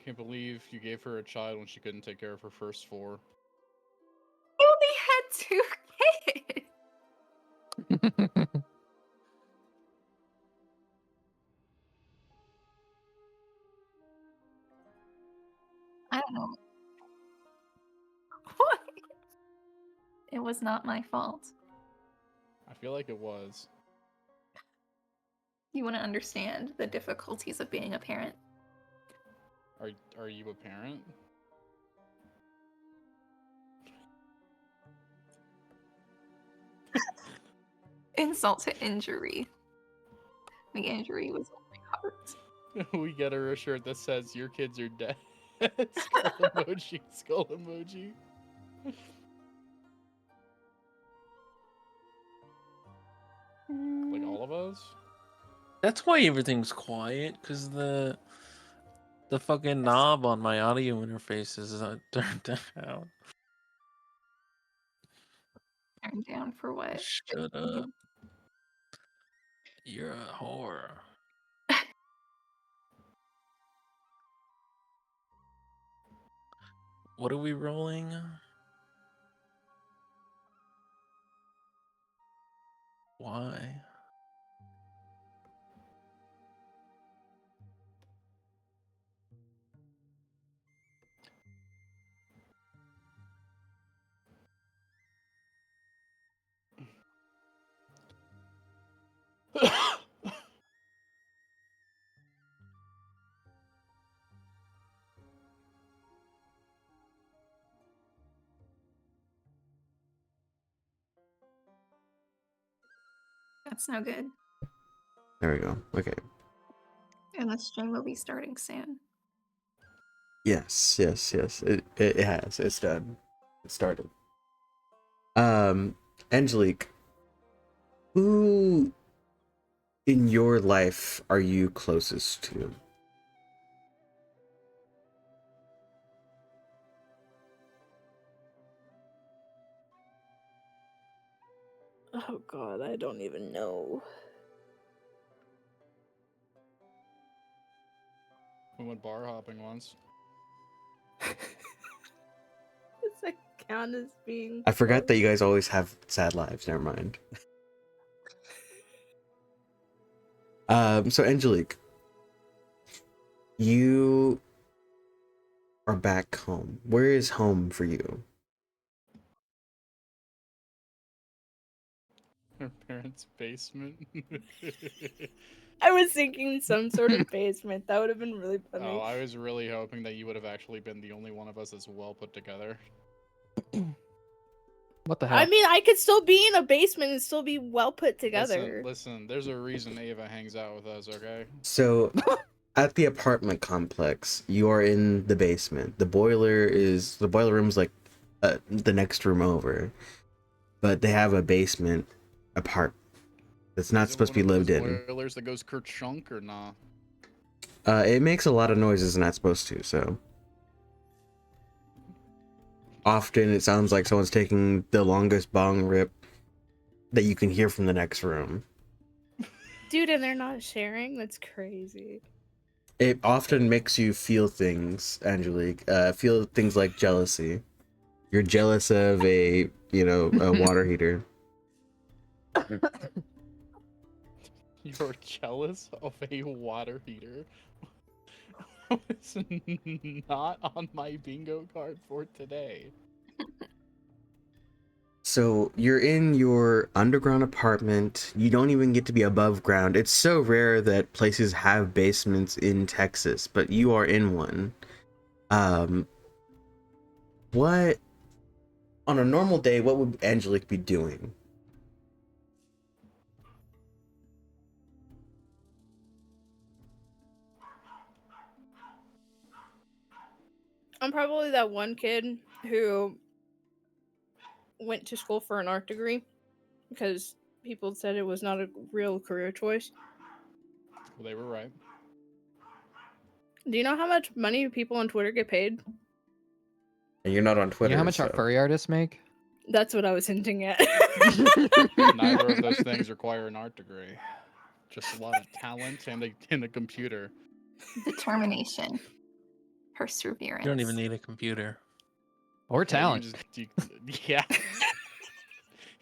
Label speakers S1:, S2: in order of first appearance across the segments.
S1: can't believe you gave her a child when she couldn't take care of her first four.
S2: I only had 2 kids. I don't know. What? It was not my fault.
S1: I feel like it was.
S2: You want to understand the difficulties of being a parent.
S1: Are you a parent?
S2: Insult to injury. The injury was on my heart.
S1: We get her a shirt that says "Your kids are dead." Skull emoji. Skull emoji. Like all of us.
S3: That's why everything's quiet, because the fucking knob on my audio interface is turned down.
S2: Turned down for what?
S3: Shut up. You're a whore. What are we rolling? Why?
S2: That's no good.
S4: There we go. Okay.
S2: And the stream will be starting soon.
S4: Yes. It has. It's done. It started. Angelique, who in your life are you closest to?
S5: Oh god, I don't even know.
S1: We went bar hopping once.
S5: Does that count as being...
S4: I forgot that you guys always have sad lives. Never mind. So Angelique, you are back home. Where is home for you?
S1: Her parents' basement.
S5: I was thinking some sort of basement. That would have been really funny.
S1: Oh, I was really hoping that you would have actually been the only one of us that's well put together.
S6: What the hell?
S5: I mean, I could still be in a basement and still be well put together.
S1: Listen, there's a reason Ava hangs out with us, okay?
S4: So, at the apartment complex, you are in the basement. The boiler room's like the next room over, but they have a basement apart that's not supposed to be lived in.
S1: Boilers that goes kerchunk or nah?
S4: It makes a lot of noises, not supposed to. So often it sounds like someone's taking the longest bong rip that you can hear from the next room.
S5: Dude, and they're not sharing? That's crazy.
S4: It often makes you feel things, Angelique. Feel things like jealousy. You're jealous of a water heater.
S1: You're jealous of a water heater? It's not on my bingo card for today.
S4: So you're in your underground apartment. You don't even get to be above ground. It's so rare that places have basements in Texas, but you are in one. What on a normal day, what would Angelique be doing?
S5: I'm probably that one kid who went to school for an art degree because people said it was not a real career choice.
S1: Well, they were right.
S5: Do you know how much money people on Twitter get paid?
S4: And you're not on Twitter.
S6: You know how much our furry artists make?
S5: That's what I was hinting at.
S1: Neither of those things require an art degree. Just a lot of talent and a computer.
S2: Determination. Perseverance.
S3: You don't even need a computer.
S1: Or
S5: Oh,
S1: talent. Yeah.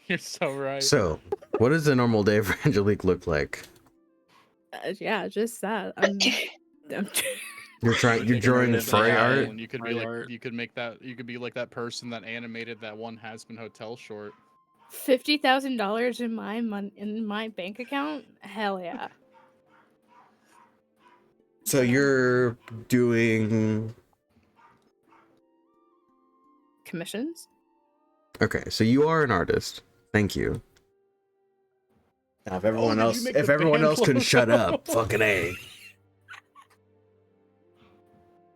S1: You're so right.
S4: So, what does a normal day for Angelique look like?
S5: Yeah, just that. I'm
S4: You're drawing
S3: Decorative
S4: furry
S3: AI.
S4: art.
S1: And you could be
S3: Furry
S1: like,
S3: art.
S1: you could make that, you could be like that person that animated that one Has-Been Hotel short.
S5: $50,000 in my bank account. Hell yeah.
S4: So you're doing
S5: Commissions.
S4: okay. So you are an artist. Thank you. Now, if everyone
S1: did you
S4: else,
S1: make
S4: if
S1: the
S4: everyone
S1: band
S4: else can shut up,
S1: logo?
S4: fucking A.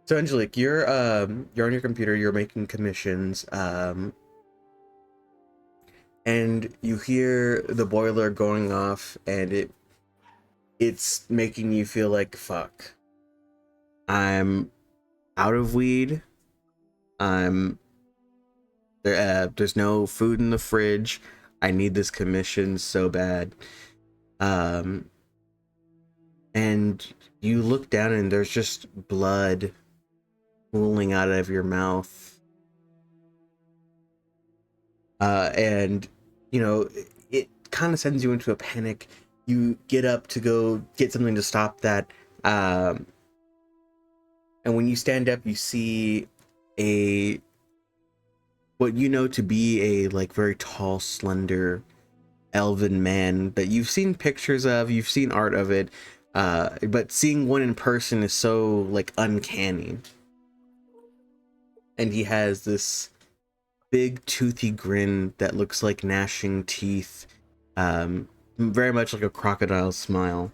S4: So Angelique, you're on your computer, you're making commissions, and you hear the boiler going off, and it's making you feel like fuck. I'm out of weed. There's no food in the fridge. I need this commission so bad. And you look down and there's just blood pooling out of your mouth. And you know, it kind of sends you into a panic. You get up to go get something to stop that. And when you stand up, you see what you know to be a like very tall, slender, elven man that you've seen pictures of, you've seen art of it, but seeing one in person is so like uncanny. And he has this big toothy grin that looks like gnashing teeth, very much like a crocodile smile.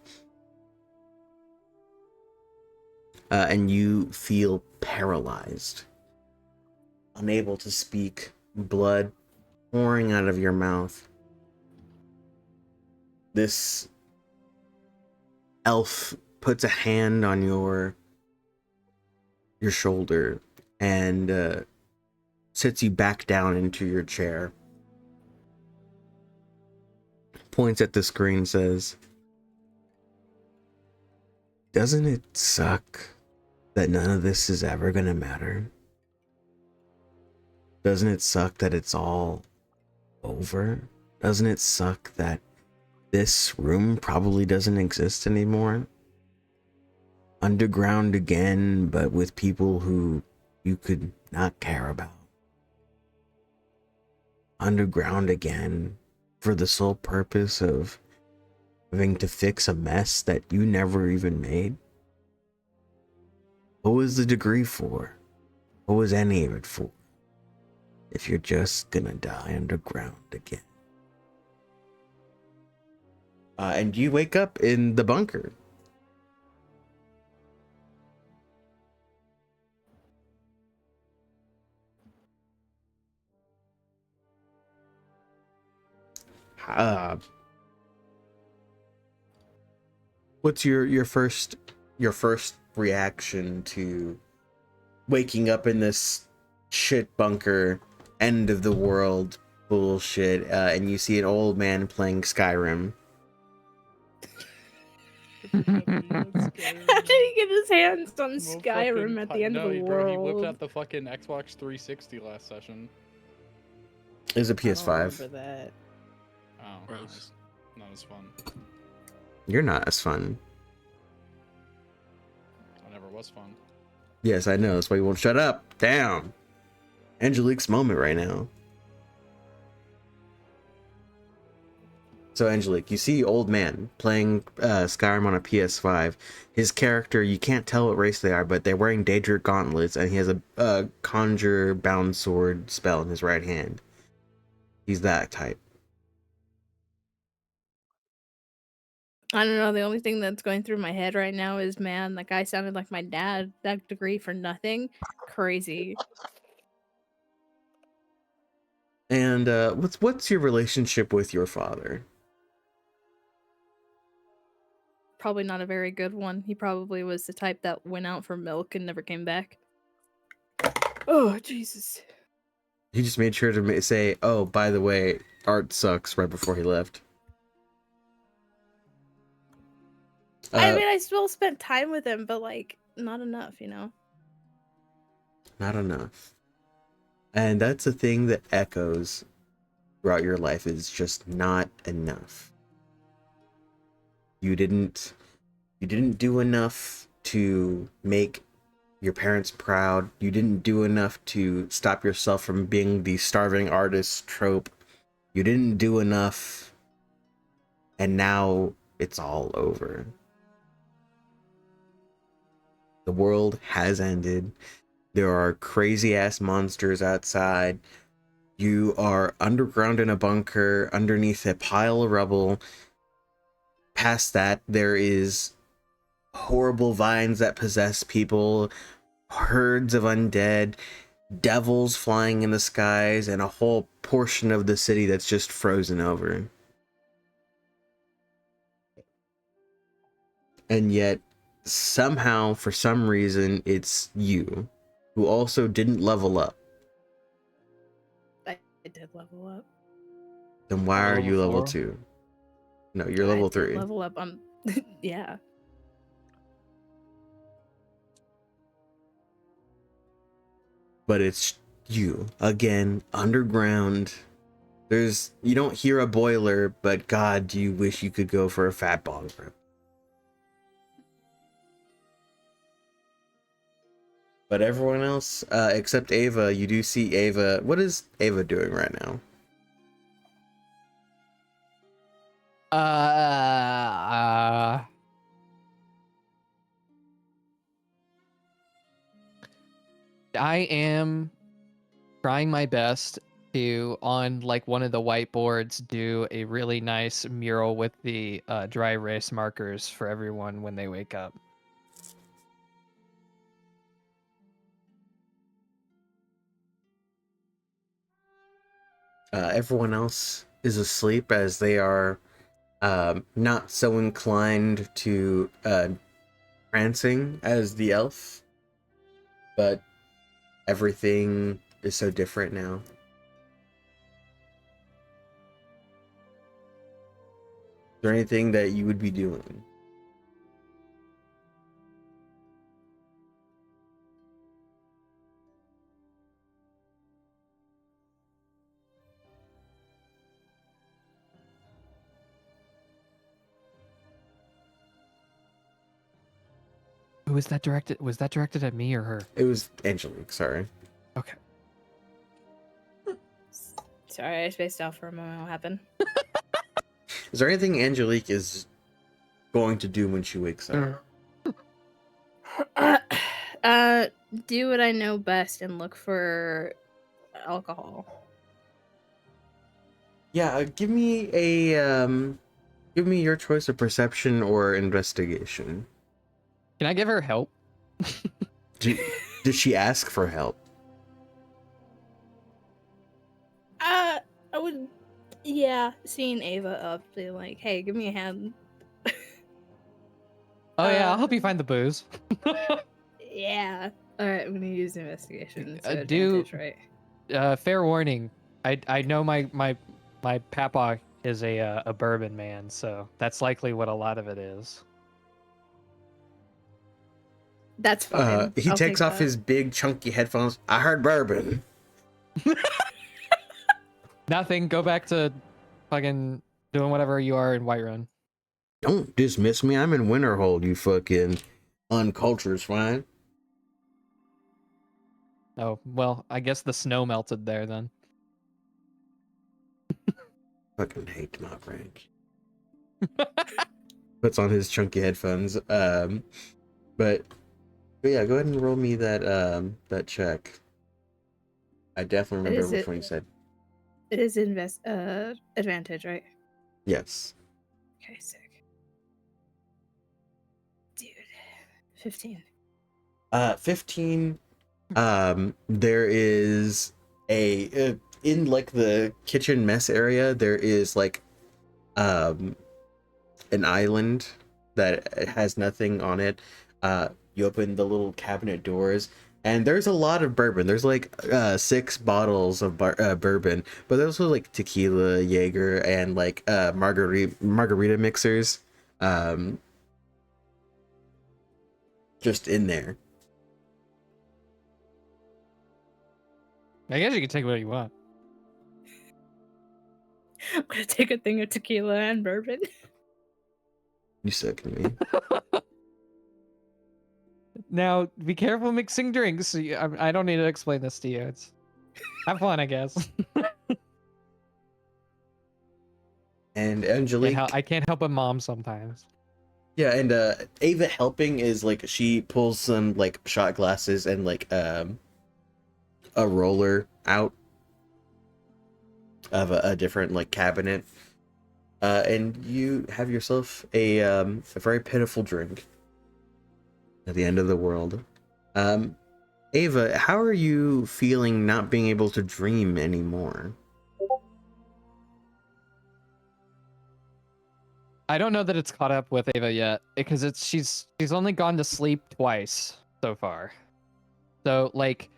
S4: And you feel paralyzed, unable to speak, blood pouring out of your mouth. This elf puts a hand on your shoulder and sits you back down into your chair. Points at the screen and says, "Doesn't it suck that none of this is ever gonna matter? Doesn't it suck that it's all over? Doesn't it suck that this room probably doesn't exist anymore? Underground again, but with people who you could not care about. Underground again for the sole purpose of having to fix a mess that you never even made. What was the degree for? What was any of it for? If you're just gonna die underground again." And you wake up in the bunker. Uh, what's your first reaction to waking up in this shit bunker, end of the world bullshit, and you see an old man playing Skyrim?
S5: How did he get his hands on Skyrim at the end of the
S1: Bro, he whipped
S5: world?
S1: out the fucking Xbox 360 last session.
S4: It was a
S5: I don't
S4: PS5.
S5: remember that.
S1: Oh,
S3: Gross.
S1: not as fun.
S4: You're not as fun.
S1: I never was fun.
S4: Yes, I know. That's why you won't shut up. Damn. Angelique's moment right now. So Angelique, you see old man playing Skyrim on a PS5. His character, you can't tell what race they are, but they're wearing Daedric gauntlets, and he has a conjure bound sword spell in his right hand. He's that type.
S5: I don't know. The only thing that's going through my head right now is, man, that guy sounded like my dad. That degree for nothing. Crazy.
S4: And what's your relationship with your father?
S5: Probably not a very good one. He probably was the type that went out for milk and never came back. Oh, Jesus.
S4: He just made sure to say, "Oh, by the way, art sucks," right before he left.
S5: I mean, I still spent time with him, but like, not enough, you know?
S4: not enough. And that's a thing that echoes throughout your life, is just not enough. You didn't do enough to make your parents proud. You didn't do enough to stop yourself from being the starving artist trope. You didn't do enough, and now it's all over. The world has ended. There are crazy ass monsters outside. You are underground in a bunker underneath a pile of rubble. Past that, there is horrible vines that possess people, herds of undead, devils flying in the skies, and a whole portion of the city that's just frozen over. And yet, somehow, for some reason, it's you who also didn't level up.
S5: I did level up.
S4: Then why are
S3: Level
S4: you level
S3: 4?
S4: 2? No, you're
S5: I
S4: level
S5: did
S4: 3.
S5: level up. Yeah.
S4: But it's you again, underground. You don't hear a boiler, but God, do you wish you could go for a fat bong rip. But everyone else, except Ava, you do see Ava. What is Ava doing right now?
S1: I am trying my best to, on like one of the whiteboards, do a really nice mural with the dry erase markers for everyone when they wake up.
S4: Everyone else is asleep, as they are not so inclined to prancing as the elf. But everything is so different now. Is there anything that you would be doing?
S1: Who was that directed? Was that directed at me or her?
S4: It was Angelique, sorry.
S1: Okay.
S5: Sorry, I spaced out for a moment. What happened?
S4: Is there anything Angelique is going to do when she wakes up?
S5: Do what I know best and look for alcohol.
S4: Yeah, give me your choice of perception or investigation.
S1: Can I give her help?
S4: Did she ask for help?
S5: I would, yeah, seeing Ava up, be like, "Hey, give me a hand."
S1: Oh yeah, I'll help you find the booze.
S5: Yeah. All right, I'm gonna use investigation. So
S1: Do-
S5: advantage, right?
S1: Fair warning. I know my papa is a bourbon man, so that's likely what a lot of it is.
S5: That's fine.
S4: He
S5: I'll
S4: takes
S5: take
S4: off
S5: that.
S4: his big chunky headphones. I heard bourbon.
S1: Nothing. Go back to fucking doing whatever you are in Whiterun.
S4: Don't dismiss me. I'm in Winterhold, you fucking uncultured swine.
S1: Oh well, I guess the snow melted there then.
S4: Fucking hate my rank. Puts on his chunky headphones. But yeah, go ahead and roll me that check. I definitely
S5: Is
S4: remember which
S5: it-
S4: one you said.
S5: It is advantage, right?
S4: Yes.
S5: Okay, sick. Dude, 15.
S4: 15. There is a in like the kitchen mess area. There is like an island that has nothing on it. You open the little cabinet doors, and there's a lot of bourbon. There's like 6 bottles of bourbon, but there's also like tequila, Jaeger, and like margarita mixers. Just in there.
S1: I guess you can take what you want.
S5: I'm gonna take a thing of tequila and bourbon.
S4: You sicken me.
S1: Now, be careful mixing drinks. I don't need to explain this to you. It's have fun, I guess.
S4: And Angelique.
S1: I can't help a mom sometimes.
S4: Yeah, and Ava helping is like she pulls some like shot glasses and like a roller out of a different like cabinet. And you have yourself a very pitiful drink at the end of the world. Ava, how are you feeling not being able to dream anymore?
S1: I don't know that it's caught up with Ava yet because she's only gone to sleep twice so far. So like,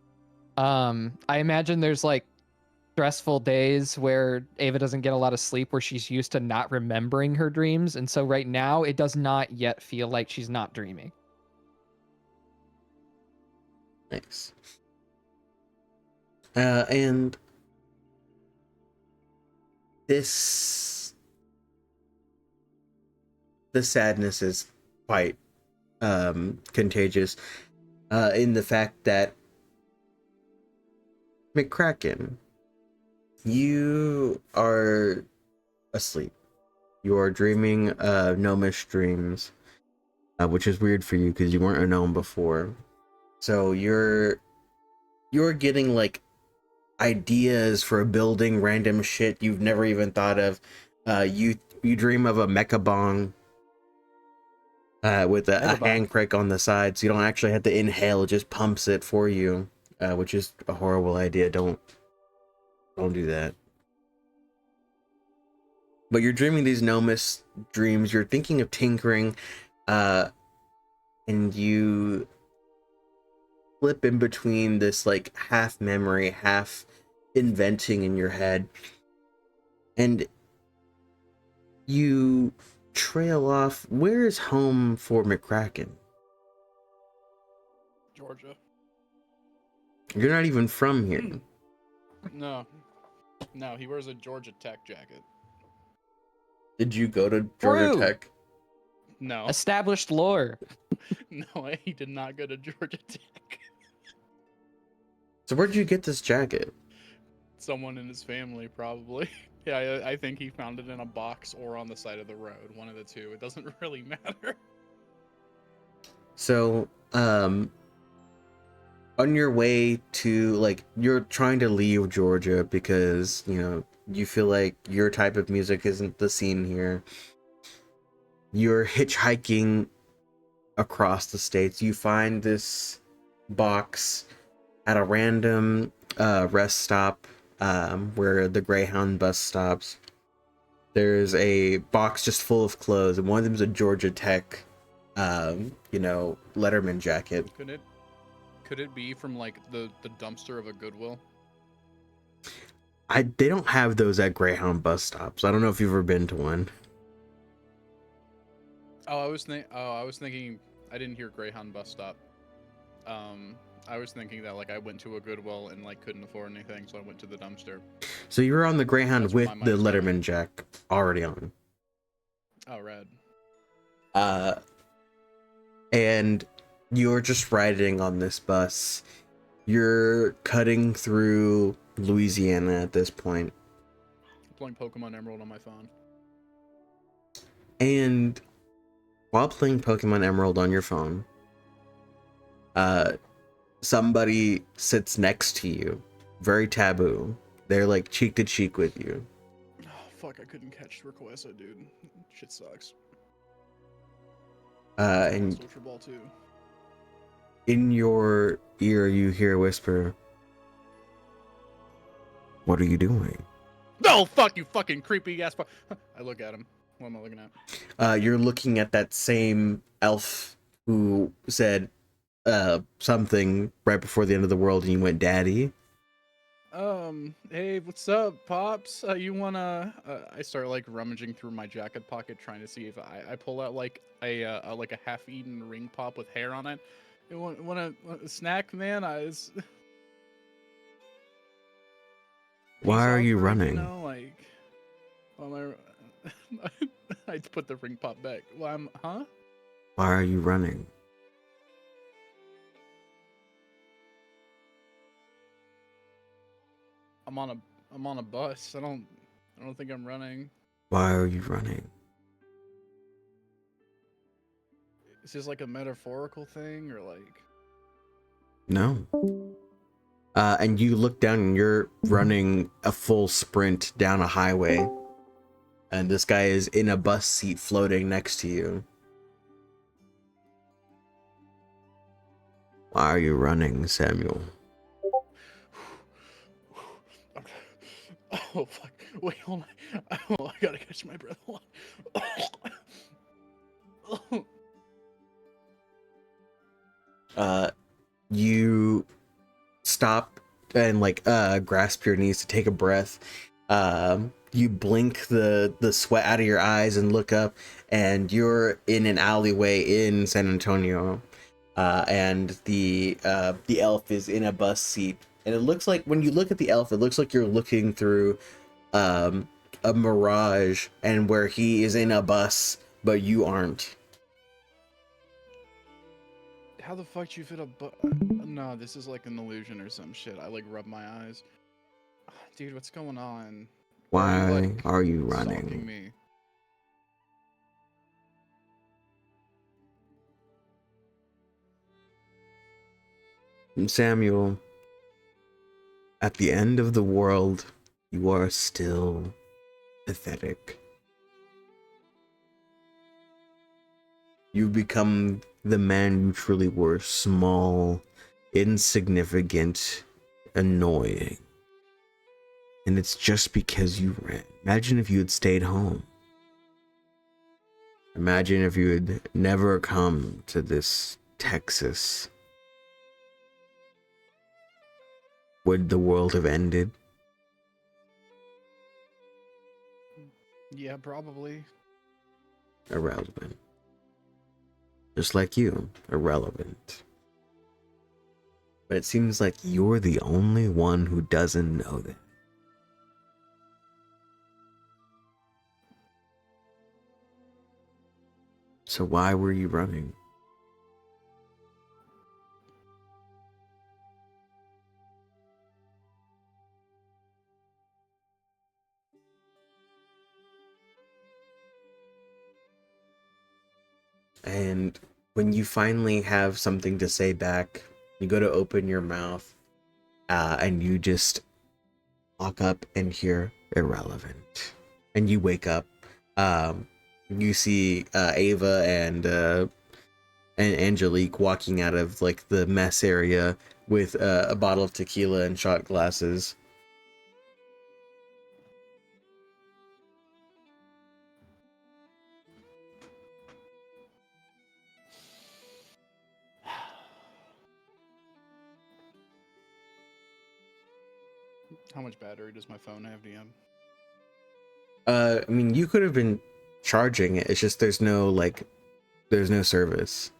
S1: I imagine there's like stressful days where Ava doesn't get a lot of sleep where she's used to not remembering her dreams, and so right now it does not yet feel like she's not dreaming.
S4: Nice. And the sadness is quite contagious in the fact that McCracken, you are asleep. You are dreaming gnomish dreams, which is weird for you because you weren't a gnome before. So you're getting like ideas for building random shit you've never even thought of. You dream of a mecha bong with a hand crank on the side, so you don't actually have to inhale; it just pumps it for you, which is a horrible idea. Don't do that. But you're dreaming these gnomish dreams. You're thinking of tinkering, and you flip in between this like half memory, half inventing in your head, and you trail off. Where is home for McCracken?
S6: Georgia.
S4: You're not even from here.
S6: No, he wears a Georgia Tech jacket.
S4: Did you go to Georgia
S1: True.
S4: Tech?
S6: No,
S1: Established lore.
S6: no, he did not go to Georgia Tech.
S4: So where'd you get this jacket?
S6: Someone in his family, probably. Yeah, I think he found it in a box or on the side of the road. One of the two. It doesn't really matter.
S4: So, on your way to, like, you're trying to leave Georgia because, you know, you feel like your type of music isn't the scene here. You're hitchhiking across the states. You find this box at a random rest stop where the Greyhound bus stops. There's a box just full of clothes, and one of them is a Georgia Tech, you know, Letterman jacket.
S6: Could it be from like the dumpster of a Goodwill?
S4: They don't have those at Greyhound bus stops. I don't know if you've ever been to one.
S6: I was thinking. I didn't hear Greyhound bus stop. I was thinking that like I went to a Goodwill and like couldn't afford anything, so I went to the dumpster.
S4: So you're on the Greyhound
S6: That's where
S4: with
S6: my
S4: the
S6: mind's going.
S4: Letterman jack already on.
S6: Oh, rad.
S4: And you're just riding on this bus. You're cutting through Louisiana at this point.
S6: Playing Pokemon Emerald on my phone.
S4: And while playing Pokemon Emerald on your phone, somebody sits next to you. Very taboo. They're like cheek to cheek with you.
S6: Oh, fuck, I couldn't catch Rayquaza, dude. Shit sucks.
S4: And
S6: Ultra Ball too.
S4: in your ear, you hear a whisper, "What are you doing?"
S6: No, fuck you, fucking creepy ass. I look at him. What am I looking at?
S4: You're looking at that same elf who said something right before the end of the world, and you went, "Daddy."
S6: Hey, what's up, pops? You wanna? I start like rummaging through my jacket pocket, trying to see if I pull out like a half-eaten ring pop with hair on it. You want a snack, man?
S4: Why are you
S6: awkward,
S4: running?
S6: You know, like, well, I put the ring pop back. Well, huh?
S4: Why are you running?
S6: I'm on a bus. I don't think I'm running.
S4: Why are you running?
S6: Is this like a metaphorical thing or like?
S4: No. And you look down and you're running a full sprint down a highway. And this guy is in a bus seat floating next to you. Why are you running, Samuel?
S6: Okay. Oh fuck! Wait, hold on. Oh, I gotta catch my breath. Hold on.
S4: You stop and like grasp your knees to take a breath. You blink the sweat out of your eyes and look up, and you're in an alleyway in San Antonio. And the elf is in a bus seat, and it looks like when you look at the elf, it looks like you're looking through a mirage, and where he is in a bus, but you aren't.
S6: How the fuck do you fit a No, this is like an illusion or some shit. I like rub my eyes. Dude, what's going on?
S4: Why are you
S6: Stalking
S4: running?
S6: me?
S4: Samuel, at the end of the world, you are still pathetic. You become the man you truly were: small, insignificant, annoying. And it's just because you ran. Imagine if you had stayed home. Imagine if you had never come to this Texas. Would the world have ended?
S6: Yeah, probably.
S4: Irrelevant. Just like you, irrelevant. But it seems like you're the only one who doesn't know that. So why were you running? And when you finally have something to say back, you go to open your mouth, and you just walk up and hear irrelevant. And you wake up. You see Ava and Angelique walking out of like the mess area with a bottle of tequila and shot glasses.
S6: How much battery does my phone have, DM?
S4: I mean, you could have been charging it. It's just there's no service.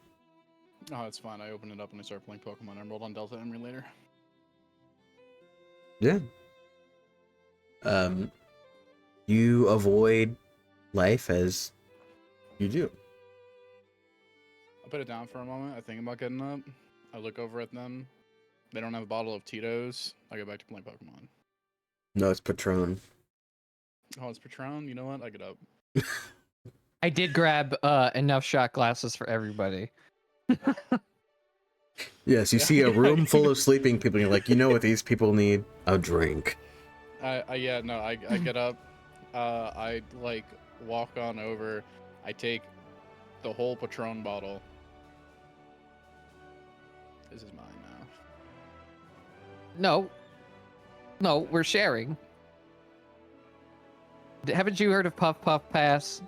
S6: Oh, it's fine. I open it up and I start playing Pokemon Emerald on Delta Emulator.
S4: Yeah. You avoid life as you do.
S6: I put it down for a moment. I think about getting up. I look over at them. They don't have a bottle of Tito's. I go back to playing Pokemon.
S4: No, it's Patron.
S6: Oh, it's Patron? You know what? I get up.
S1: I did grab enough shot glasses for everybody.
S4: Yes, you see a room full of sleeping people. And you're like, you know what these people need? A drink.
S6: I get up. I like walk on over. I take the whole Patron bottle. This is mine now.
S1: No, we're sharing. Haven't you heard of Puff Puff Pass?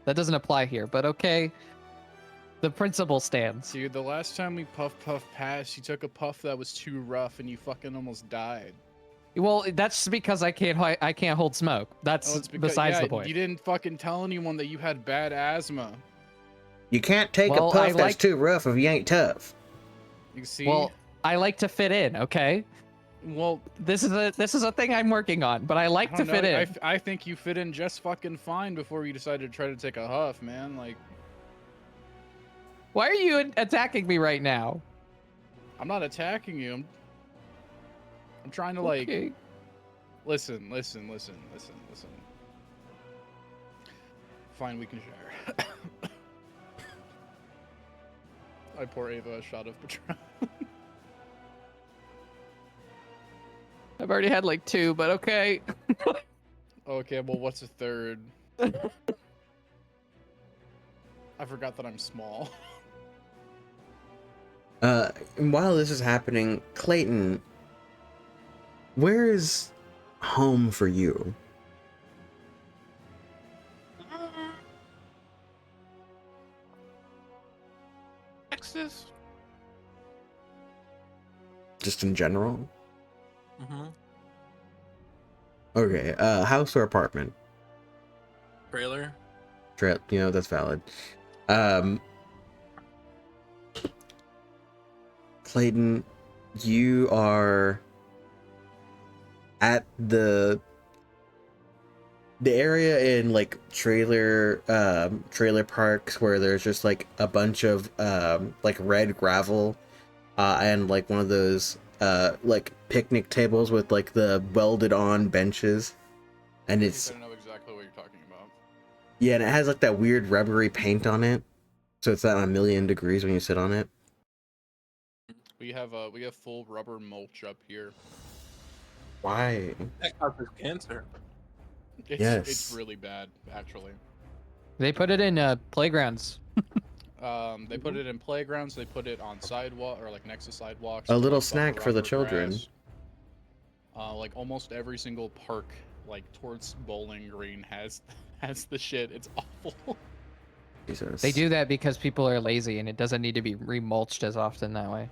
S1: That doesn't apply here, but okay. The principle stands.
S6: Dude, the last time we puff passed, you took a puff that was too rough and you fucking almost died.
S1: Well, that's because I can't hold smoke. That's
S6: Oh, it's because,
S1: besides
S6: yeah,
S1: the point.
S6: you didn't fucking tell anyone that you had bad asthma.
S4: You can't take
S1: Well,
S4: a puff that's too rough if you ain't tough.
S6: You see?
S1: Well, I like to fit in, okay?
S6: Well,
S1: This is a thing I'm working on, but I like
S6: I
S1: to
S6: don't
S1: fit
S6: know.
S1: in.
S6: I think you fit in just fucking fine before you decided to try to take a huff, man. Like,
S1: Why are you attacking me right now?
S6: I'm not attacking you. I'm trying to like
S1: Okay.
S6: listen. Fine, we can share. I pour Ava a shot of Patron.
S1: I've already had like 2, but okay.
S6: Okay, well, what's a third? I forgot that I'm small.
S4: And while this is happening, Clayton, where is home for you?
S3: Texas.
S4: Just in general?
S3: Mm-hmm.
S4: Okay, house or apartment?
S3: Trailer.
S4: You know, that's valid. Clayton, you are at the area in like trailer parks where there's just like a bunch of like red gravel and like one of those like picnic tables with like the welded on benches, and
S6: I
S4: it's
S6: think I know exactly what you're talking about.
S4: yeah, and it has like that weird rubbery paint on it, so it's at 1,000,000 degrees when you sit on it.
S6: We have full rubber mulch up here.
S4: Why?
S3: That causes cancer.
S6: It's
S4: Yes.
S6: really bad, actually.
S1: They put it in playgrounds.
S6: They put it in playgrounds. They put it on sidewalk or like next to sidewalks.
S4: A
S6: to,
S4: little
S6: like,
S4: snack
S6: buffer
S4: for the
S6: over
S4: children.
S6: grass. Like almost every single park, like towards Bowling Green, has the shit. It's awful.
S4: Jesus.
S1: They do that because people are lazy and it doesn't need to be remulched as often that way.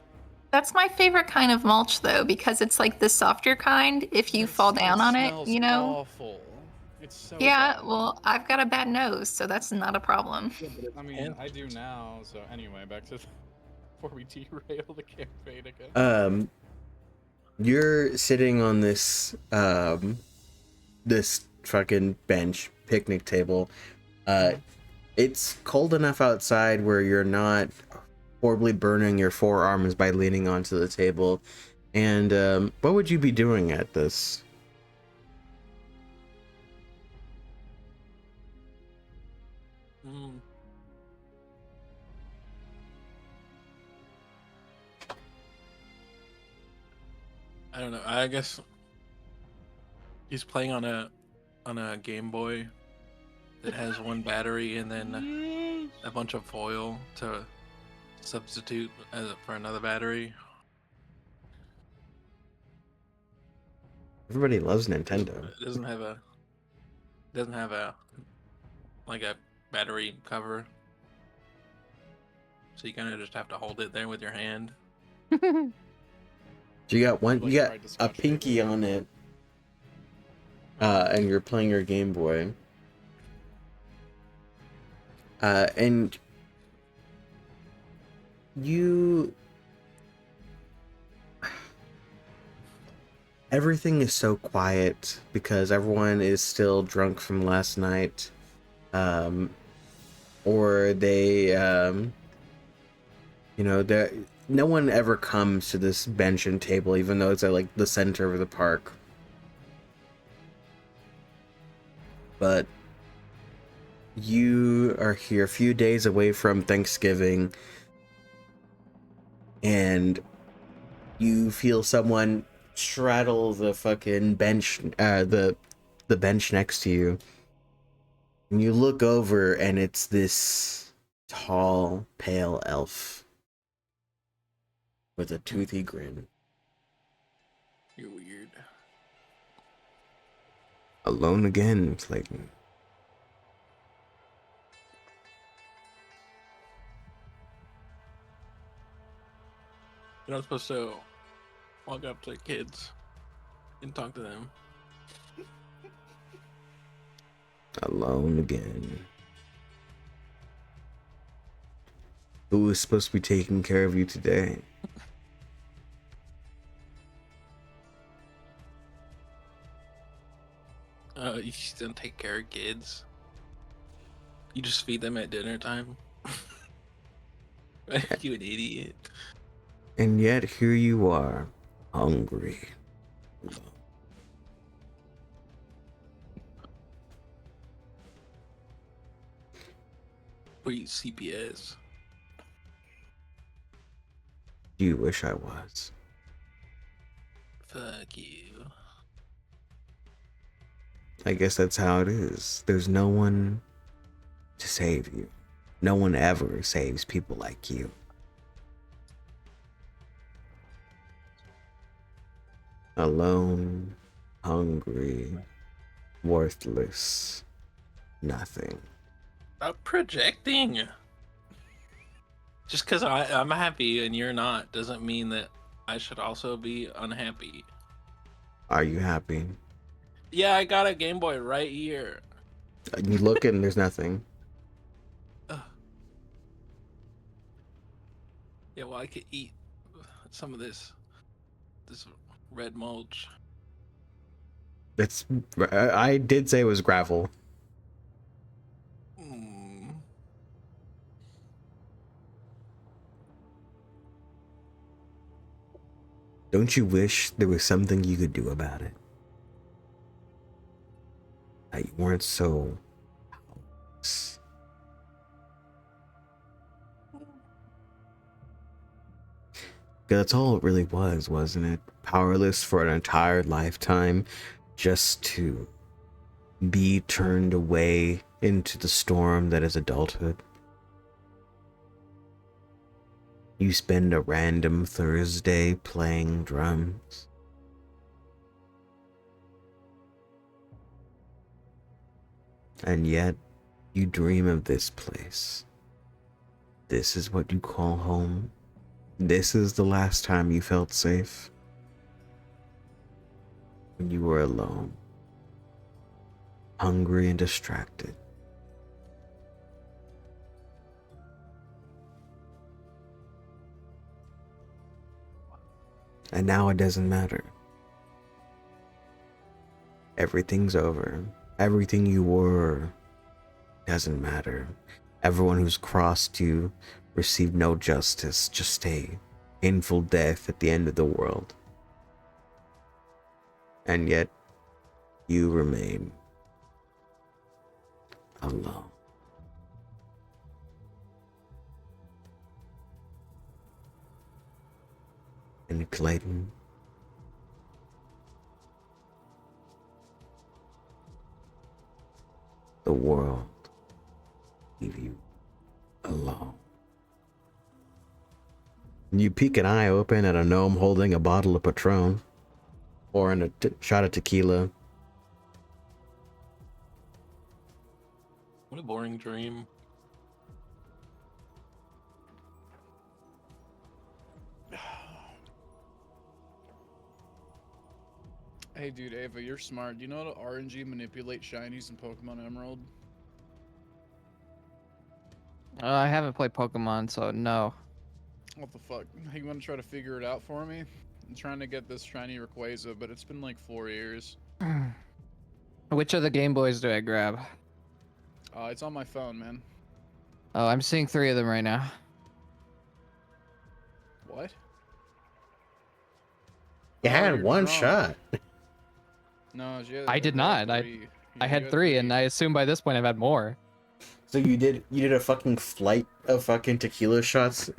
S2: That's my favorite kind of mulch, though, because it's like the softer kind. If you fall down on it,
S6: smells
S2: you know.
S6: awful. It's so
S2: Yeah,
S6: bad.
S2: well, I've got a bad nose, so that's not a problem.
S6: I mean, I do now. So anyway, back to before we derail the campaign again.
S4: You're sitting on this this fucking bench picnic table. It's cold enough outside where you're not horribly burning your forearms by leaning onto the table. And what would you be doing at this?
S3: Mm. I don't know. I guess he's playing on a Game Boy that has one battery and then a bunch of foil to substitute for another battery.
S4: Everybody loves Nintendo.
S3: It doesn't have a like a battery cover, so you kind of just have to hold it there with your hand.
S4: So you got one,
S6: Like
S4: you got
S6: tried to
S4: a
S6: scotch
S4: pinky
S6: tape it.
S4: on it, and you're playing your Game Boy. And you, everything is so quiet because everyone is still drunk from last night, or they, you know, no one ever comes to this bench and table, even though it's at like the center of the park. But you are here a few days away from Thanksgiving, and you feel someone straddle the fucking bench, the bench next to you. And you look over, and it's this tall, pale elf with a toothy grin.
S3: You're weird.
S4: Alone again, Clayton.
S3: You're not supposed to walk up to kids and talk to them.
S4: Alone again. Who is supposed to be taking care of you today?
S3: You just don't take care of kids. You just feed them at dinner time. You an idiot.
S4: And yet here you are, hungry.
S3: We eat CPS.
S4: Do you wish I was?
S3: Fuck you.
S4: I guess that's how it is. There's no one to save you. No one ever saves people like you. Alone, hungry, worthless, nothing.
S3: Stop projecting. Just because I'm happy and you're not doesn't mean that I should also be unhappy.
S4: Are you happy?
S3: Yeah, I got a Game Boy right here.
S4: You look and there's nothing.
S3: Ugh. Yeah, well, I could eat some of this red mulch.
S4: It's. I did say it was gravel.
S3: Mm.
S4: Don't you wish there was something you could do about it? That you weren't so powerless. Because that's all it really was, wasn't it? Powerless for an entire lifetime just to be turned away into the storm that is adulthood. You spend a random Thursday playing drums. And yet, you dream of this place. This is what you call home. This is the last time you felt safe. When you were alone, hungry and distracted. And now it doesn't matter. Everything's over. Everything you were doesn't matter. Everyone who's crossed you received no justice, just a painful death at the end of the world. And yet, you remain alone. And Clayton, the world leave you alone. You peek an eye open at a gnome holding a bottle of Patron, or in a shot of tequila.
S3: What a boring dream.
S6: Hey, dude, Ava, you're smart. Do you know how to RNG manipulate shinies in Pokemon Emerald?
S1: I haven't played Pokemon, so no.
S6: What the fuck? You want to try to figure it out for me? I'm trying to get this shiny Rayquaza, but it's been like 4 years.
S1: Which of the Game Boys do I grab?
S6: It's on my phone, man.
S1: Oh, I'm seeing 3 of them right now.
S6: What?
S4: You
S6: Oh,
S4: had
S6: you're
S4: one
S6: drunk.
S4: shot.
S6: No, yeah,
S1: I did not. I
S6: You
S1: had
S6: had
S1: 3, and I assume by this point I've had more.
S4: So you did a fucking flight of fucking tequila shots.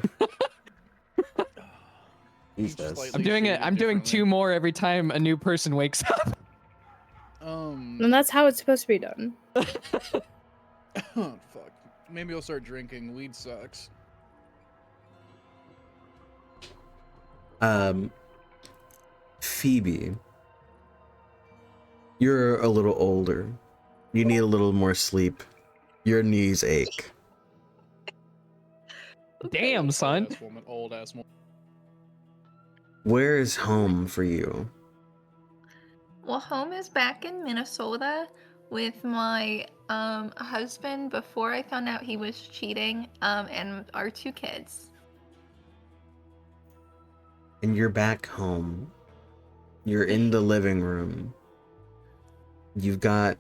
S6: Just
S4: Jesus.
S6: slightly
S1: I'm doing it.
S6: shaded
S1: I'm doing
S6: differently.
S1: 2 more every time a new person wakes up.
S5: And that's how it's supposed to be done.
S6: Oh, fuck. Maybe I'll start drinking. Weed sucks.
S4: Phoebe, you're a little older. You need a little more sleep. Your knees ache.
S1: Damn, son.
S6: Old ass woman.
S4: Where is home for you?
S2: Well, home is back in Minnesota with my husband before I found out he was cheating, and our 2 kids.
S4: And you're back home. You're in the living room. You've got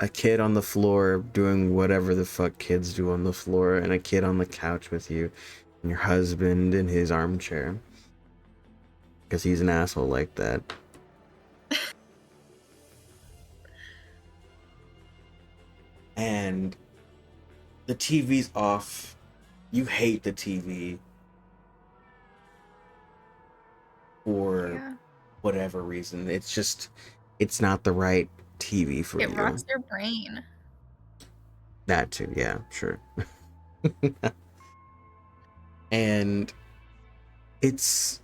S4: a kid on the floor doing whatever the fuck kids do on the floor, and a kid on the couch with you, and your husband in his armchair. Because he's an asshole like that. And the TV's off. You hate the TV for
S2: Yeah.
S4: whatever reason. It's not the right TV for
S2: It
S4: you.
S2: rots your brain.
S4: That too, yeah, sure. And it's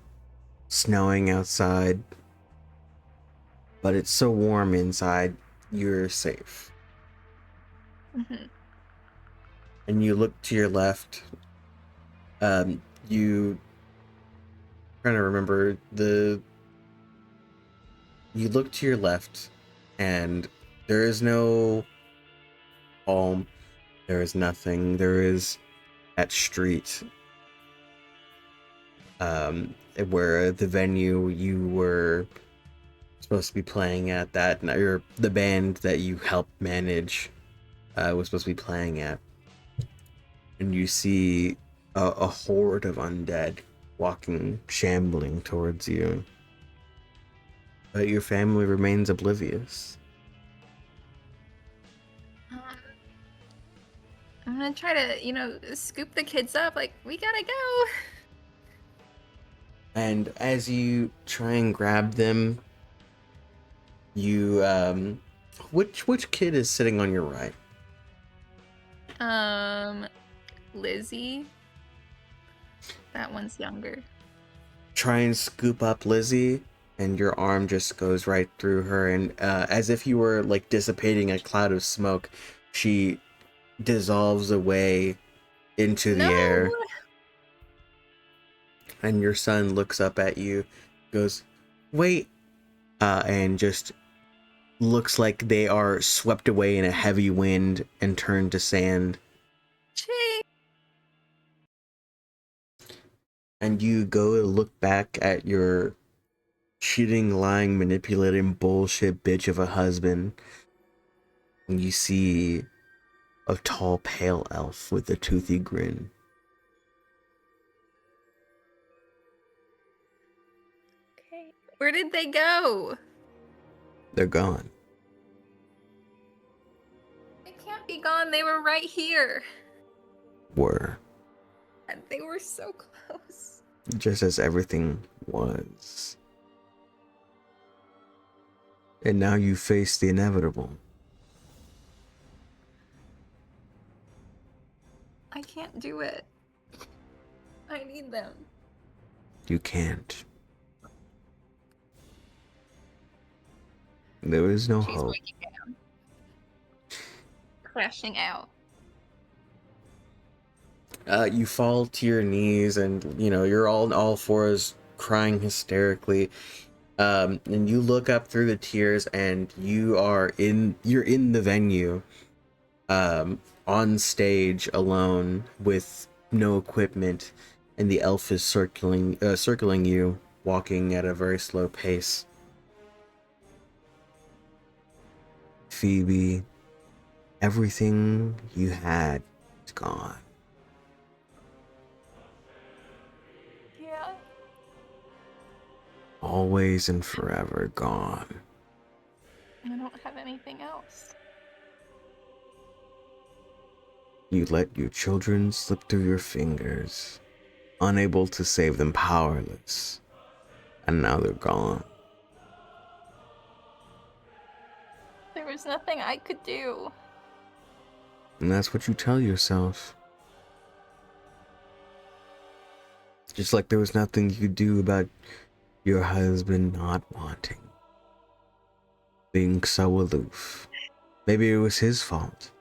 S4: snowing outside, but it's so warm inside, you're safe.
S2: Hmm.
S4: And you look to your left. You trying to remember you look to your left, and there is no home. There is nothing. There is that street, where the venue you were supposed to be playing at, that or the band that you helped manage was supposed to be playing at. And you see a horde of undead walking, shambling towards you. But your family remains oblivious.
S2: I'm gonna try to, scoop the kids up. Like, we gotta go.
S4: And as you try and grab them, you which kid is sitting on your right?
S2: Lizzie. That one's younger.
S4: Try and scoop up Lizzie, and your arm just goes right through her, and as if you were like dissipating a cloud of smoke, she dissolves away into the air. And your son looks up at you, goes, "Wait," and just looks like they are swept away in a heavy wind and turned to sand.
S2: Ching.
S4: And you go to look back at your cheating, lying, manipulating, bullshit bitch of a husband, and you see a tall, pale elf with a toothy grin.
S2: Okay. Where did they go?
S4: They're gone.
S2: They can't be gone. They were right here.
S4: Were.
S2: And they were so close.
S4: Just as everything was. And now you face the inevitable.
S2: I can't do it. I need them.
S4: You can't. There is no
S2: She's
S4: hope.
S2: waking down. Crashing out.
S4: You fall to your knees, and you're all fours, crying hysterically. And you look up through the tears, and you're in the venue, on stage alone with no equipment, and the elf is circling you, walking at a very slow pace. Phoebe, everything you had is gone.
S2: Yeah.
S4: Always and forever gone.
S2: I don't have anything else.
S4: You let your children slip through your fingers, unable to save them, powerless, and now they're gone.
S2: There was nothing I could do.
S4: And that's what you tell yourself. Just like there was nothing you could do about your husband not wanting, being so aloof. Maybe it was his fault.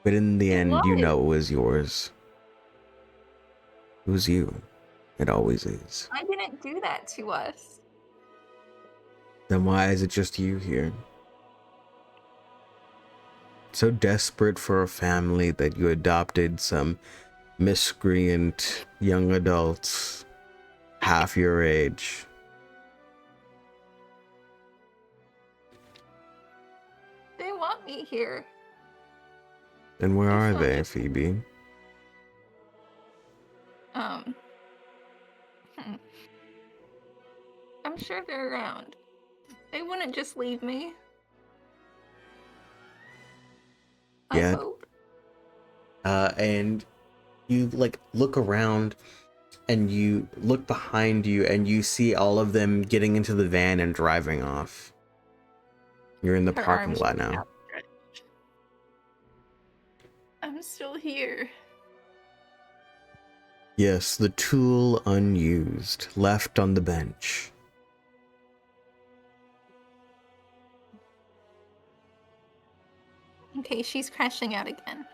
S4: But in the end, you know it was yours. It was you. It always is.
S2: I didn't do that to us.
S4: Then why is it just you here? So desperate for a family that you adopted some miscreant young adults half your age.
S2: brought me here.
S4: And where
S2: I
S4: are
S2: feel
S4: they,
S2: like-
S4: Phoebe?
S2: Um, hmm. I'm sure they're around. They wouldn't just leave me. I
S4: Yeah.
S2: hope.
S4: And you like look around and you look behind you and you see all of them getting into the van and driving off. You're in the
S2: Her
S4: parking
S2: arms
S4: lot
S2: are
S4: now.
S2: outstretched. I'm still here.
S4: Yes, the tool unused, left on the bench.
S2: Okay, she's crashing out again.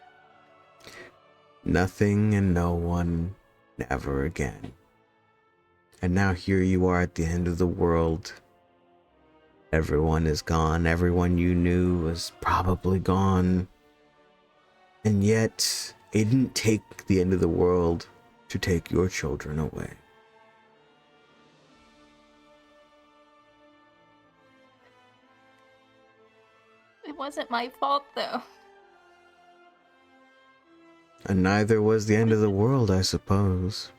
S4: Nothing and no one, never again. And now here you are at the end of the world. Everyone is gone. Everyone you knew was probably gone. And yet, it didn't take the end of the world to take your children away.
S2: It wasn't my fault, though.
S4: And neither was the end of the world, I suppose.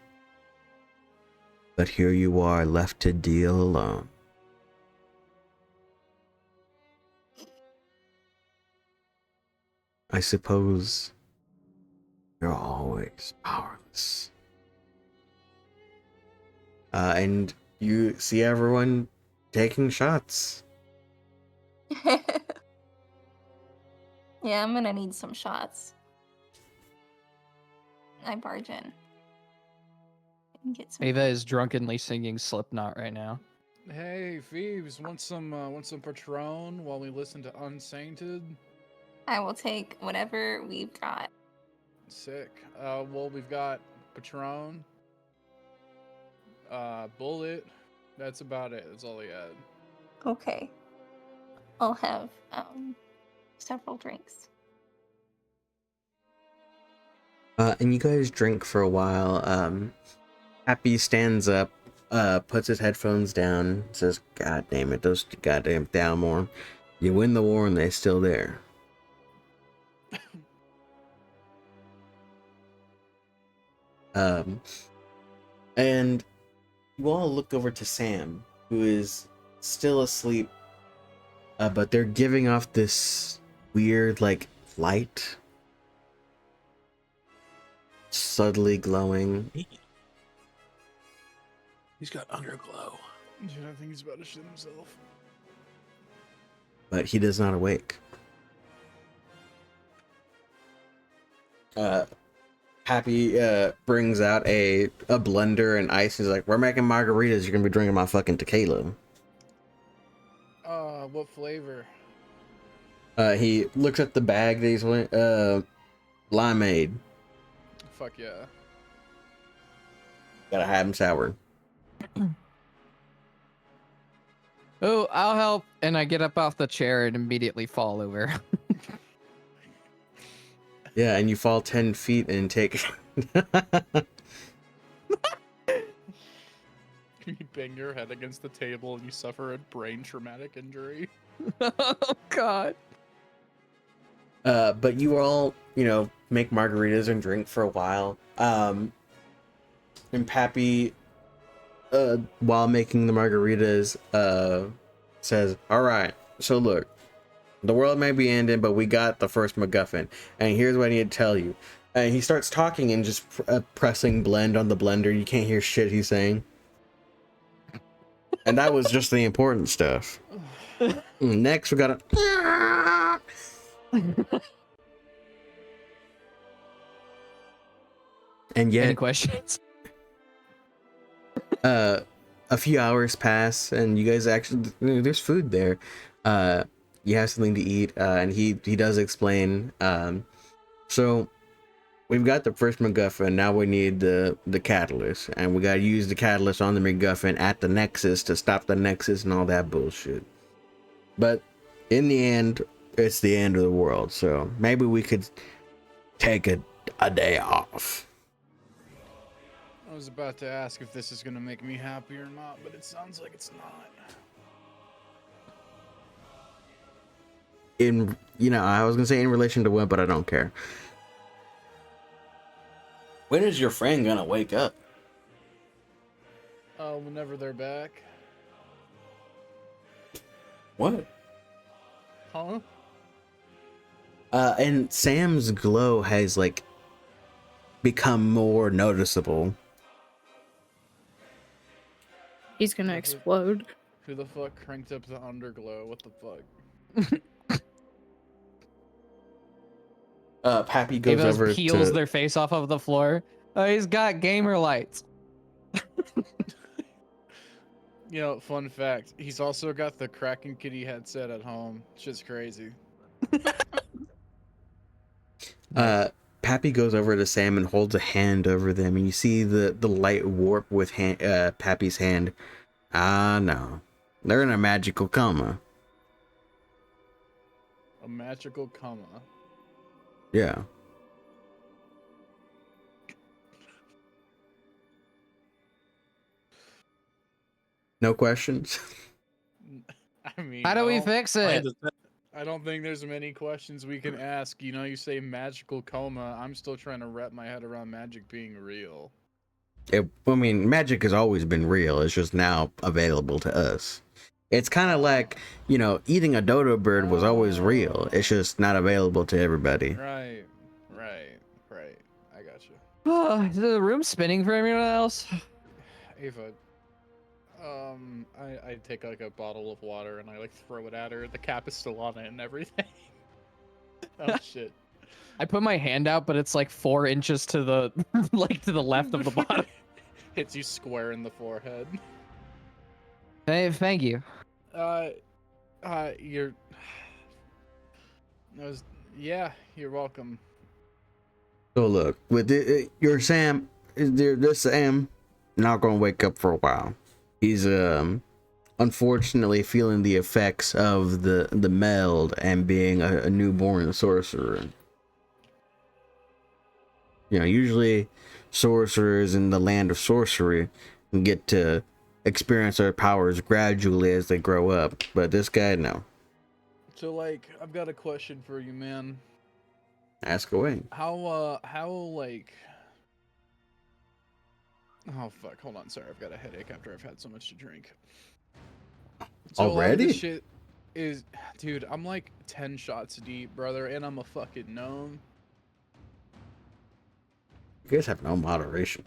S4: But here you are, left to deal alone. I suppose you're always powerless. And you see everyone taking shots.
S2: Yeah, I'm gonna need some shots. I barge in. And get some.
S1: Ava is drunkenly singing Slipknot right now.
S6: Hey, Phoebes, want some Patron while we listen to Unsainted?
S2: I will take whatever we've got.
S6: Sick. Well, we've got Patron, Bullet. That's about it. That's all he had.
S2: Okay. I'll have several drinks.
S4: And you guys drink for a while. Happy stands up, puts his headphones down, says, God damn it, those goddamn Thalmor. You win the war and they're still there. And you all look over to Sam, who is still asleep, but they're giving off this weird, like, light. Subtly glowing.
S3: He's got underglow.
S6: Yeah, I think he's about to shit himself.
S4: But he does not awake. Happy brings out a blender and ice. He's like, we're making margaritas. You're gonna be drinking my fucking tequila.
S6: What flavor?
S4: He looks at the bag that he's wearing. Limeade.
S6: Fuck yeah.
S4: Gotta have him sour.
S1: Oh, I'll help. And I get up off the chair and immediately fall over.
S4: Yeah, and you fall 10 feet and take.
S6: You bang your head against the table and you suffer a brain traumatic injury.
S1: Oh, God.
S4: But you all, make margaritas and drink for a while. And Pappy, while making the margaritas, says, all right, so look, the world may be ending, but we got the first MacGuffin. And here's what I need to tell you. And he starts talking and just pressing blend on the blender. You can't hear shit he's saying. And that was just the important stuff. Next, we got a... And
S1: Any
S4: yet,
S1: questions?
S4: a few hours pass, and you guys actually... there's food there. You have something to eat, and he does explain. So, we've got the first MacGuffin, now we need the catalyst. And we gotta use the catalyst on the MacGuffin at the Nexus to stop the Nexus and all that bullshit. But, in the end, it's the end of the world, so maybe we could take a day off.
S6: I was about to ask if this is gonna make me happy or not, but it sounds like it's not.
S4: in, I was gonna say in relation to what, but I don't care. When is your friend gonna wake up?
S6: Oh, whenever they're back.
S4: What?
S6: Huh?
S4: And Sam's glow has like become more noticeable.
S5: He's gonna explode.
S6: Who the fuck cranked up the underglow? What the fuck?
S4: Pappy goes
S1: Avos
S4: over
S1: peels
S4: to
S1: their face off of the floor. Oh, he's got gamer lights.
S6: You know, fun fact, he's also got the Kraken Kitty headset at home. Shit's crazy.
S4: Pappy goes over to Sam and holds a hand over them, and you see the light warp with Pappy's hand. Ah, no. They're in a magical coma.
S6: A magical coma.
S4: Yeah. No questions?
S6: I mean,
S1: How do we fix it?
S6: I don't think there's many questions we can ask. You know, you say magical coma. I'm still trying to wrap my head around magic being real.
S4: I mean, magic has always been real. It's just now available to us. It's kind of like, eating a dodo bird was always real. It's just not available to everybody.
S6: Right. I got you.
S1: Oh, is the room spinning for everyone else?
S6: Ava, I take like a bottle of water and I like throw it at her. The cap is still on it and everything. Oh shit.
S1: I put my hand out, but it's like 4 inches to the to the left of the bottom.
S6: Hits you square in the forehead.
S1: Hey, thank you.
S6: You're. Yeah, you're welcome.
S4: So look, with your Sam, this Sam, not gonna wake up for a while. He's unfortunately feeling the effects of the meld and being a newborn sorcerer. Usually sorcerers in the land of sorcery get to experience their powers gradually as they grow up, but this guy, no.
S6: So like, I've got a question for you, man.
S4: Ask away.
S6: How like. Oh fuck! Hold on, sorry. I've got a headache after I've had so much to drink. So a lot of
S4: Already?
S6: this shit is, dude. I'm like 10 shots deep, brother, and I'm a fucking gnome.
S4: You guys have no moderation.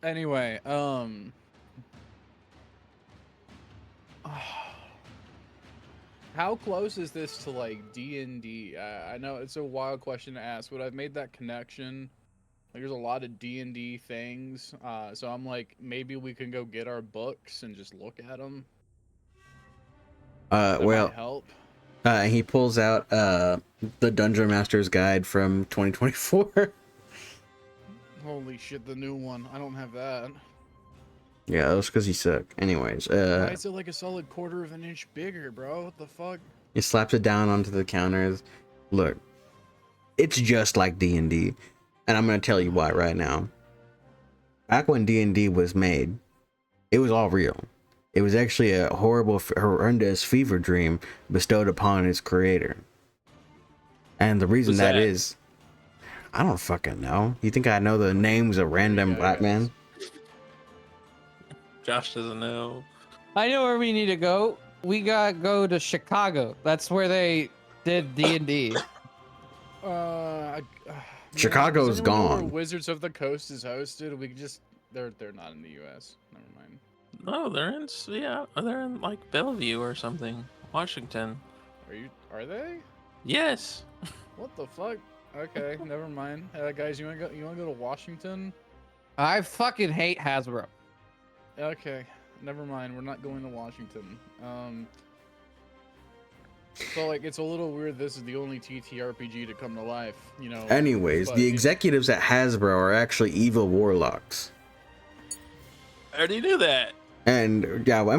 S6: Anyway, how close is this to like D&D? I know it's a wild question to ask, but I've made that connection. Like, there's a lot of D&D things, so I'm like, maybe we can go get our books and just look at them. That might help.
S4: He pulls out the Dungeon Master's Guide from 2024.
S6: Holy shit, the new one. I don't have that.
S4: Yeah, that's because he suck. Anyways,
S6: Why is it like a solid 1/4 of an inch bigger, bro? What the fuck?
S4: he slaps it down onto the counters. Look, it's just like D&D, and I'm gonna tell you why right now. Back when D&D was made, it was all real. It was actually a horrible, horrendous fever dream bestowed upon its creator. And the reason that is, I don't fucking know. You think I know the names of random black men?
S3: Josh doesn't know.
S1: I know where we need to go. We gotta go to Chicago. That's where they did D&D.
S4: Chicago's
S6: does anyone know where
S4: gone.
S6: Wizards of the Coast is hosted. We could just they're not in the U.S. Never mind.
S3: No, they're in like Bellevue or something, Washington.
S6: Are they?
S3: Yes.
S6: What the fuck? Okay, never mind. Guys, you wanna go to Washington?
S1: I fucking hate Hasbro.
S6: Okay, never mind. We're not going to Washington. So like, it's a little weird. This is the only TTRPG to come to life, you know.
S4: Anyways, the executives at Hasbro are actually evil warlocks.
S3: I already knew that.
S4: And yeah, I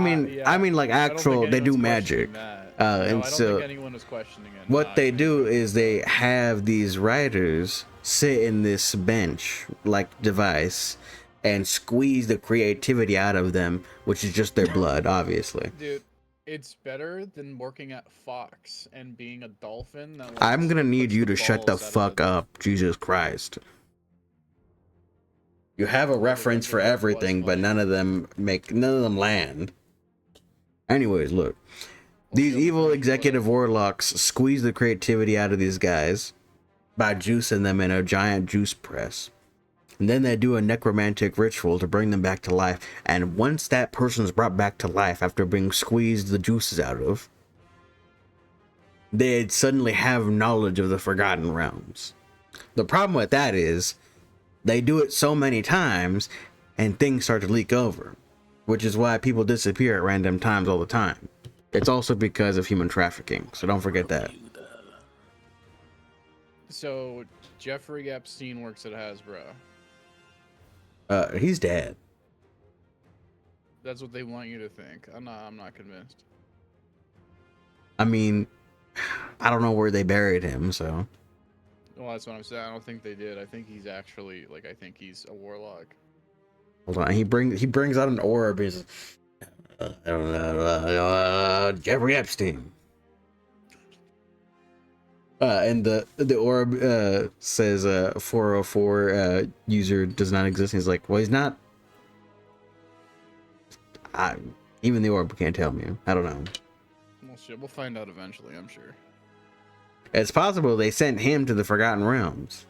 S4: mean, like actual, they do magic. And
S6: I don't
S4: so
S6: think anyone was questioning it.
S4: what they do is they have these writers sit in this bench like device and squeeze the creativity out of them, which is just their blood, obviously.
S6: Dude, It's better than working at Fox and being a dolphin that like
S4: I'm gonna need
S6: puts
S4: you
S6: the
S4: to shut the
S6: balls out of
S4: fuck up, Jesus Christ. You have a reference for
S6: Eventually, it was
S4: everything, but
S6: funny.
S4: none of them land. Anyways, look.
S6: Well,
S4: These
S6: feel the
S4: evil
S6: finished
S4: executive
S6: play.
S4: warlocks squeeze the creativity out of these guys by juicing them in a giant juice press. And then they do a necromantic ritual to bring them back to life. And once that person is brought back to life after being squeezed the juices out of, they suddenly have knowledge of the Forgotten Realms. The problem with that is they do it so many times and things start to leak over, which is why people disappear at random times all the time. It's also because of human trafficking, so don't forget that.
S6: So Jeffrey Epstein works at Hasbro.
S4: He's dead.
S6: That's what they want you to think. I'm not convinced.
S4: I mean, I don't know where they buried him, so.
S6: Well, that's what I'm saying. I don't think they did. I think he's actually I think he's a warlock.
S4: Hold on, he brings out an orb. He's, I don't know, Jeffrey Epstein. And the orb says 404 user does not exist. And he's like, well, he's not. Even the orb can't tell me. I don't know.
S6: Well, shit, we'll find out eventually, I'm sure.
S4: It's possible they sent him to the Forgotten Realms.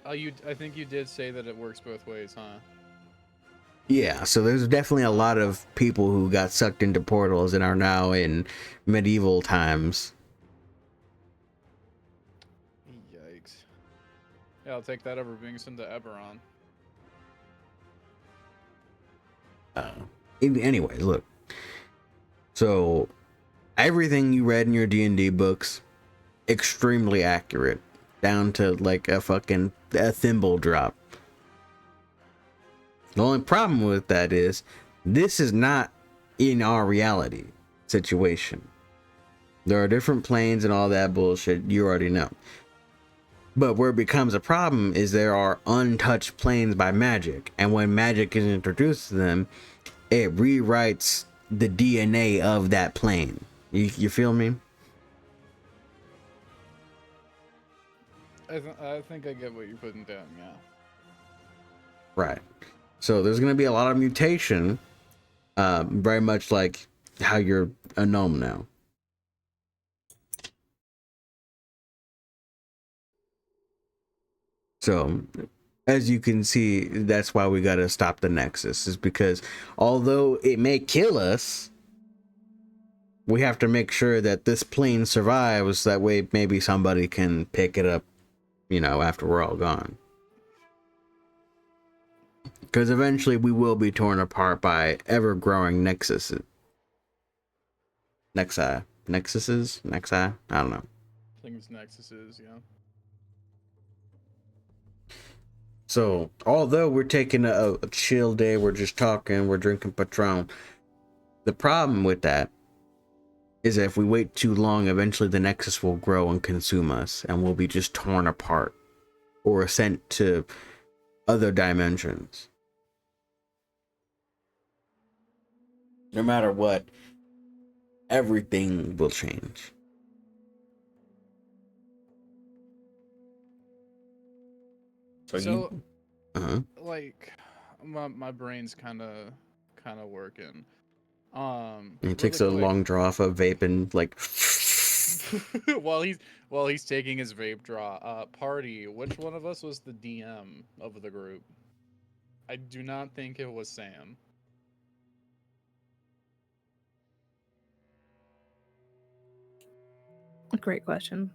S6: I think you did say that it works both ways, huh?
S4: Yeah, so there's definitely a lot of people who got sucked into portals and are now in medieval times.
S6: Yikes. Yeah, I'll take that over being sent to Eberron.
S4: Anyway, look. So everything you read in your D&D books, extremely accurate, down to like a thimble drop. The only problem with that is this is not in our reality situation. There are different planes and all that bullshit, you already know. But where it becomes a problem is there are untouched planes by magic, and when magic is introduced to them, it rewrites the DNA of that plane. You feel me?
S6: I think I get what you're putting down, yeah.
S4: Right. So there's going to be a lot of mutation, very much like how you're a gnome now. So, as you can see, that's why we got to stop the Nexus, is because although it may kill us, we have to make sure that this plane survives. That way, maybe somebody can pick it up, after we're all gone. Because eventually we will be torn apart by ever-growing nexuses. Nexuses? I don't know.
S6: I think it's Nexuses, yeah.
S4: So, although we're taking a chill day, we're just talking, we're drinking Patron, the problem with that is that if we wait too long, eventually the Nexus will grow and consume us, and we'll be just torn apart or sent to other dimensions. No matter what, everything will change.
S6: So
S4: Uh-huh.
S6: like my brain's kind of working.
S4: He takes
S6: really
S4: a
S6: quick,
S4: long draw of a vape and like
S6: while he's taking his vape draw. Party, which one of us was the DM of the group? I do not think it was Sam.
S5: Great question.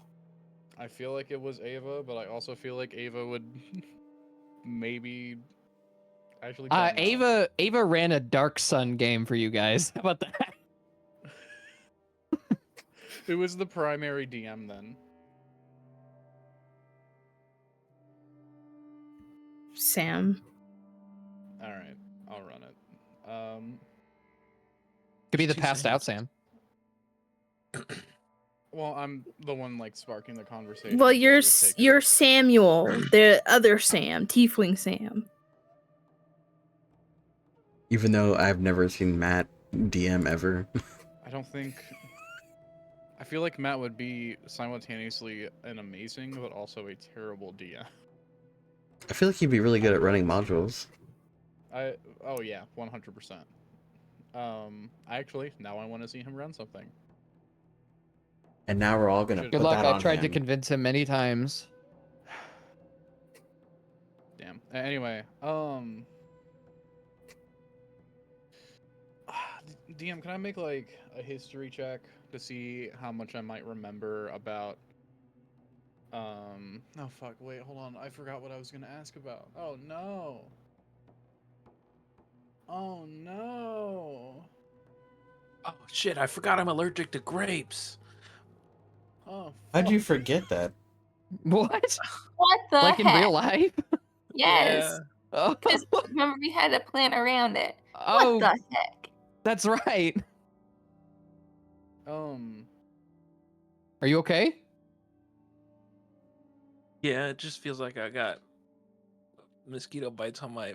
S6: I feel like it was Ava, but I also feel like Ava would maybe actually don't know.
S1: Ava ran a Dark Sun game for you guys. How about that?
S6: Who was the primary DM then?
S5: Sam.
S6: All right, I'll run it.
S1: Could be the
S3: Two
S1: passed out
S3: Sams.
S1: Sam.
S6: Well, I'm the one like sparking the conversation.
S5: Well,
S6: so
S5: you're
S6: I'll just take it.
S5: you're Samuel, the other Sam, Tiefling Sam.
S4: Even though I've never seen Matt DM ever.
S6: I don't think. I feel like Matt would be simultaneously an amazing but also a terrible DM.
S4: I feel like he'd be really good at running modules.
S6: Oh yeah, 100%. Actually, now I want to see him run something.
S4: And now we're all gonna
S6: Good
S1: Good
S4: put
S1: luck.
S4: that
S1: I've
S4: on
S1: tried to
S4: him.
S1: convince him many times.
S6: Damn. Anyway, DM, can I make like a history check to see how much I might remember about? Oh fuck. Wait, hold on. I forgot what I was gonna ask about. Oh no. Oh no.
S3: Oh shit! I forgot I'm allergic to grapes.
S6: Oh.
S4: How'd you
S6: Fuck.
S4: forget that?
S1: What?
S2: What the
S1: Like in
S2: heck?
S1: real life?
S2: Yes.
S3: Yeah.
S1: Oh,
S2: Because remember we had a plant around it. What
S1: oh,
S2: the heck?
S1: that's right.
S6: Um.
S1: Are you okay?
S3: Yeah, it just feels like I got mosquito bites on my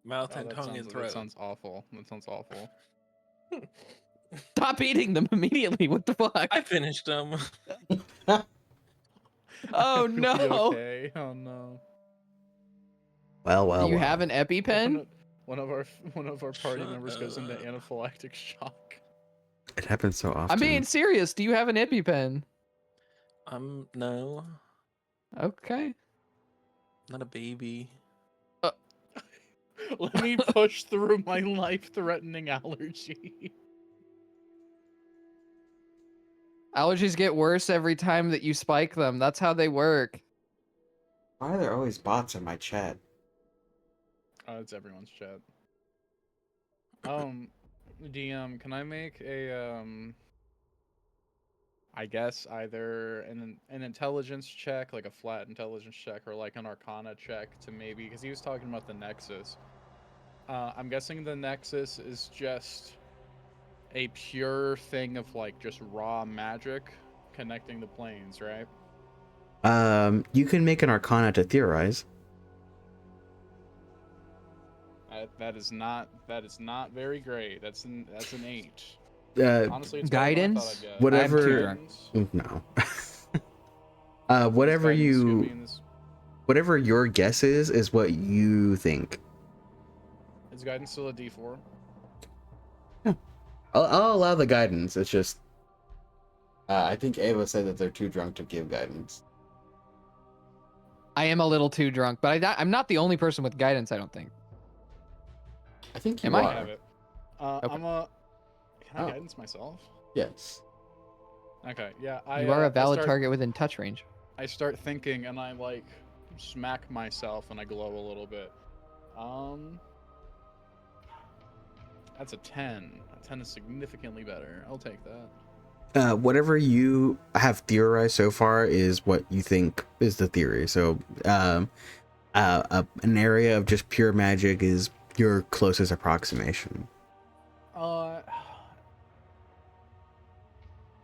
S3: mouth
S6: Oh,
S3: and tongue and
S6: that
S3: throat.
S6: sounds awful. That sounds awful.
S1: Stop eating them immediately. What the fuck?
S3: I finished them.
S1: Oh
S6: Are we
S1: no.
S6: okay? Oh no.
S4: Well,
S1: Do
S4: well,
S1: you
S4: well.
S1: have an EpiPen?
S6: One of our party
S3: Shut
S6: members goes into
S3: up.
S6: anaphylactic shock.
S4: It happens so often.
S1: I'm being serious. Do you have an EpiPen?
S3: No,
S1: Okay.
S3: not a baby.
S6: Let me push through my life-threatening allergy.
S1: Allergies get worse every time that you spike them. That's how they work.
S4: Why are there always bots in my chat?
S6: Oh, it's everyone's chat. DM, can I make a I guess either an intelligence check, like a flat intelligence check, or like an arcana check to maybe, because he was talking about the Nexus. I'm guessing the Nexus is just a pure thing of like just raw magic connecting the planes, right?
S4: You can make an arcana to theorize.
S6: That is not very great. That's an 8.
S4: Uh,
S6: Honestly, it's better than I thought
S1: Guidance?
S6: I'd get.
S1: I'm too
S4: whatever.
S1: drunk.
S6: Guidance?
S4: No.
S6: Does
S4: Whatever
S6: guidance give
S4: you,
S6: me this?
S4: whatever your guess is what you think.
S6: Is guidance still a D4?
S4: I'll allow the guidance. It's just, I think Ava said that they're too drunk to give guidance.
S1: I am a little too drunk, but I'm not the only person with guidance, I don't think.
S4: I think you
S1: Am I?
S4: are.
S6: I have it.
S1: Okay.
S6: Can I
S4: Oh.
S6: guidance myself?
S4: Yes.
S6: Okay, yeah.
S1: You are a
S6: I
S1: valid
S6: start,
S1: target within touch range.
S6: I start thinking, and I like smack myself, and I glow a little bit. That's a 10. A 10 is significantly better. I'll take that.
S4: Whatever you have theorized so far is what you think is the theory. So, an area of just pure magic is your closest approximation.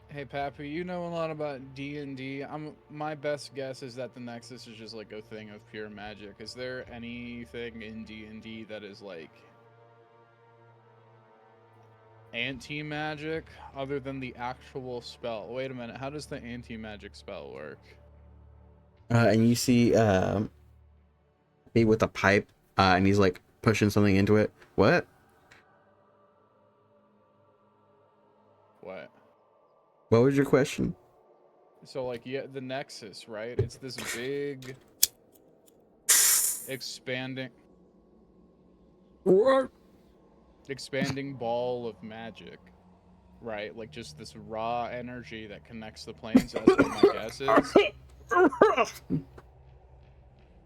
S6: Hey Pappy, you know a lot about D&D. My best guess is that the Nexus is just like a thing of pure magic. Is there anything in D&D that is like anti-magic other than the actual spell? Wait a minute, how does the anti-magic spell work?
S4: And you see, me with a pipe, and he's like pushing something into it. What?
S6: What?
S4: What was your question?
S6: So like, yeah, the Nexus, right? It's this big expanding ball of magic, right? Like just this raw energy that connects the planes. That's what my guess is.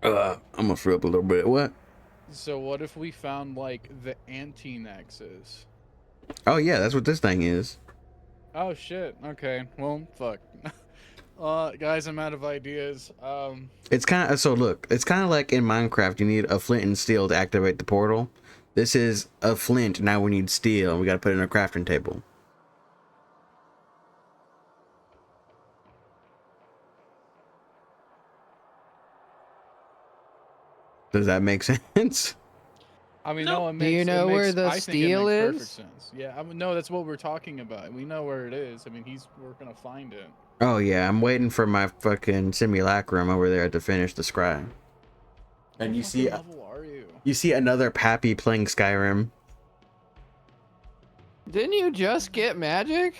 S4: I'm gonna throw up a little bit. What?
S6: So what if we found like the anti-Nexus?
S4: Oh yeah, that's what this thing is.
S6: Oh shit. Okay. Well, fuck. Guys, I'm out of ideas.
S4: It's kind of, so look, it's kind of like in Minecraft, you need a flint and steel to activate the portal. This is a flint. Now we need steel, and we gotta put it in a crafting table. Does that make sense?
S6: I mean,
S3: No.
S6: no, it
S1: Do you
S6: makes.
S1: know where the
S6: I think it
S1: steel
S6: makes
S1: is?
S6: perfect sense. Yeah, no, that's what we're talking about. We know where it is. I mean, we're gonna find it.
S4: Oh yeah, I'm waiting for my fucking simulacrum over there to finish the scry. And
S6: What
S4: you see,
S6: fucking level are you?
S4: you see another Pappy playing Skyrim.
S1: Didn't you just get magic?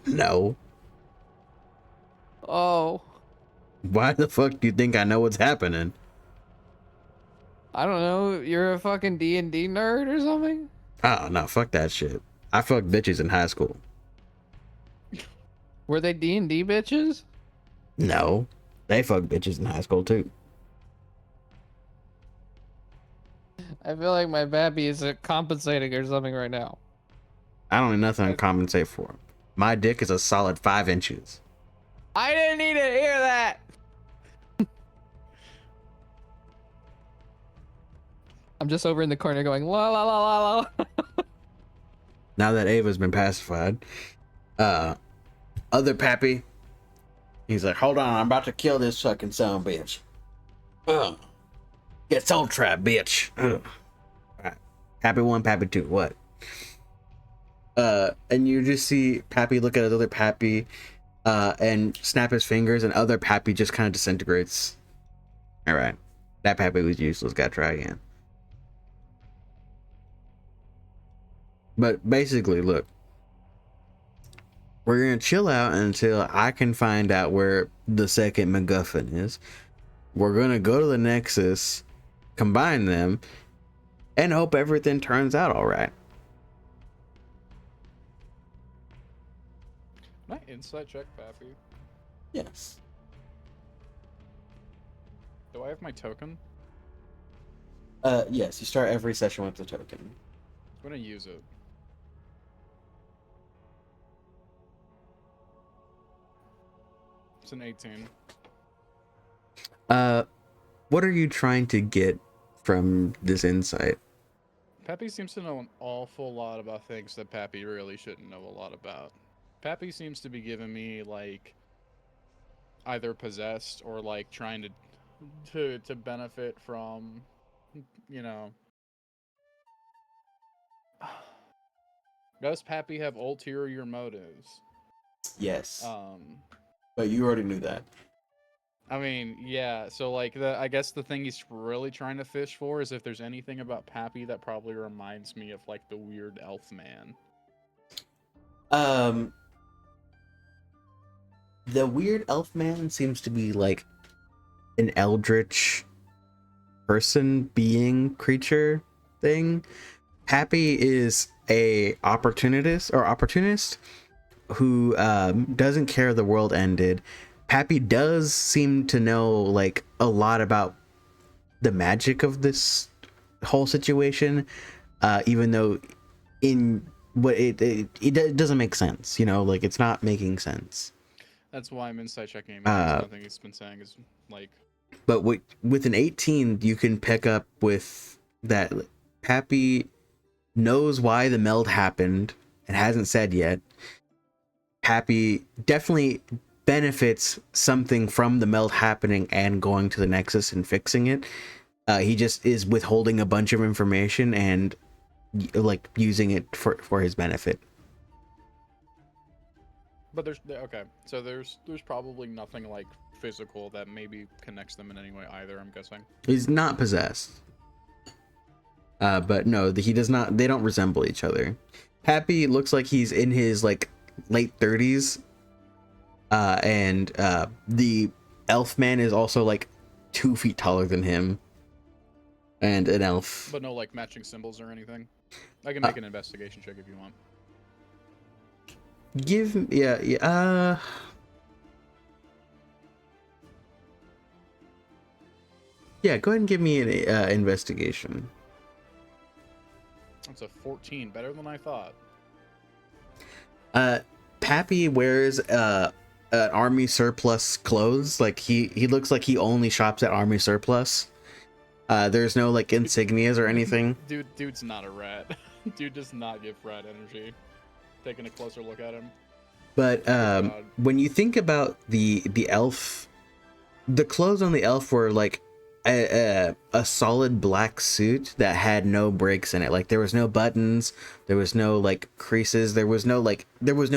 S4: No.
S1: Oh,
S4: Why the fuck do you think I know what's happening?
S1: I don't know. You're a fucking D&D nerd or something?
S4: Oh no, fuck that shit. I fucked bitches in high school.
S1: Were they D&D bitches?
S4: No, they fuck bitches in high school too.
S1: I feel like my baby is compensating or something right now.
S4: I don't need nothing to compensate for. My dick is a solid 5 inches.
S1: I didn't need to hear that. I'm just over in the corner going la la la la la.
S4: Now that Ava's been pacified, other Pappy, he's like, hold on, I'm about to kill this fucking son of a bitch. Ugh. Get soul trap, bitch. Ugh. Alright. Pappy 1, Pappy 2, what? And you just see Pappy look at another Pappy, and snap his fingers, and other Pappy just kind of disintegrates. Alright. That Pappy was useless, gotta try again. But basically, look. We're gonna chill out until I can find out where the second MacGuffin is. We're gonna go to the Nexus, combine them, and hope everything turns out alright.
S6: Can I insight check Pappy?
S4: Yes.
S6: Do I have my token?
S4: Yes, you start every session with the token.
S6: I'm gonna use it. It's an 18.
S4: What are you trying to get from this insight?
S6: Pappy seems to know an awful lot about things that Pappy really shouldn't know a lot about. Pappy seems to be giving me, like, either possessed or, like, trying to benefit from, you know... Does Pappy have ulterior motives?
S4: Yes. But you already knew that.
S6: I mean, yeah, so, like, I guess the thing he's really trying to fish for is if there's anything about Pappy that probably reminds me of, like, the weird elf man.
S4: The weird elf man seems to be like an eldritch person, being, creature thing. Pappy is a opportunist who doesn't care the world ended. Pappy does seem to know like a lot about the magic of this whole situation, even though in what it doesn't make sense, you know, like it's not making sense.
S6: That's why I'm insight checking him. Because nothing he's been saying is like.
S4: But with an 18, you can pick up with that Pappy knows why the meld happened and hasn't said yet. Pappy definitely benefits something from the meld happening and going to the Nexus and fixing it. He just is withholding a bunch of information and like using it for his benefit.
S6: But there's okay, so there's probably nothing like physical that maybe connects them in any way either. I'm guessing
S4: He's not possessed. But no, he does not. They don't resemble each other. Pappy looks like he's in his like late 30s. And the elf man is also like 2 feet taller than him. And an elf.
S6: but no like matching symbols or anything. I can make an investigation check if you want.
S4: Yeah, go ahead and give me an investigation.
S6: That's a 14, better than I thought.
S4: Pappy wears an army surplus clothes. Like he looks like he only shops at army surplus. There's no like insignias or anything.
S6: Dude's not a rat. Dude does not give rat energy. Taking a closer look at him.
S4: But when you think about the elf, the clothes on the elf were like a solid black suit that had no breaks in it. Like there was no buttons, there was no like creases, there was no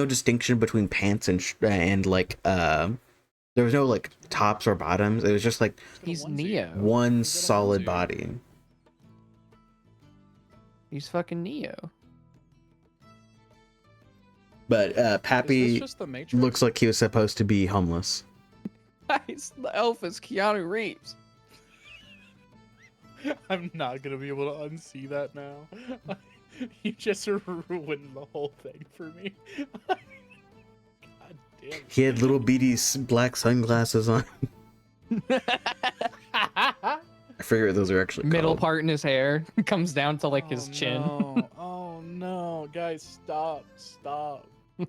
S4: distinction between pants and like there was no like tops or bottoms. It was just like
S1: He's Neo.
S4: one
S6: He's got a
S4: solid
S6: onesie.
S4: body.
S1: He's fucking Neo.
S4: But
S6: Is this
S4: Pappy
S6: just the Matrix?
S4: looks like he was supposed to be homeless.
S1: Guys, the elf is Keanu Reeves.
S6: I'm not gonna be able to unsee that now. You just ruined the whole thing for me. God damn it.
S4: He had little beady black sunglasses on. I figure those are actually
S1: Middle
S4: called.
S1: part in his hair comes down to like his
S6: Oh,
S1: chin.
S6: No. Oh no, guys, stop.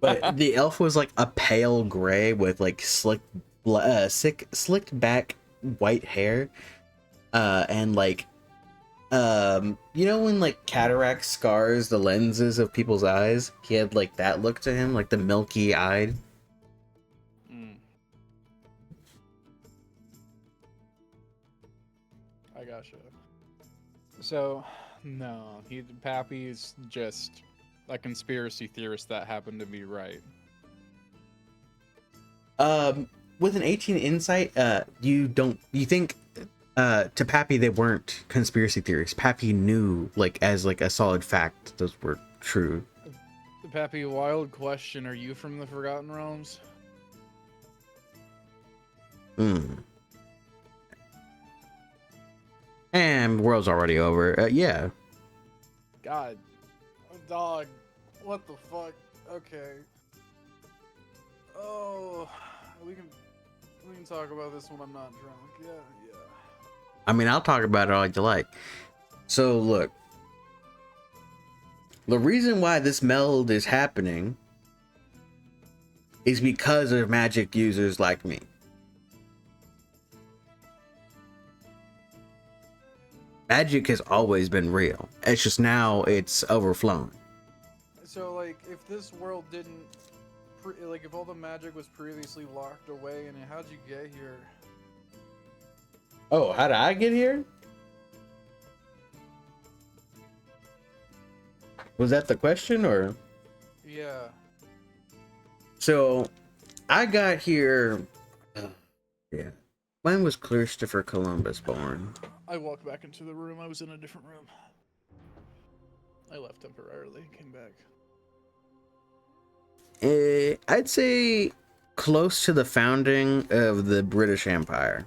S4: But the elf was like a pale gray with like slicked back white hair, and like, you know when like cataract scars the lenses of people's eyes? He had like that look to him, like the milky eyed.
S6: Mm. I gotcha. So, no, Pappy's just a conspiracy theorist that happened to be right.
S4: With an 18 insight, you think to Pappy they weren't conspiracy theories. Pappy knew like as like a solid fact those were true.
S6: Pappy, wild question. Are you from the Forgotten Realms?
S4: And world's already over. Yeah.
S6: God. Dog. What the fuck? Okay. Oh, we can talk about this when I'm not drunk. Yeah.
S4: I mean, I'll talk about it all you like. So look, the reason why this meld is happening is because of magic users like me. Magic has always been real. It's just now it's overflowing.
S6: So, like, if this world didn't, like, if all the magic was previously locked away, and how'd you get here?
S4: Oh, how did I get here? Was that the question, or?
S6: Yeah.
S4: So, I got here. Yeah. When was Christopher Columbus born?
S6: I walked back into the room. I was in a different room. I left temporarily, came back.
S4: I'd say close to the founding of the British Empire.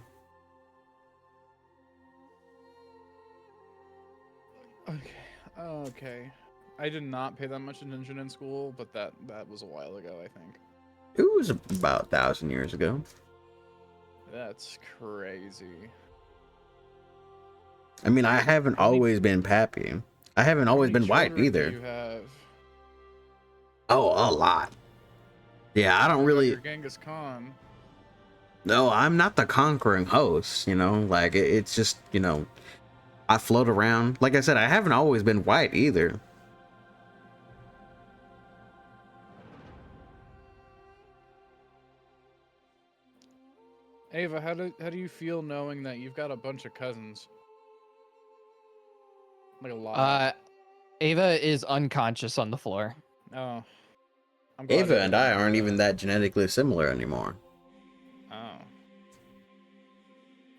S6: Okay. I did not pay that much attention in school, but that was a while ago, I think.
S4: It was about 1,000 years ago.
S6: That's crazy.
S4: I mean, I haven't
S6: How many-
S4: always been Pappy. I haven't always
S6: How many
S4: been white
S6: children do
S4: either.
S6: You have?
S4: Oh, a lot. Yeah, I don't
S6: What about
S4: really.
S6: your Genghis Khan.
S4: No, I'm not the conquering host, you know? Like, it's just, you know, I float around. Like I said, I haven't always been white either.
S6: Ava, how do you feel knowing that you've got a bunch of cousins? Like a lot.
S1: Ava is unconscious on the floor.
S6: Oh. I'm glad
S4: Ava and I
S6: didn't
S4: aren't
S6: know
S4: even that genetically similar anymore.
S6: Oh.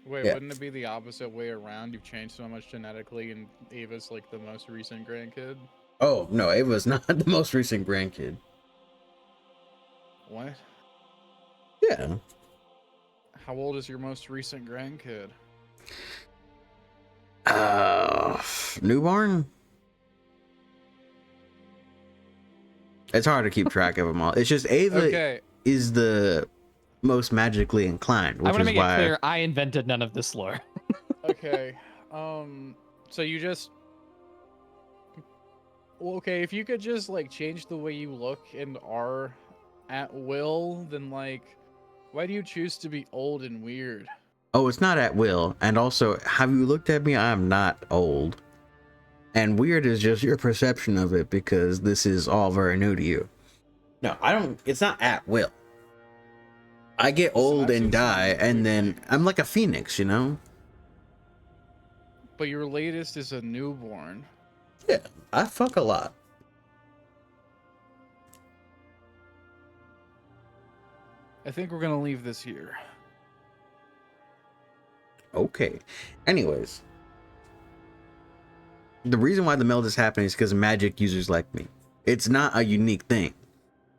S6: Wait,
S4: Yeah.
S6: wouldn't it be the opposite way around? You've changed so much genetically, and Ava's like the most recent grandkid?
S4: Oh, no, Ava's not the most recent grandkid.
S6: What?
S4: Yeah.
S6: How old is your most recent grandkid?
S4: Newborn? It's hard to keep track of them all. It's just Ava
S6: Okay.
S4: is the most magically inclined,
S1: I
S4: which
S1: want to
S4: is
S1: make
S4: why.
S1: it clear I invented none of this lore.
S6: Okay. So you just. Well, okay, if you could just, like, change the way you look and are at will, then, like, why do you choose to be old and weird?
S4: Oh, it's not at will. And also, have you looked at me? I'm not old. And weird is just your perception of it because this is all very new to you. No, I don't. It's not at will. I get
S6: Listen,
S4: old
S6: I've
S4: and
S6: seen some
S4: die, and
S6: weird
S4: then
S6: things.
S4: I'm like a phoenix, you know?
S6: But your latest is a newborn.
S4: Yeah, I fuck a lot.
S6: I think we're gonna leave this here.
S4: Okay. Anyways, the reason why the meld is happening is because magic users like me. It's not a unique thing.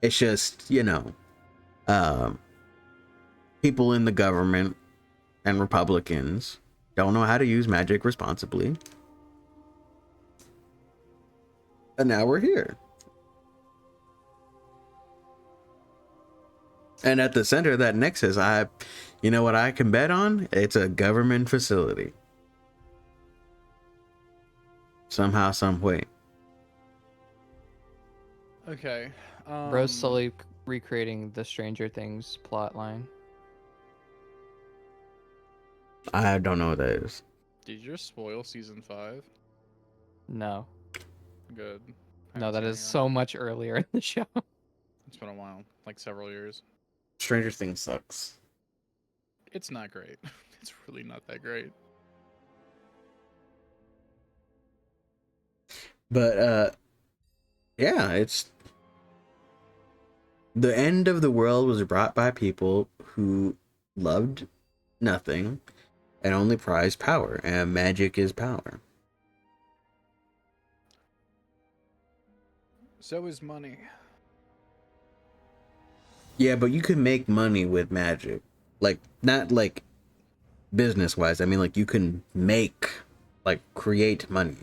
S4: It's just, people in the government and Republicans don't know how to use magic responsibly. And now we're here. And at the center of that nexus, you know what I can bet on? It's a government facility. Somehow, some way.
S6: Okay.
S1: Bro's slowly recreating the Stranger Things plot line.
S4: I don't know what that is.
S6: Did you just spoil season 5?
S1: No.
S6: Good.
S1: No,
S6: Haven't
S1: that
S6: seen
S1: is
S6: it yet.
S1: so much earlier in the show.
S6: It's been a while, like several years.
S4: Stranger Things sucks.
S6: It's not great. It's really not that great.
S4: But yeah, it's the end of the world was brought by people who loved nothing and only prized power, and magic is power.
S6: So is money.
S4: Yeah, but you can make money with magic. Like, not like business wise. I mean, like, you can create money.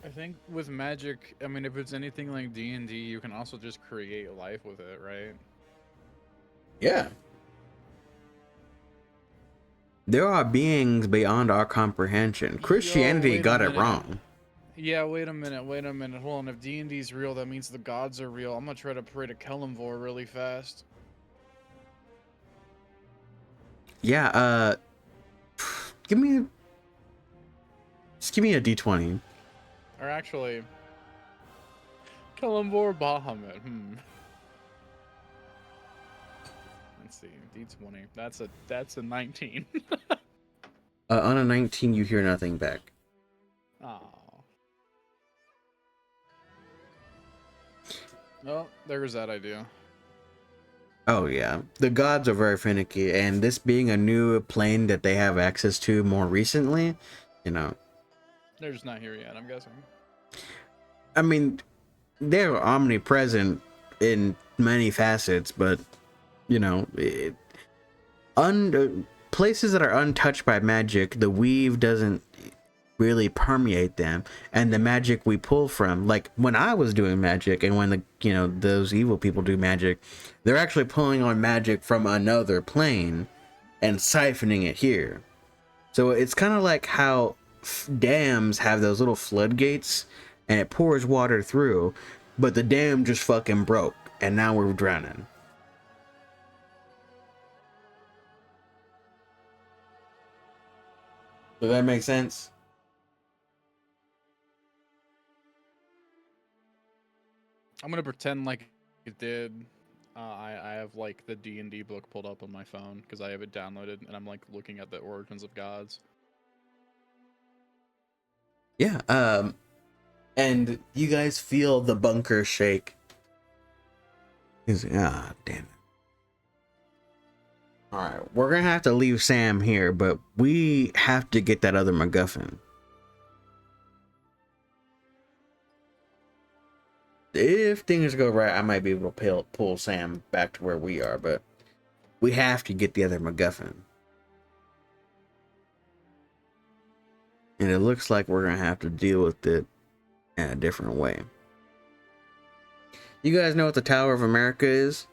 S6: I think with magic, I mean, if it's anything like D&D, you can also just create life with it, right?
S4: Yeah. There are beings beyond our comprehension. Christianity
S6: wait a
S4: got it
S6: minute.
S4: wrong.
S6: Yeah, wait a minute. Hold on. If D&D's real, that means the gods are real. I'm gonna try to pray to Kellamvor really fast.
S4: Yeah, give me a D20.
S6: Or actually, Kellamvor Bahamut. Let's see. D20. That's a 19.
S4: On a 19, you hear nothing back.
S6: Oh. Well, there's that idea.
S4: Oh yeah, the gods are very finicky, and this being a new plane that they have access to more recently,
S6: They're just not here yet, I'm guessing.
S4: I mean, they're omnipresent in many facets, but places that are untouched by magic, the weave doesn't really permeate them, and the magic we pull from, like when I was doing magic and when those evil people do magic, they're actually pulling on magic from another plane and siphoning it here. So it's kind of like how dams have those little floodgates and it pours water through, but the dam just fucking broke and now we're drowning. Does that make sense?
S6: I'm gonna pretend like it did. I have like the D&D book pulled up on my phone because I have it downloaded, and I'm like looking at the origins of gods.
S4: Yeah, and you guys feel the bunker shake. Damn it. Alright, we're gonna have to leave Sam here, but we have to get that other MacGuffin. If things go right, I might be able to pull Sam back to where we are, but we have to get the other MacGuffin. And it looks like we're gonna have to deal with it in a different way. You guys know what the Tower of America is?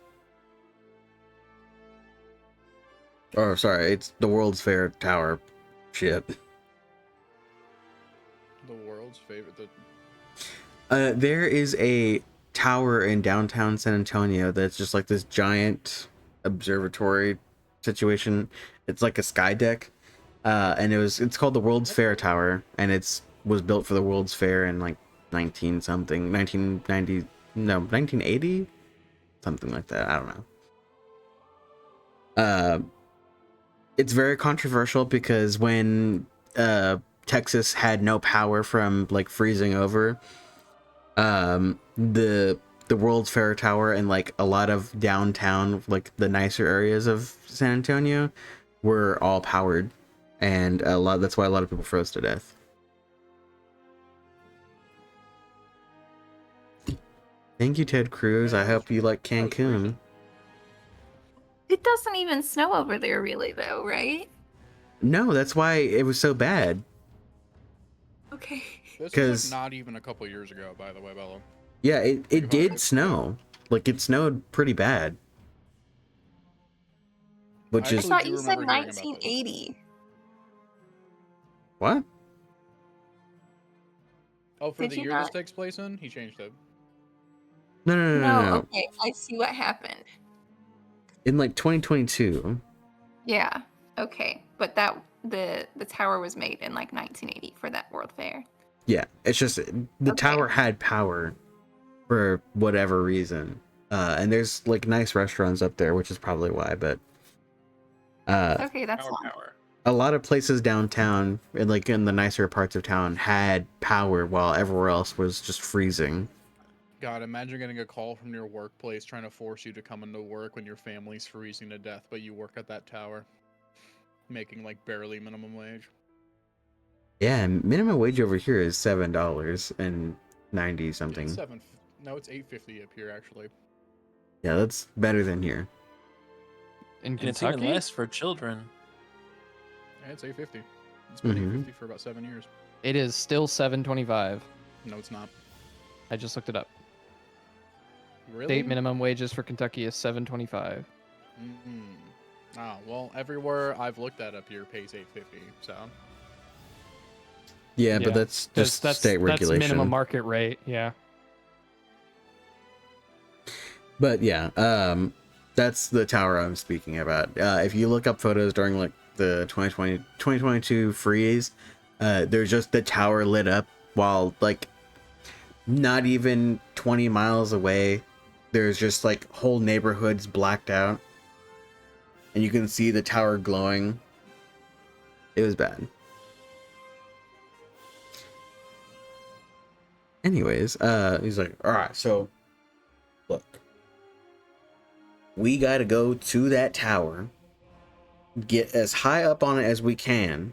S4: Oh, sorry, it's the World's Fair Tower shit.
S6: The world's favorite.
S4: There is a tower in downtown San Antonio that's just like this giant observatory situation. It's like a sky deck. And it's called the World's Fair Tower, and was built for the World's Fair in like 1980, something like that. I don't know. Uh, it's very controversial because when Texas had no power from like freezing over, the World's Fair Tower and like a lot of downtown, like the nicer areas of San Antonio, were all powered, and that's why a lot of people froze to death. Thank you, Ted Cruz. I hope you like Cancun.
S2: It doesn't even snow over there, really, though, right?
S4: No, that's why it was so bad.
S2: Okay.
S6: This was
S4: 'Cause-
S6: like not even a couple years ago, by the way, Bella.
S4: Yeah, it
S6: Like, about
S4: did
S6: 6
S4: snow. Like it snowed pretty bad. Which
S6: I
S2: I
S4: is
S6: actually
S2: thought
S6: do
S2: you said
S6: remember hearing about this.
S2: 1980.
S4: what?
S6: Oh, for
S2: Did
S6: the
S2: you
S6: year this
S2: not?
S6: takes place in, he changed it.
S2: No,
S4: No.
S2: okay. I see what happened.
S4: In like 2022.
S2: Yeah. Okay. But that the tower was made in like 1980 for that World Fair.
S4: Yeah, it's just the
S2: Okay.
S4: tower had power for whatever reason. And there's like nice restaurants up there, which is probably why, but
S2: Okay, that's
S3: Power,
S2: fine.
S3: power.
S4: a lot of places downtown and like in the nicer parts of town had power while everywhere else was just freezing.
S6: God, imagine getting a call from your workplace trying to force you to come into work when your family's freezing to death, but you work at that tower, making like barely minimum wage.
S4: Yeah, minimum wage over here is $7.90
S6: It's
S4: something.
S6: no, it's $8.50 up here actually.
S4: Yeah, that's better than here.
S1: In
S3: And it's
S1: Kentucky,
S3: even less for children.
S6: Yeah, it's $8.50. It's been
S4: Mhm.
S6: $8.50 for about 7 years.
S1: it is still $7.25.
S6: No, it's not.
S1: I just looked it up.
S6: Really?
S1: State minimum wages for Kentucky is $7.25.
S6: Mm-hmm. Oh, well, everywhere I've looked at up here pays $8.50. So
S4: Yeah, but that's
S1: 'Cause
S4: just state regulation.
S1: That's minimum market rate. Yeah.
S4: But yeah, that's the tower I'm speaking about. If you look up photos during like the 2022 freeze, there's just the tower lit up while like not even 20 miles away, there's just like whole neighborhoods blacked out. And you can see the tower glowing. It was bad. Anyways, he's like, all right, so look, we got to go to that tower, get as high up on it as we can,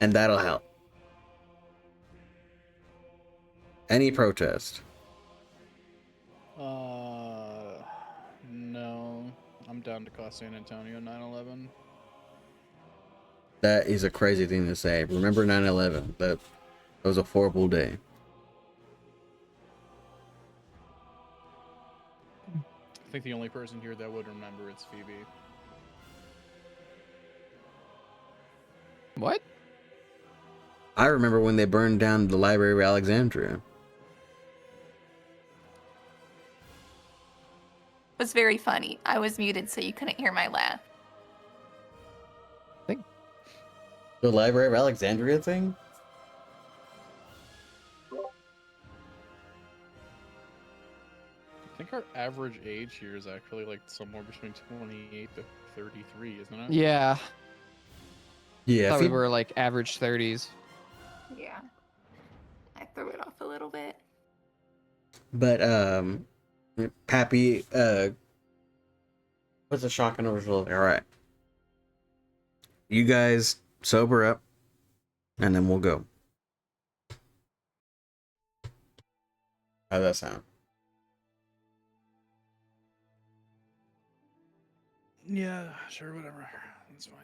S4: and that'll help. Any protest?
S6: no, I'm down to cost San Antonio 9/11.
S4: That is a crazy thing to say. Remember 9/11? That was a horrible day.
S6: I think the only person here that would remember it's Phoebe.
S1: What?
S4: I remember when they burned down the Library of Alexandria.
S2: It was very funny. I was muted so you couldn't hear my laugh.
S4: The Library of Alexandria thing?
S6: I think our average age here is actually like somewhere between 28 to 33, isn't it?
S1: Yeah.
S4: Yeah,
S1: Thought we were like average 30s.
S2: Yeah. I threw it off a little bit.
S4: But Pappy, what's a shock and overflow? All right, you guys sober up, and then we'll go. How's that sound?
S6: Yeah, sure, whatever. That's fine.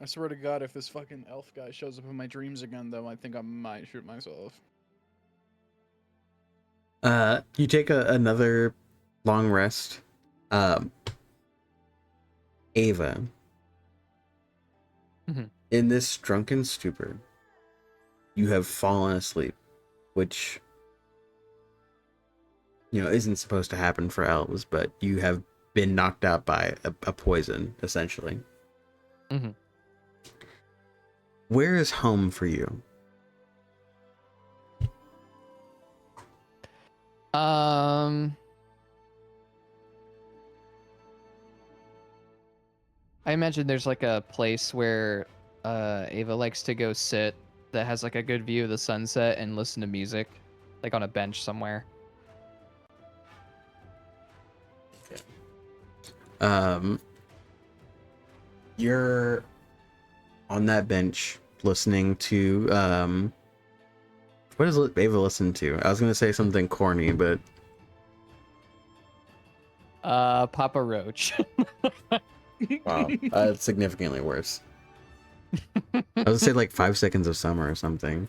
S6: I swear to God, if this fucking elf guy shows up in my dreams again, though, I think I might shoot myself.
S4: You take another long rest. Ava.
S1: Mhm.
S4: In this drunken stupor, you have fallen asleep, which, you know, isn't supposed to happen for elves, but you have been knocked out by a poison, essentially.
S1: Mhm.
S4: Where is home for you?
S1: Um. I imagine there's like a place where Ava likes to go sit that has like a good view of the sunset and listen to music, like on a bench somewhere.
S4: You're on that bench listening to what does Ava listen to? I was gonna say something corny, but
S1: Papa Roach.
S4: wow, it's significantly worse. I was gonna say like 5 Seconds of Summer or something.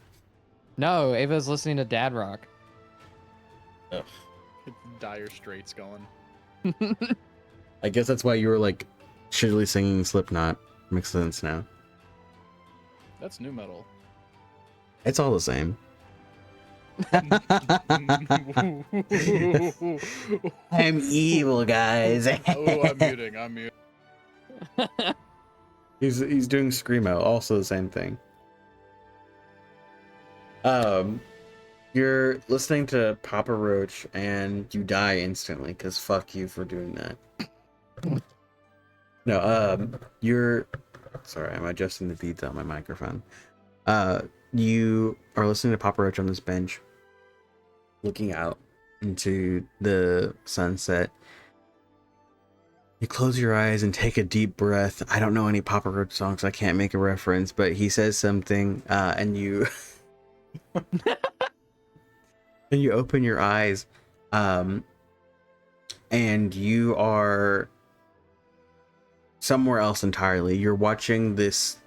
S1: No, Ava's listening to Dad Rock.
S4: Ugh.
S6: Get the Dire Straits going.
S4: I guess that's why you were like shittily singing Slipknot. Makes sense now.
S6: That's new metal.
S4: It's all the same. I'm evil, guys.
S6: Oh, I'm muting. I'm muting.
S4: He's doing screamo, also the same thing. You're listening to Papa Roach and you die instantly because fuck you for doing that. No, you're sorry, I'm adjusting the beats on my microphone. You are listening to Papa Roach on this bench, looking out into the sunset. You close your eyes and take a deep breath. I don't know any Papa Roach songs, I can't make a reference, but he says something, and you and you open your eyes, and you are somewhere else entirely. You're watching this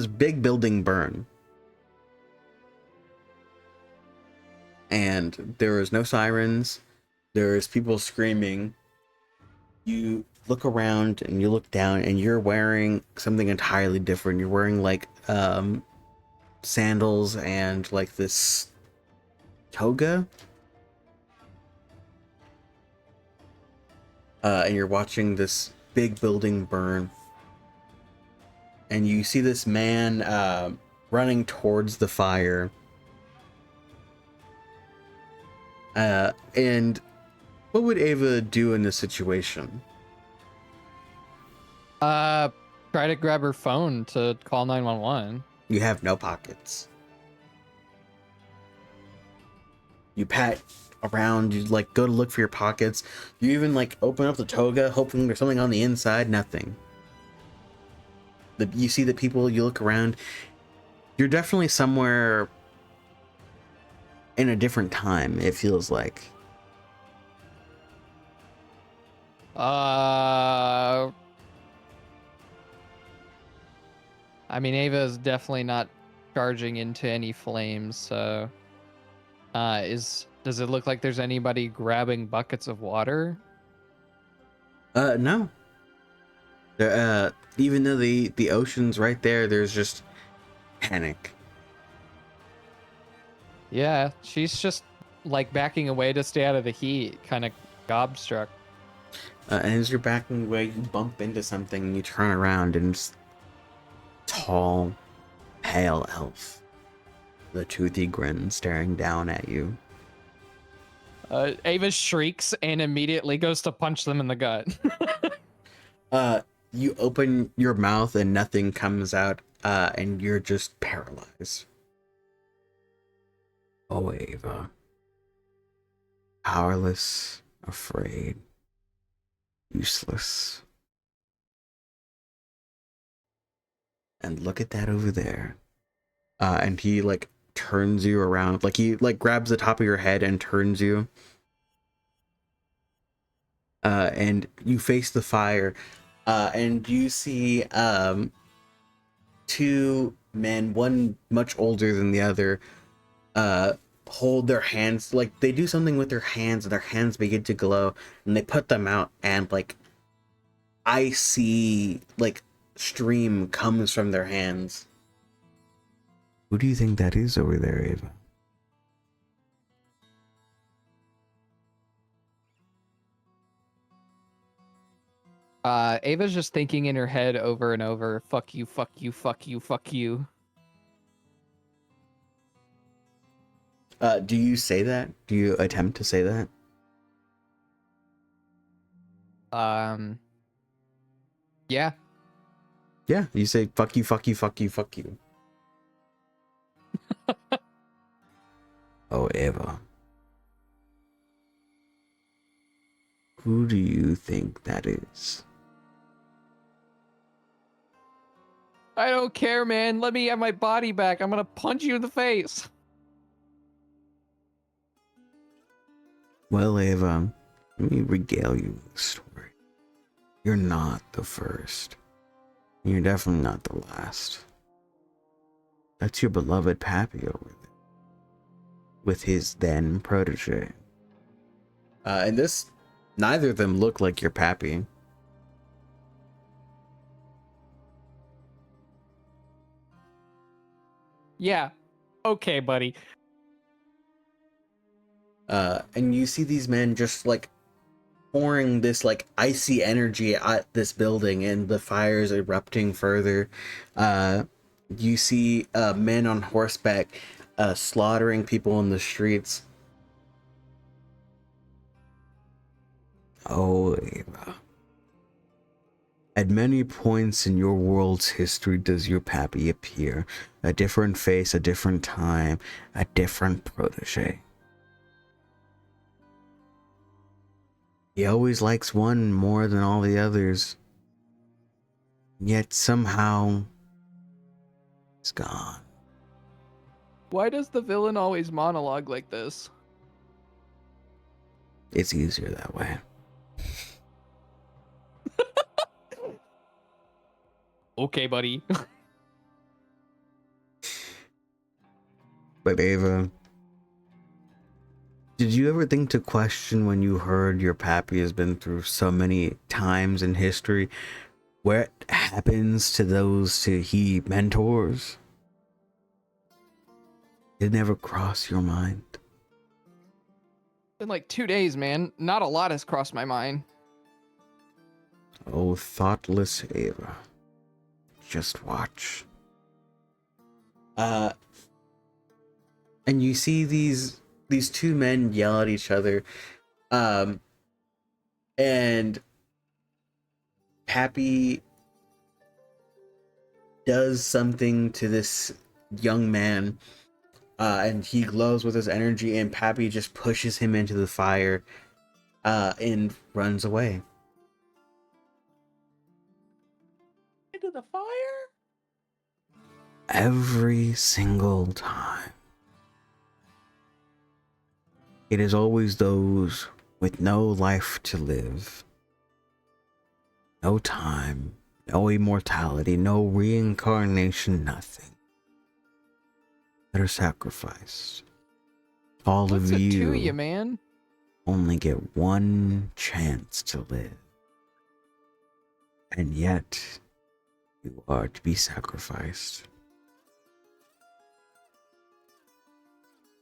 S4: big building burn. And there is no sirens. There's people screaming. You look around and you look down and you're wearing something entirely different. You're wearing like sandals and like this toga. And you're watching this big building burn. And you see this man running towards the fire. And what would Ava do in this situation?
S1: Try to grab her phone to call 911.
S4: You have no pockets. You pat around, you like go to look for your pockets. You even like open up the toga, hoping there's something on the inside, nothing. You see the people, you look around. You're definitely somewhere in a different time, it feels like.
S1: I mean, Ava's definitely not charging into any flames, so does it look like there's anybody grabbing buckets of water?
S4: No. Even though the ocean's right there, there's just panic.
S1: Yeah, she's just like backing away to stay out of the heat, kind of gobstruck.
S4: And as you're backing away, you bump into something and you turn around and it's tall, pale elf. The toothy grin staring down at you.
S1: Ava shrieks and immediately goes to punch them in the gut.
S4: You open your mouth and nothing comes out, and you're just paralyzed. Oh, Ava. Powerless, afraid, useless. And look at that over there. And he like turns you around, like he like grabs the top of your head and turns you. And you face the fire, and you see two men, one much older than the other, hold their hands, like they do something with their hands and their hands begin to glow, and they put them out, and like icy like stream comes from their hands. Who do you think that is over there, Ava?
S1: Ava's just thinking in her head over and over, fuck you, fuck you, fuck you, fuck you.
S4: Do you say that? Do you attempt to say that?
S1: Yeah.
S4: Yeah, you say fuck you, fuck you, fuck you, fuck you. Oh, Eva. Who do you think that is?
S1: I don't care, man. Let me have my body back. I'm gonna punch you in the face.
S4: Well, Eva, let me regale you with the story. You're not the first. You're definitely not the last. That's your beloved Pappy over there. With his then protege. And this, neither of them look like your Pappy.
S1: Yeah. Okay, buddy.
S4: And you see these men just like pouring this like icy energy at this building, and the fires erupting further. You see men on horseback slaughtering people in the streets. Oh, Eva. At many points in your world's history does your Pappy appear. A different face, a different time, a different protege. He always likes one more than all the others. Yet somehow, he's gone.
S1: Why does the villain always monologue like this?
S4: It's easier that way.
S1: Okay, buddy.
S4: But Ava, did you ever think to question when you heard your Pappy has been through so many times in history, what happens to those he mentors? It never crossed your mind?
S1: Been like 2 days, man. Not a lot has crossed my mind.
S4: Oh, thoughtless Ava. Just watch. And you see these two men yell at each other. And Pappy does something to this young man. And he glows with his energy, and Pappy just pushes him into the fire and runs away.
S6: Into the fire?
S4: Every single time. It is always those with no life to live, no time, no immortality, no reincarnation, nothing, that are sacrificed. All
S1: What's
S4: of
S1: it
S4: you
S1: to you, man?
S4: only get one chance to live. And yet, you are to be sacrificed.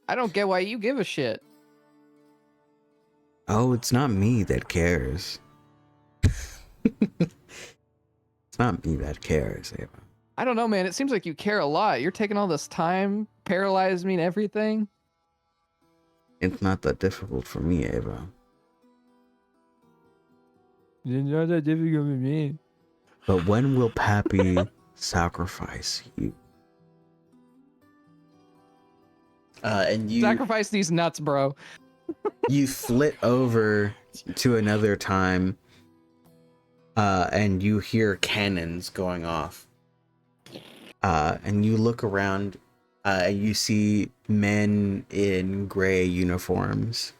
S1: I don't get why you give a shit.
S4: Oh, it's not me that cares. It's not me that cares, Ava.
S1: I don't know, man. It seems like you care a lot. You're taking all this time, paralyze me and everything.
S4: It's not that difficult for me, Ava.
S1: It's not that difficult for me.
S4: But when will Pappy sacrifice you? And you
S1: Sacrifice these nuts, bro.
S4: you flit over to another time, and you hear cannons going off. And you look around, and you see men in gray uniforms.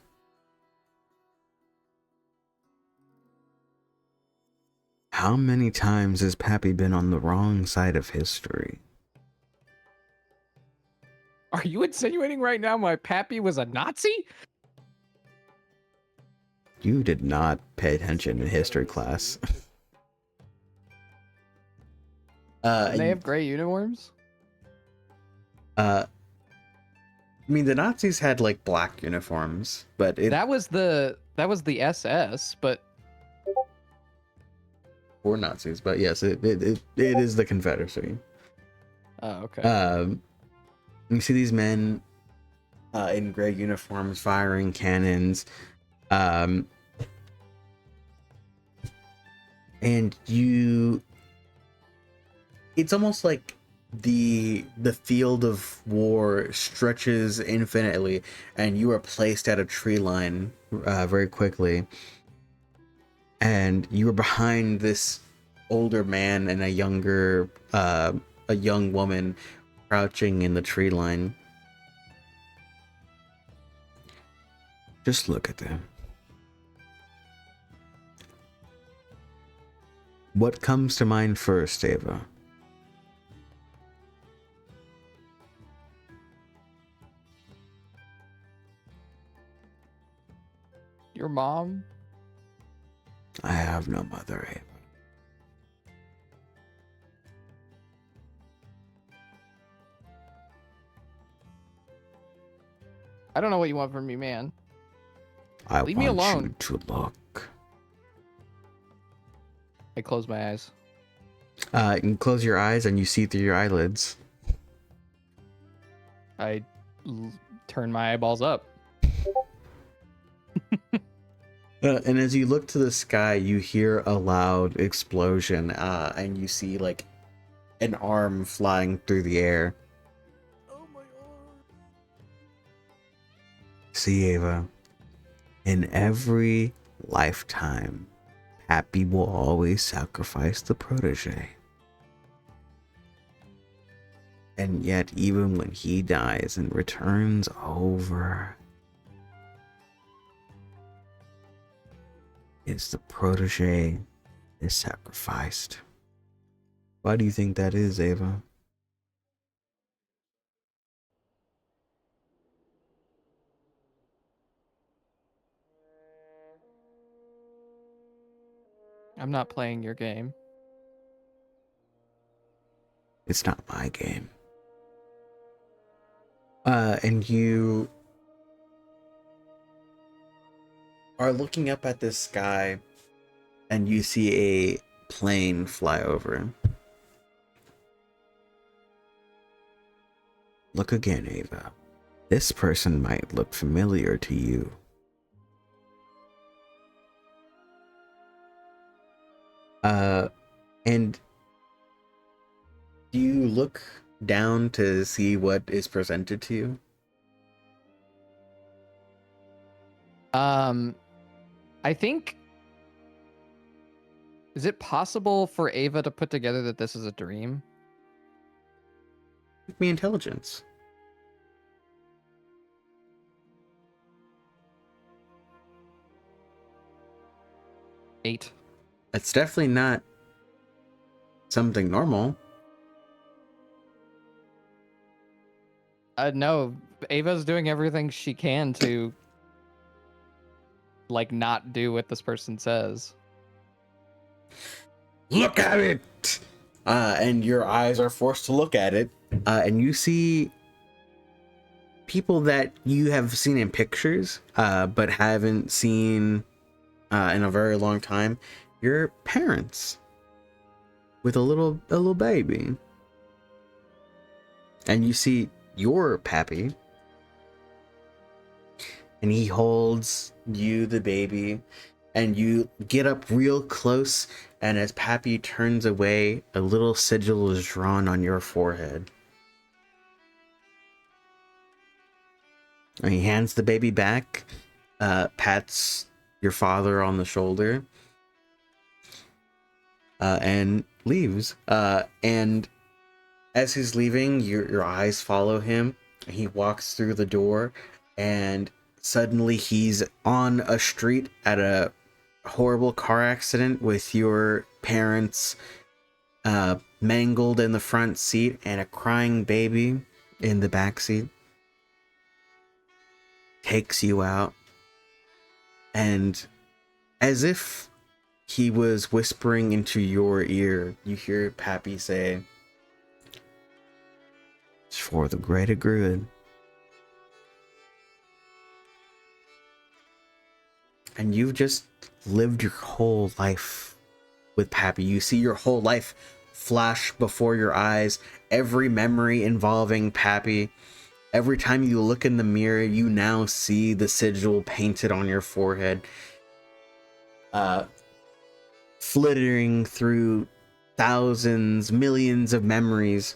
S4: How many times has Pappy been on the wrong side of history?
S1: Are you insinuating right now my Pappy was a Nazi?
S4: You did not pay attention in history class.
S1: And they have gray uniforms?
S4: I mean, the Nazis had like black uniforms, but
S1: That was the SS, but
S4: or Nazis, but yes, it is the Confederacy.
S1: oh, okay.
S4: You see these men in gray uniforms firing cannons. and it's almost like the field of war stretches infinitely, and you are placed at a tree line very quickly, and you are behind this older man and a young woman crouching in the tree line. Just look at them. What comes to mind first, Ava?
S1: Your mom?
S4: I have no mother, Ava.
S1: I don't know what you want from me, man.
S4: I
S1: Leave me
S4: want
S1: alone.
S4: you to look.
S1: I close my eyes.
S4: You can close your eyes and you see through your eyelids.
S1: I turn my eyeballs up.
S4: And as you look to the sky, you hear a loud explosion, and you see like an arm flying through the air.
S3: Oh my god.
S4: See, Ava, in every lifetime, Happy will always sacrifice the protege. And yet, even when he dies and returns over, it's the protege is sacrificed. Why do you think that is, Ava?
S1: I'm not playing your game.
S4: It's not my game. And you are looking up at this sky, and you see a plane fly over. Look again, Ava. This person might look familiar to you. And do you look down to see what is presented to you?
S1: I think. Is it possible for Ava to put together that this is a dream?
S4: Give me intelligence.
S1: Eight.
S4: It's definitely not something normal.
S1: No, Ava's doing everything she can to like not do what this person says.
S4: Look at it! And your eyes are forced to look at it. And you see people that you have seen in pictures, but haven't seen in a very long time. Your parents with a little baby. And you see your pappy, and he holds you, the baby, and you get up real close, and as Pappy turns away, a little sigil is drawn on your forehead. And he hands the baby back, pats your father on the shoulder, and leaves. And as he's leaving, your eyes follow him. He walks through the door, and suddenly he's on a street at a horrible car accident with your parents mangled in the front seat and a crying baby in the back seat. Takes you out, and as if he was whispering into your ear, you hear Pappy say, "It's for the greater good." And you've just lived your whole life with Pappy. You see your whole life flash before your eyes, every memory involving Pappy. Every time you look in the mirror, you now see the sigil painted on your forehead. flittering through thousands, millions of memories.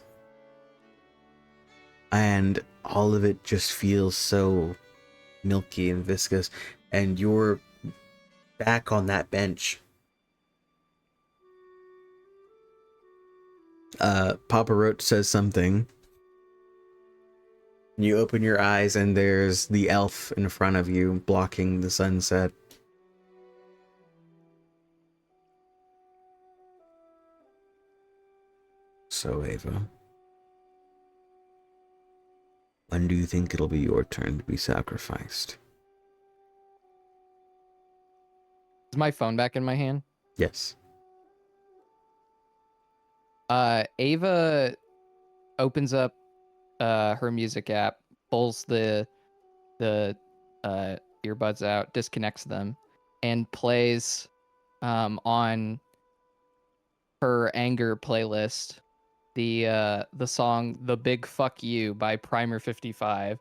S4: And all of it just feels so milky and viscous. And you're back on that bench. Papa Roach says something. You open your eyes and there's the elf in front of you blocking the sunset. So, Ava, when do you think it'll be your turn to be sacrificed?
S1: Is my phone back in my hand?
S4: Yes.
S1: Ava opens up her music app, pulls the earbuds out, disconnects them, and plays on her anger playlist the song "The Big Fuck You" by Primer 55.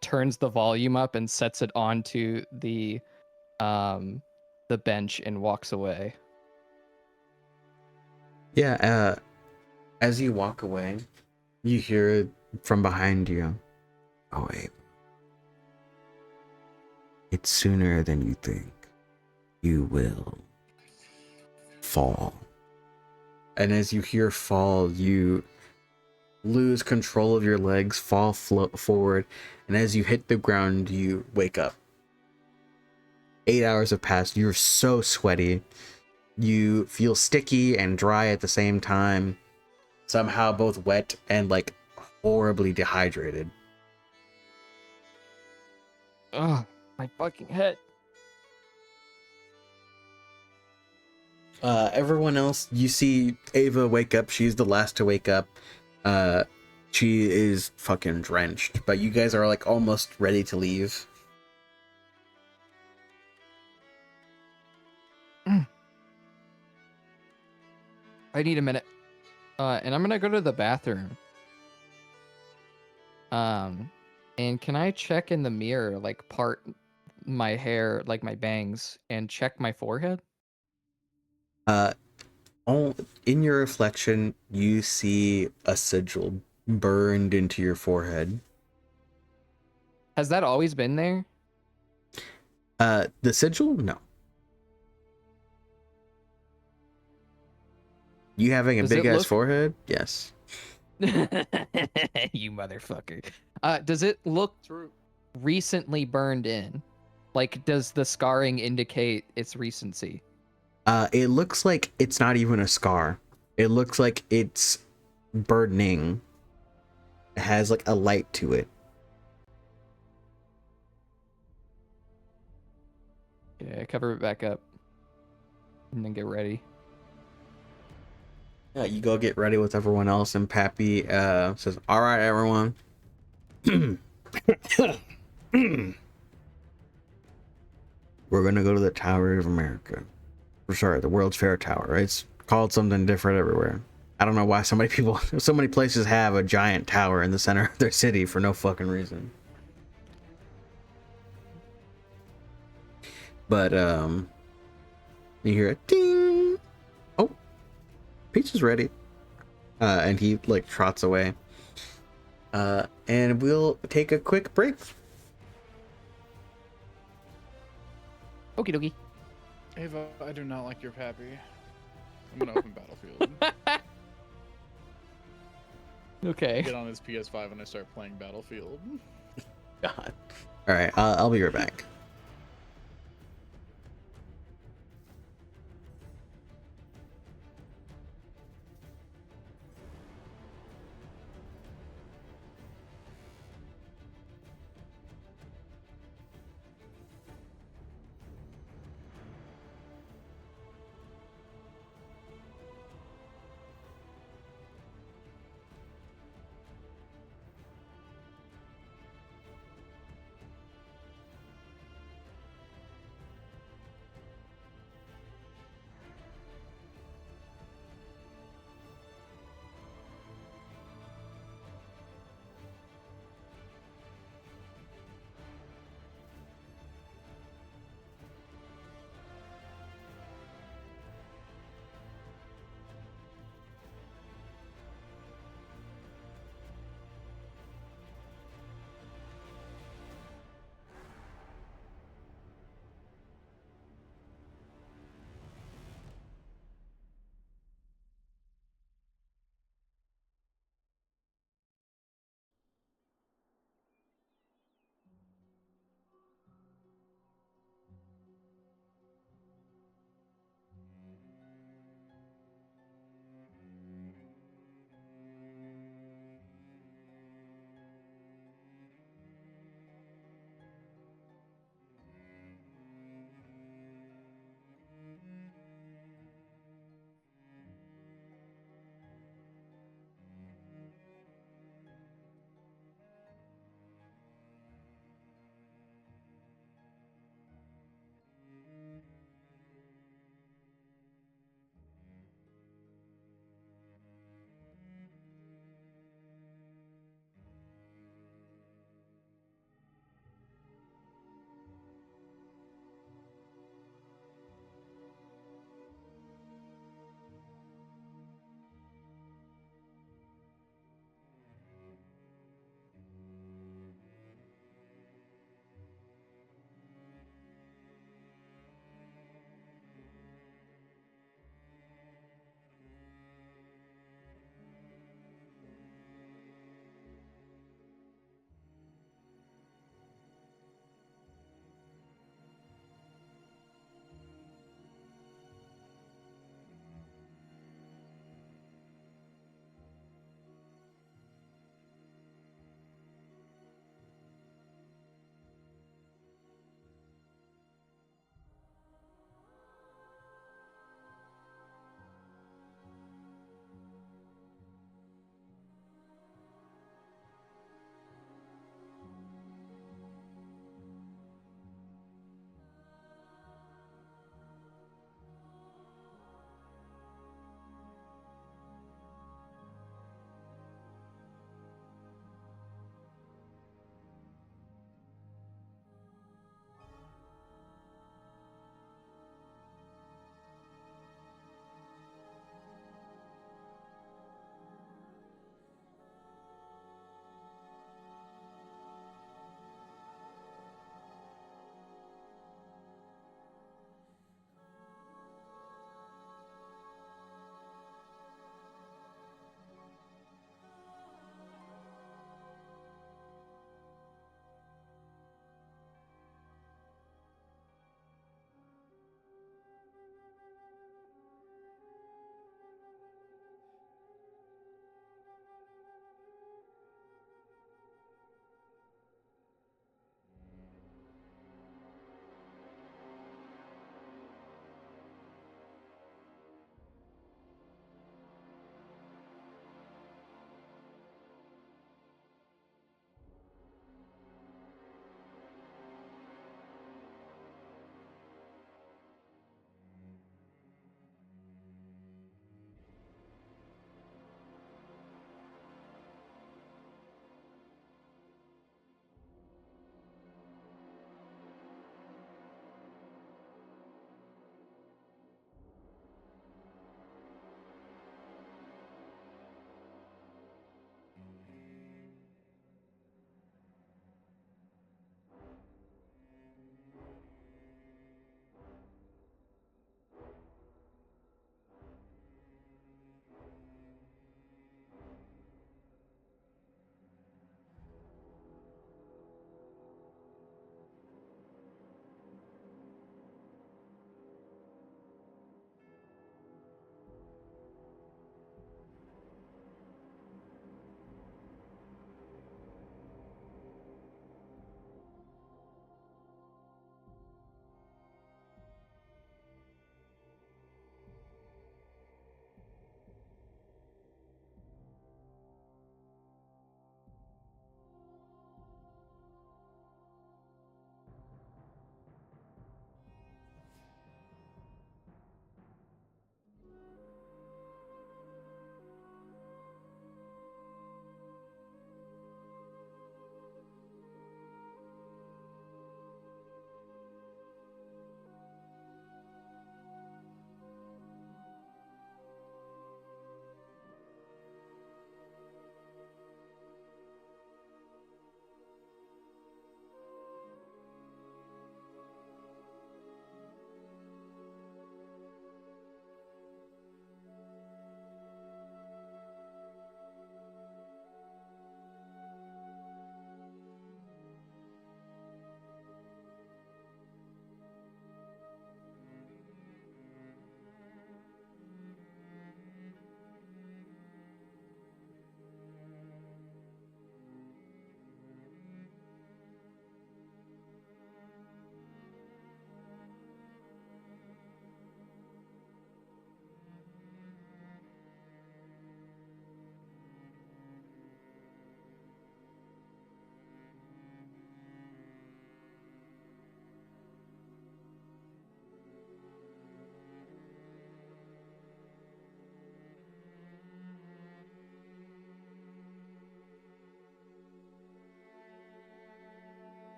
S1: Turns the volume up and sets it onto the bench and walks away.
S4: Yeah, as you walk away, you hear from behind you, "Oh, Ava, it's sooner than you think. You will fall." And as you hear fall, you lose control of your legs, fall forward, and as you hit the ground, you wake up. 8 hours have passed. You're so sweaty. You feel sticky and dry at the same time. Somehow both wet and like horribly dehydrated.
S1: Ugh, my fucking head.
S4: Everyone else, you see Ava wake up. She's the last to wake up. She is fucking drenched, but you guys are like almost ready to leave.
S1: I need a minute. And I'm gonna go to the bathroom. And can I check in the mirror, like part my hair, like my bangs, and check my forehead?
S4: In your reflection, you see a sigil burned into your forehead.
S1: Has that always been there?
S4: The sigil? No. You having a
S1: Does it
S4: big ass
S1: look-
S4: forehead? Yes.
S1: You motherfucker. Does it look
S6: True.
S1: recently burned in? Like, does the scarring indicate its recency?
S4: It looks like it's not even a scar. It looks like it's burning. It has like a light to it.
S1: Yeah, cover it back up. And then get ready.
S4: Yeah, you go get ready with everyone else, and Pappy says, "All right, everyone. We're gonna go to the Tower of America. Or sorry, the World's Fair Tower. It's called something different everywhere. I don't know why so many places have a giant tower in the center of their city for no fucking reason. But you hear a ding. Oh, Peach is ready. And he like trots away. And we'll take a quick break.
S1: Okie dokie.
S6: Ava, I do not like your pappy. I'm gonna open Battlefield.
S1: Okay.
S6: Get on his PS5 and I start playing Battlefield.
S4: God. All right, I'll be right back.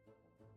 S7: Beware,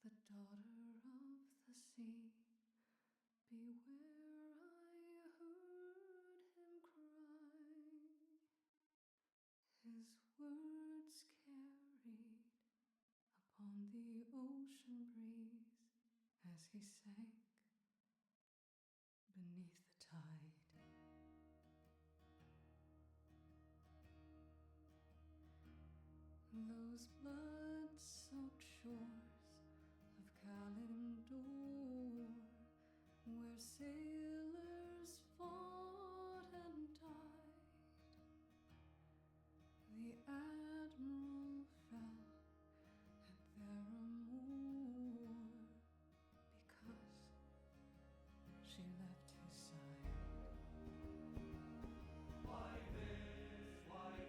S7: beware, the daughter of the sea. Beware, I heard him cry. His words carried upon the ocean breeze as he sank beneath the tide. Those blood-soaked shores of Kalimdor, where sailors fought and died, the admiral fell at their amour because she left his side. Why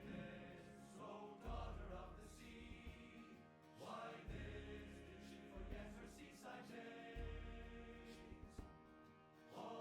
S7: this, oh daughter of the sea? Why this, did she forget her seaside days? Oh,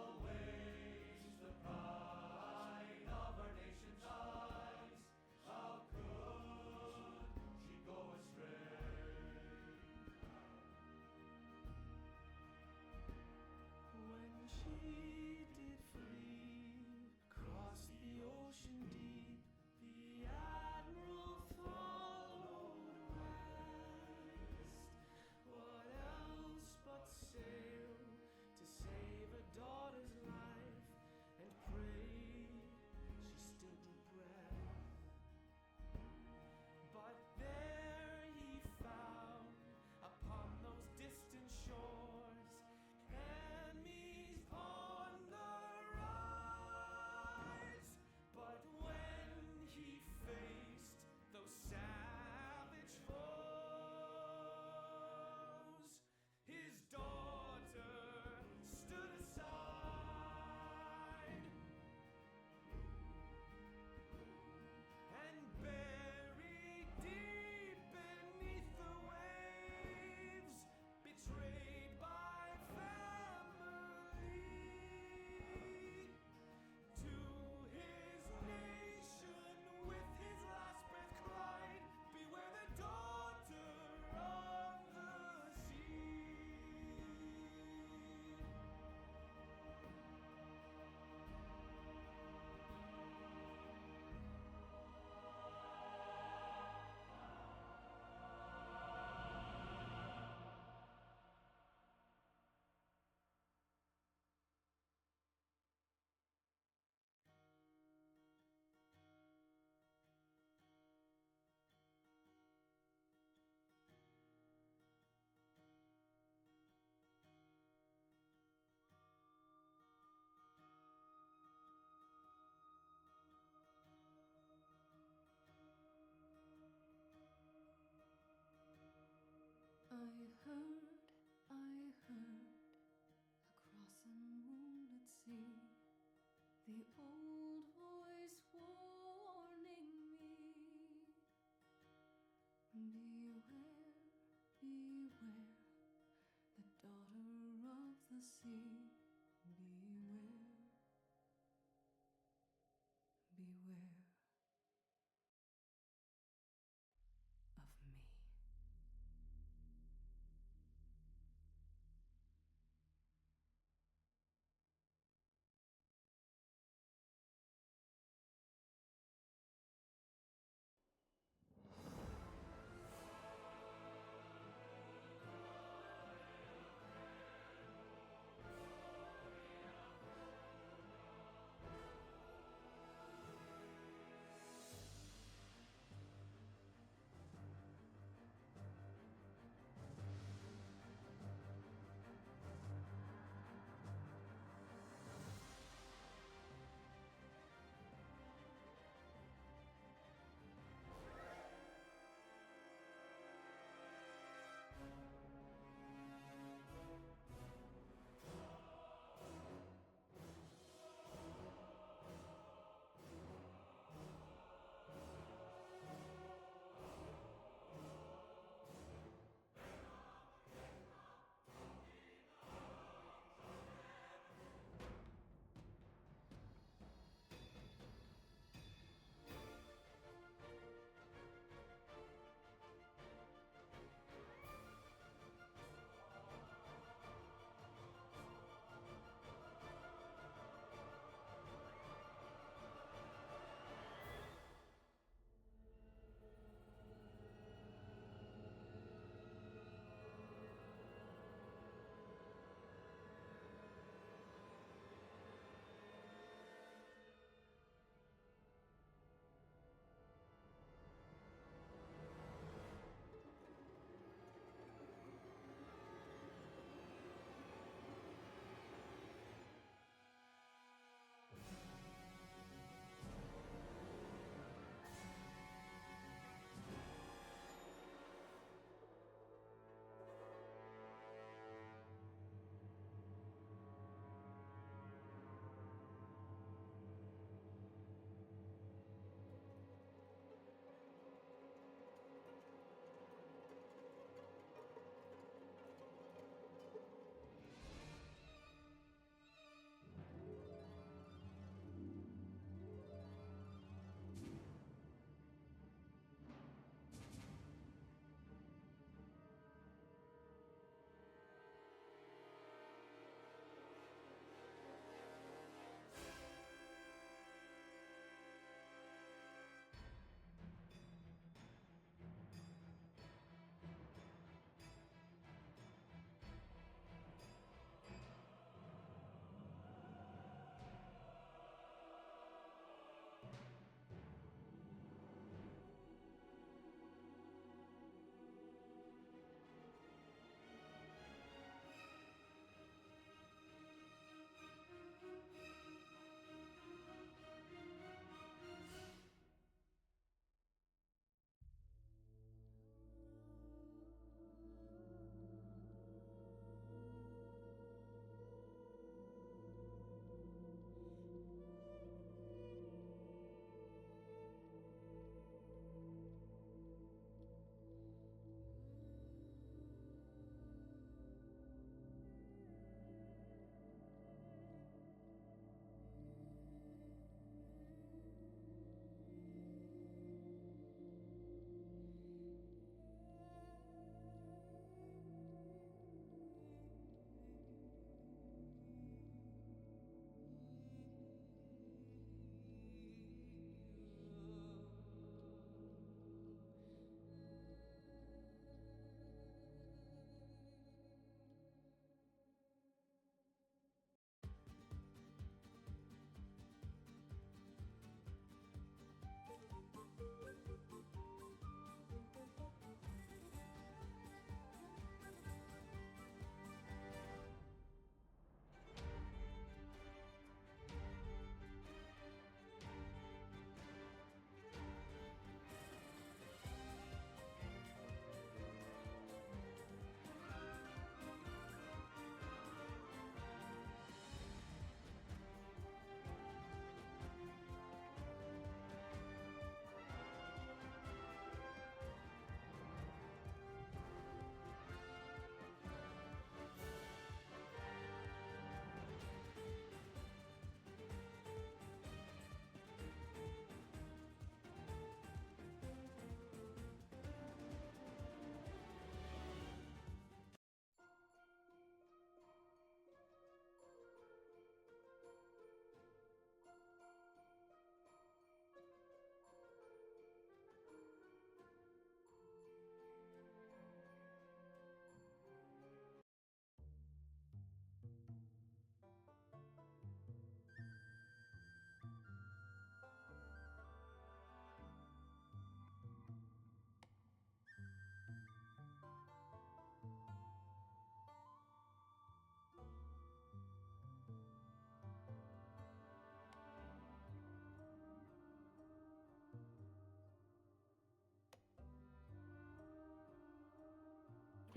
S8: I heard across a moonlit sea the old voice warning me. Beware, beware, the daughter of the sea. Beware, beware of me.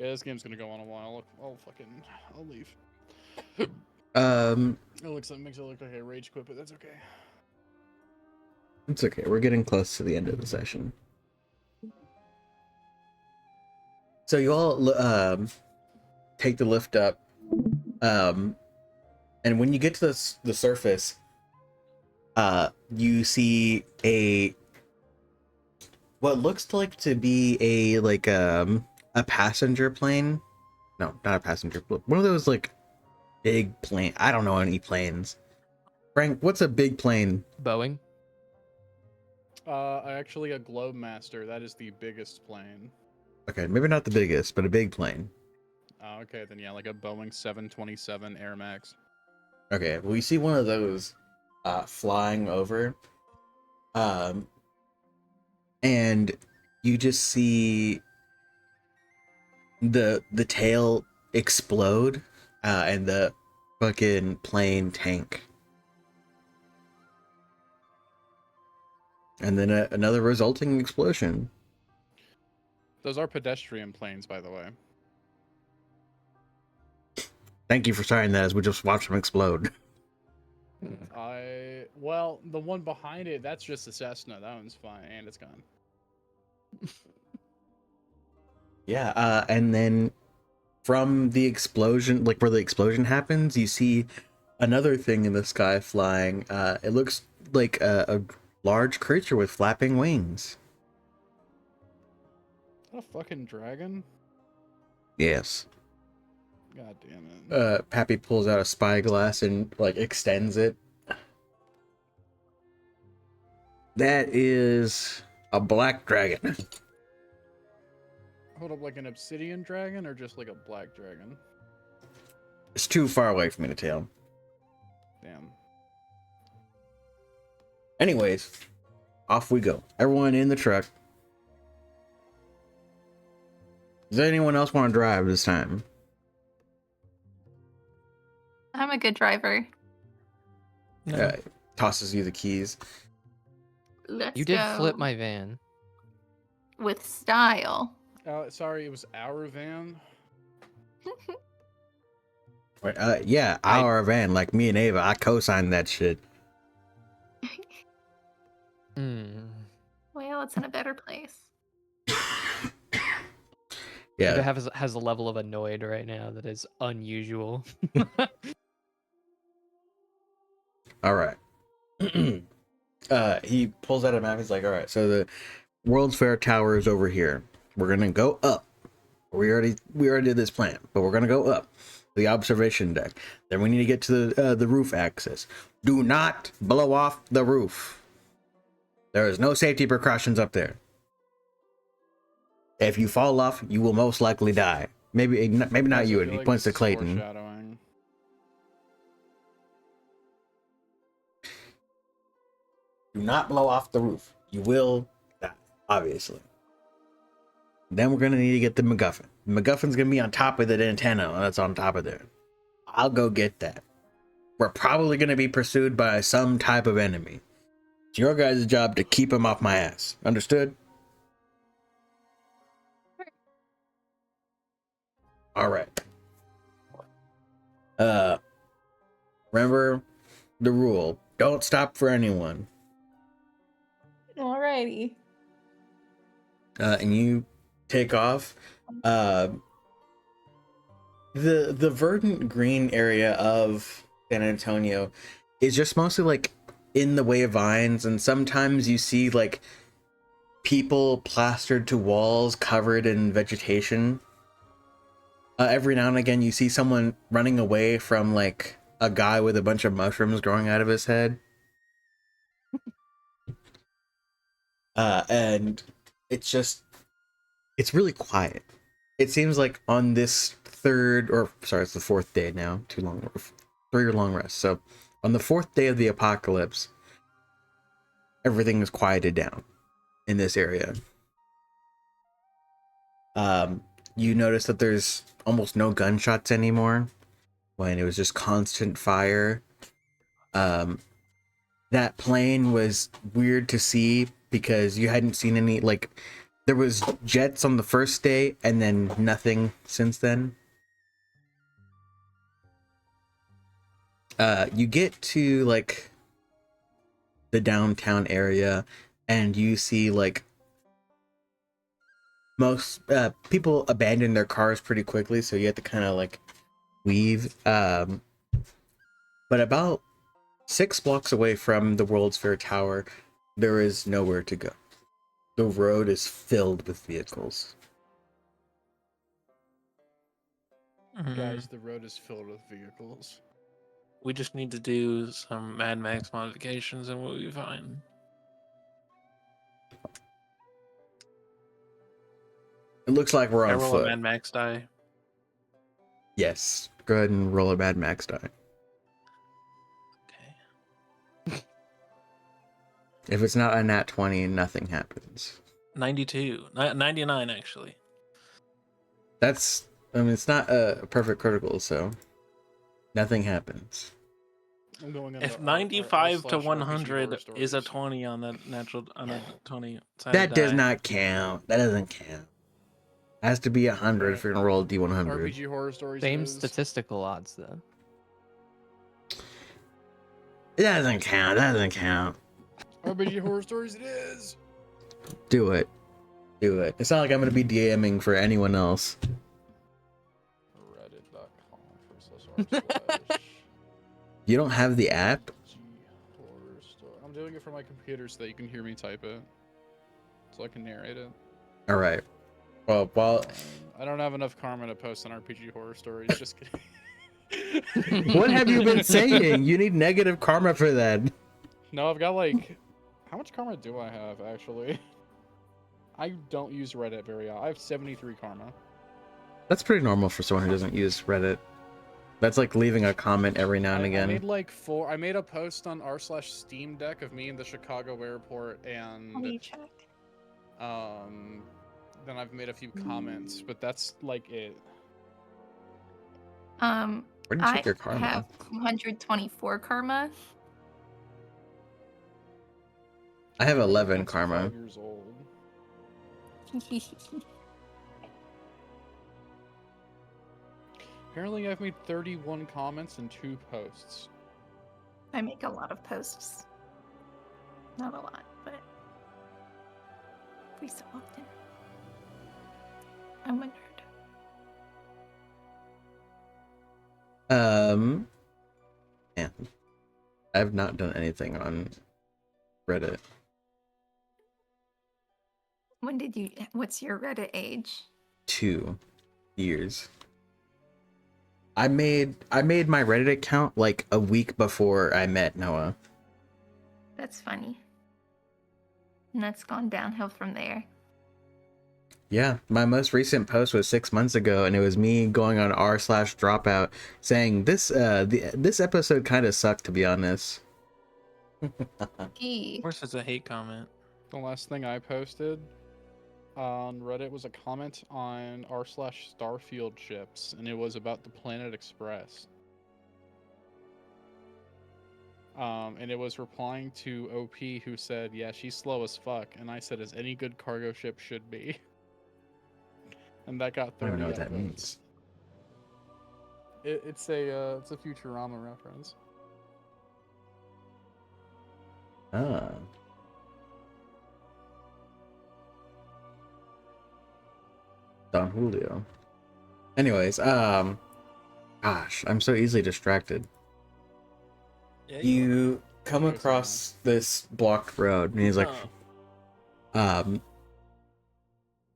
S6: Yeah, this game's gonna go on a while. I'll leave. It makes it look like I rage quit, but that's okay.
S4: It's okay. We're getting close to the end of the session. So you all take the lift up, and when you get to the surface, you see what looks like to be a passenger plane. No, not a passenger. One of those like big plane. I don't know any planes. Frank, what's a big plane?
S1: Boeing.
S6: Actually, a Globemaster. That is the biggest plane.
S4: Okay, maybe not the biggest, but a big plane.
S6: Okay, then yeah, like a Boeing 727 Air Max.
S4: Okay, well, you see one of those flying over, and you just see the tail explode, and the fucking plane tank, and then another resulting explosion.
S6: Those are pedestrian planes, by the way.
S4: Thank you for saying that, as we just watched them explode.
S6: Well, the one behind it, that's just a Cessna. That one's fine, and it's gone.
S4: Yeah, and then from the explosion, like where the explosion happens, you see another thing in the sky flying. It looks like a large creature with flapping wings.
S6: Is that a fucking dragon?
S4: Yes.
S6: God damn it.
S4: Pappy pulls out a spyglass and like extends it. That is a black dragon.
S6: Hold up, like an obsidian dragon or just like a black dragon?
S4: It's too far away for me to tell.
S6: Damn.
S4: Anyways, off we go. Everyone in the truck. Does anyone else want to drive this time?
S2: I'm a good driver.
S4: Tosses you the keys.
S2: Let's
S1: You did
S2: go
S1: flip my van.
S2: with style.
S6: Sorry, it was our van.
S4: Wait, yeah, our van, like me and Ava, I co-signed that shit.
S2: Well, it's in a better place.
S4: Yeah.
S1: Ava has a level of annoyed right now that is unusual.
S4: All right. He pulls out a map. He's like, all right, so the World's Fair Tower is over here. We're gonna go up. We already did this plan, but we're gonna go up the observation deck. Then we need to get to the roof access. Do not blow off the roof. There is no safety precautions up there. If you fall off, you will most likely die. Maybe not you. And he points to Clayton.
S6: Foreshadowing.
S4: Do not blow off the roof. You will die, obviously. Then we're gonna need to get the MacGuffin. The MacGuffin's gonna be on top of that antenna that's on top of there. I'll go get that. We're probably gonna be pursued by some type of enemy. It's your guys' job to keep him off my ass. Understood? All right. Remember the rule. Don't stop for anyone.
S2: Alrighty.
S4: And you take off. The verdant green area of San Antonio is just mostly like in the way of vines, and sometimes you see like people plastered to walls covered in vegetation. Every now and again you see someone running away from like a guy with a bunch of mushrooms growing out of his head. And it's really quiet. It seems like on this it's the fourth day now, 3 long rest. So on the 4th day of the apocalypse, everything is quieted down in this area. You notice that there's almost no gunshots anymore, when it was just constant fire. That plane was weird to see because you hadn't seen any, like, There was jets on the first day, and then nothing since then. You get to like the downtown area, and you see like most people abandon their cars pretty quickly, so you have to kind of like weave. But about 6 blocks away from the World's Fair Tower, there is nowhere to go. The road is filled with vehicles.
S6: Guys, the road is filled with vehicles.
S3: We just need to do some Mad Max modifications and we'll be fine.
S4: It looks like we're
S3: I
S4: on
S3: roll a
S4: foot.
S3: Mad Max die.
S4: Yes. Go ahead and roll a Mad Max die.
S3: Okay.
S4: If it's not a nat 20, nothing happens.
S3: 92. 99, actually.
S4: That's, I mean, it's not a perfect critical, so nothing happens.
S6: I'm going on
S3: If
S6: the
S3: 95 to
S6: r/RPG horror
S3: 100 is a
S6: stories.
S3: 20 on the natural on a 20 sided
S4: That does
S3: die.
S4: not count. That doesn't count. It has to be 100 if you're gonna roll a D100.
S6: RPG horror stories.
S1: Same
S6: it is.
S1: statistical odds though.
S4: It doesn't count. That doesn't count.
S6: RPG horror stories. It is.
S4: Do it. Do it. It's not like I'm gonna be DMing for anyone else.
S6: Reddit.com/r/.
S4: You don't have the app?
S6: Horror story. I'm doing it from my computer so that you can hear me type it, so I can narrate it.
S4: All right. Well,
S6: I don't have enough karma to post on RPG horror stories. Just kidding.
S4: what have you been saying? You need negative karma for that.
S6: No, I've got like, how much karma do I have actually? I don't use Reddit very often. I have 73 karma.
S4: That's pretty normal for someone who doesn't use Reddit. That's like leaving a comment every now and again.
S6: I made like I made a post on r/Steam Deck of me in the Chicago airport, and
S2: Let me check.
S6: then I've made a few comments, but that's like it.
S4: Where do you check your
S2: I
S4: karma?
S2: have 124 karma.
S4: I have 11
S6: That's
S4: karma.
S6: 5 years old. Apparently, I've made 31 comments and 2 posts.
S2: I make a lot of posts. Not a lot, but every so often. I'm a nerd.
S4: Yeah. I've not done anything on Reddit.
S2: What's your Reddit age?
S4: 2 years. I made my Reddit account like a week before I met Noah.
S2: That's funny. And that's gone downhill from there.
S4: Yeah, my most recent post was 6 months ago, and it was me going on r/dropout saying this this episode kind of sucked, to be honest.
S2: Gee.
S3: Of course, it's a hate comment.
S6: The last thing I posted on Reddit was a comment on r/Starfield ships, and it was about the Planet Express. And it was replying to OP, who said, "Yeah, she's slow as fuck," and I said, "As any good cargo ship should be." And that got 30
S4: I don't know what that
S6: upvotes.
S4: means.
S6: It's a Futurama reference.
S4: Ah. Don Julio. Anyways, gosh, I'm so easily distracted.
S3: Yeah,
S4: You come
S6: Okay, so
S4: across this blocked road, and he's like,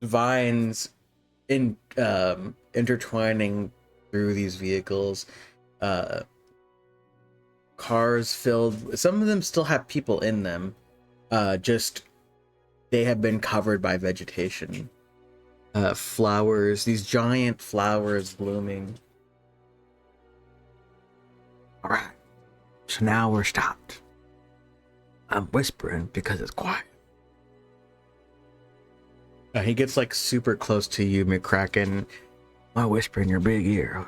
S4: vines intertwining through these vehicles, cars filled, some of them still have people in them, just they have been covered by vegetation. Flowers, these giant flowers blooming. All right, so now we're stopped. I'm whispering because it's quiet. He gets like super close to you, McCracken. I whisper in your big ear.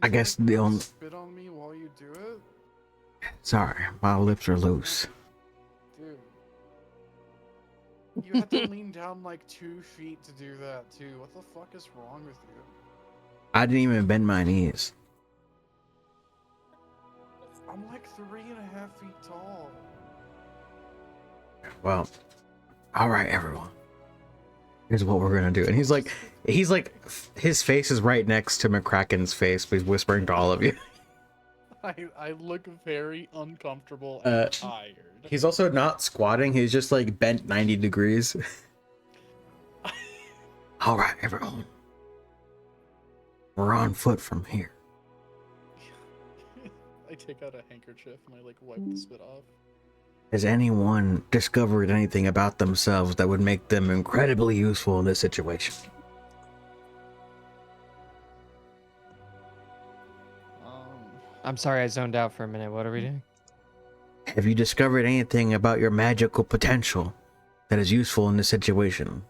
S4: I guess the only
S6: spit on me while you do it.
S4: Sorry, my lips are loose.
S6: Dude. You have to lean down like 2 feet to do that too. What the fuck is wrong with you?
S4: I didn't even bend my knees.
S6: I'm like 3.5 feet tall.
S4: Well, all right, everyone. Here's what we're gonna do. And his face is right next to McCracken's face, but he's whispering to all of you.
S6: I look very uncomfortable and tired.
S4: He's also not squatting. He's just like bent 90 degrees. All right, everyone. We're on foot from here.
S6: I take out a handkerchief and I like wipe the spit off.
S4: Has anyone discovered anything about themselves that would make them incredibly useful in this situation?
S1: I'm sorry, I zoned out for a minute. What are we doing?
S4: Have you discovered anything about your magical potential that is useful in this situation?